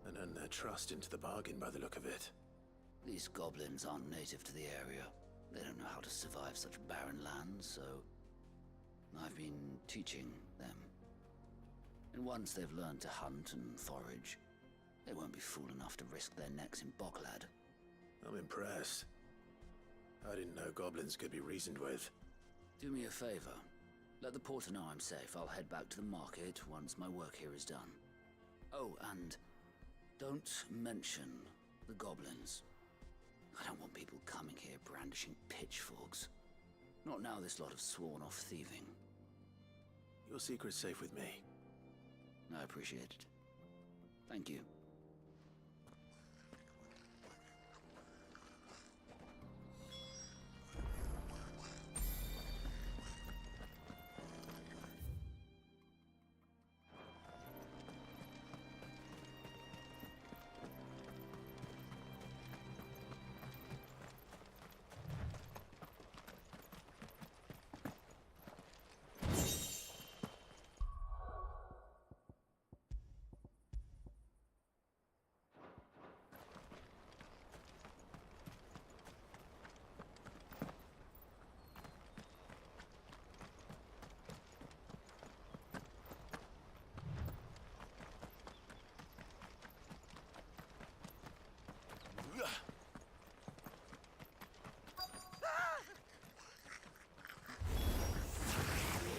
Speaker 6: and earned their trust into the bargain by the look of it.
Speaker 10: These goblins aren't native to the area. They don't know how to survive such barren lands, so I've been teaching them. And once they've learned to hunt and forage, they won't be fool enough to risk their necks in Bocklad.
Speaker 6: I'm impressed. I didn't know goblins could be reasoned with.
Speaker 10: Do me a favor. Let the porter know I'm safe. I'll head back to the market once my work here is done. Oh, and don't mention the goblins. I don't want people coming here brandishing pitchforks. Not now this lot have sworn off thieving.
Speaker 6: Your secret's safe with me.
Speaker 10: I appreciate it. Thank you.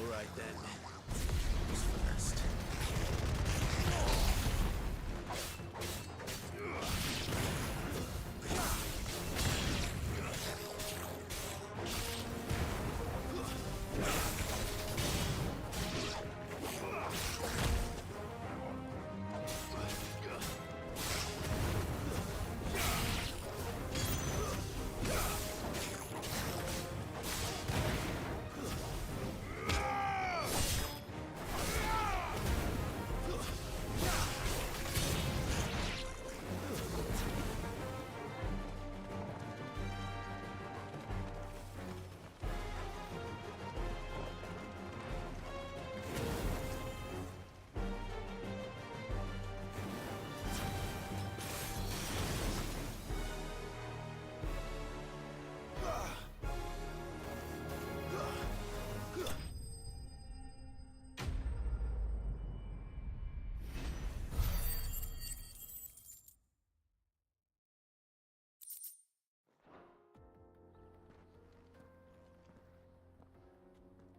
Speaker 6: All right then. Who's first?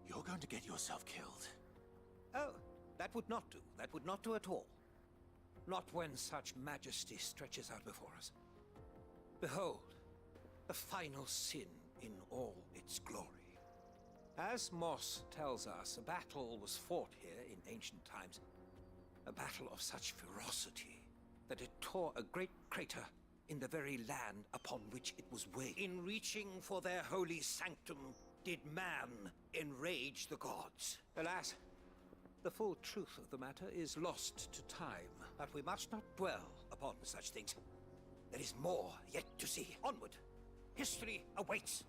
Speaker 8: You're going to get yourself killed.
Speaker 14: Oh, that would not do. That would not do at all. Not when such majesty stretches out before us. Behold, the final sin in all its glory. As Moss tells us, a battle was fought here in ancient times. A battle of such ferocity that it tore a great crater in the very land upon which it was waged. In reaching for their holy sanctum, did man enrage the gods? Alas, the full truth of the matter is lost to time. But we must not dwell upon such things. There is more yet to see. Onward! History awaits!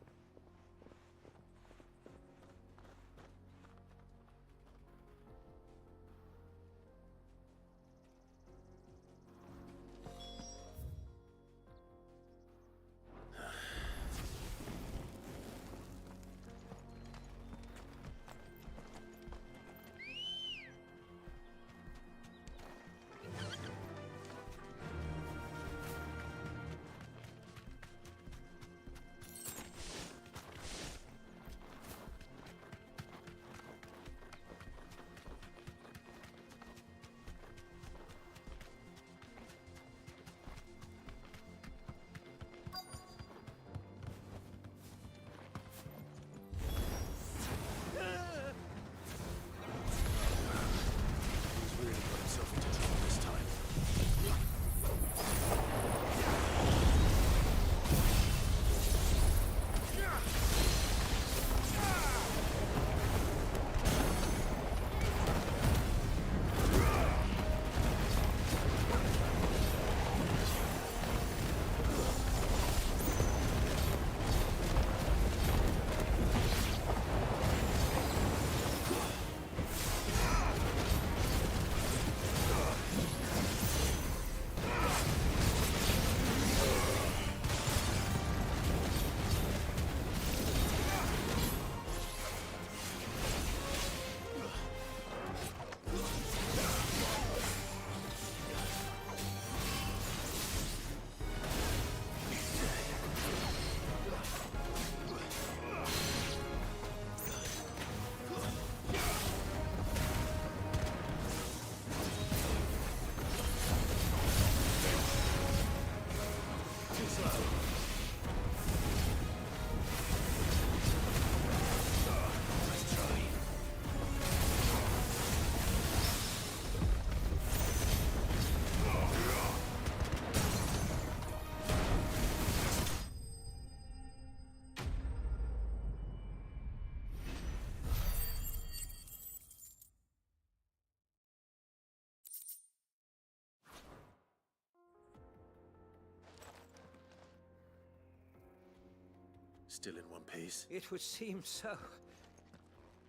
Speaker 6: Still in one piece?
Speaker 14: It would seem so.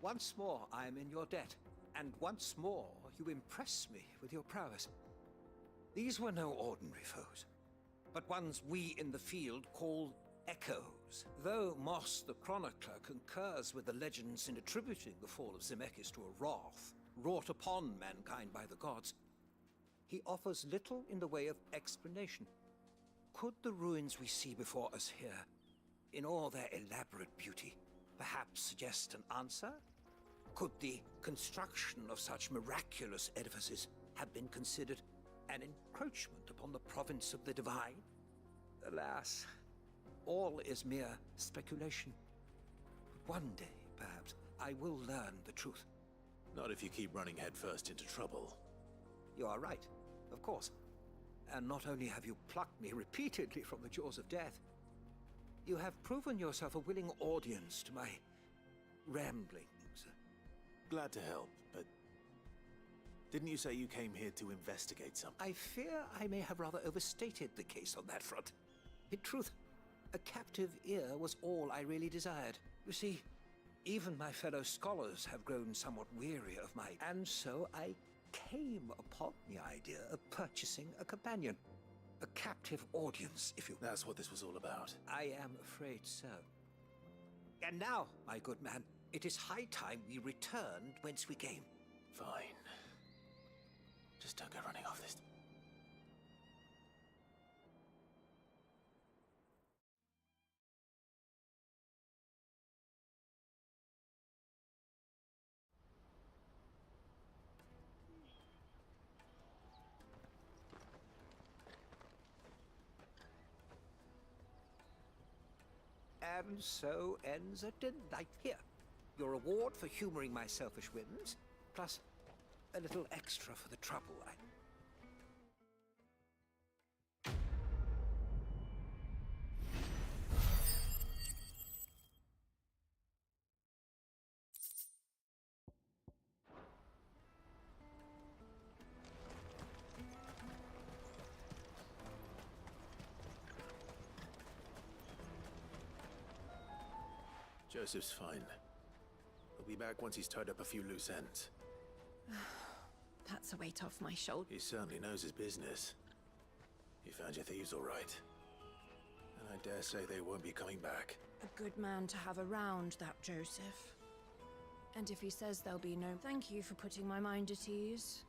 Speaker 14: Once more I am in your debt, and once more you impress me with your prowess. These were no ordinary foes, but ones we in the field call echoes. Though Moss the Chronicler concurs with the legends in attributing the fall of Zemeckis to a wrath wrought upon mankind by the gods, he offers little in the way of explanation. Could the ruins we see before us here, in all their elaborate beauty, perhaps suggest an answer? Could the construction of such miraculous edifices have been considered an encroachment upon the province of the divine? Alas, all is mere speculation. But one day, perhaps, I will learn the truth.
Speaker 6: Not if you keep running headfirst into trouble.
Speaker 14: You are right, of course. And not only have you plucked me repeatedly from the jaws of death, you have proven yourself a willing audience to my ramblings.
Speaker 6: Glad to help, but didn't you say you came here to investigate something?
Speaker 14: I fear I may have rather overstated the case on that front. In truth, a captive ear was all I really desired. You see, even my fellow scholars have grown somewhat weary of my... And so I came upon the idea of purchasing a companion. A captive audience, if you...
Speaker 6: That's what this was all about.
Speaker 14: I am afraid so. And now, my good man, it is high time we returned whence we came.
Speaker 6: Fine. Just don't go running off this...
Speaker 14: And so ends a delight. Here, your reward for humoring my selfish whims, plus a little extra for the trouble I...
Speaker 6: Joseph's fine. He'll be back once he's tied up a few loose ends.
Speaker 9: That's a weight off my shoulder.
Speaker 6: He certainly knows his business. You found your thieves all right. And I dare say they won't be coming back.
Speaker 9: A good man to have around, that Joseph. And if he says there'll be no... Thank you for putting my mind at ease.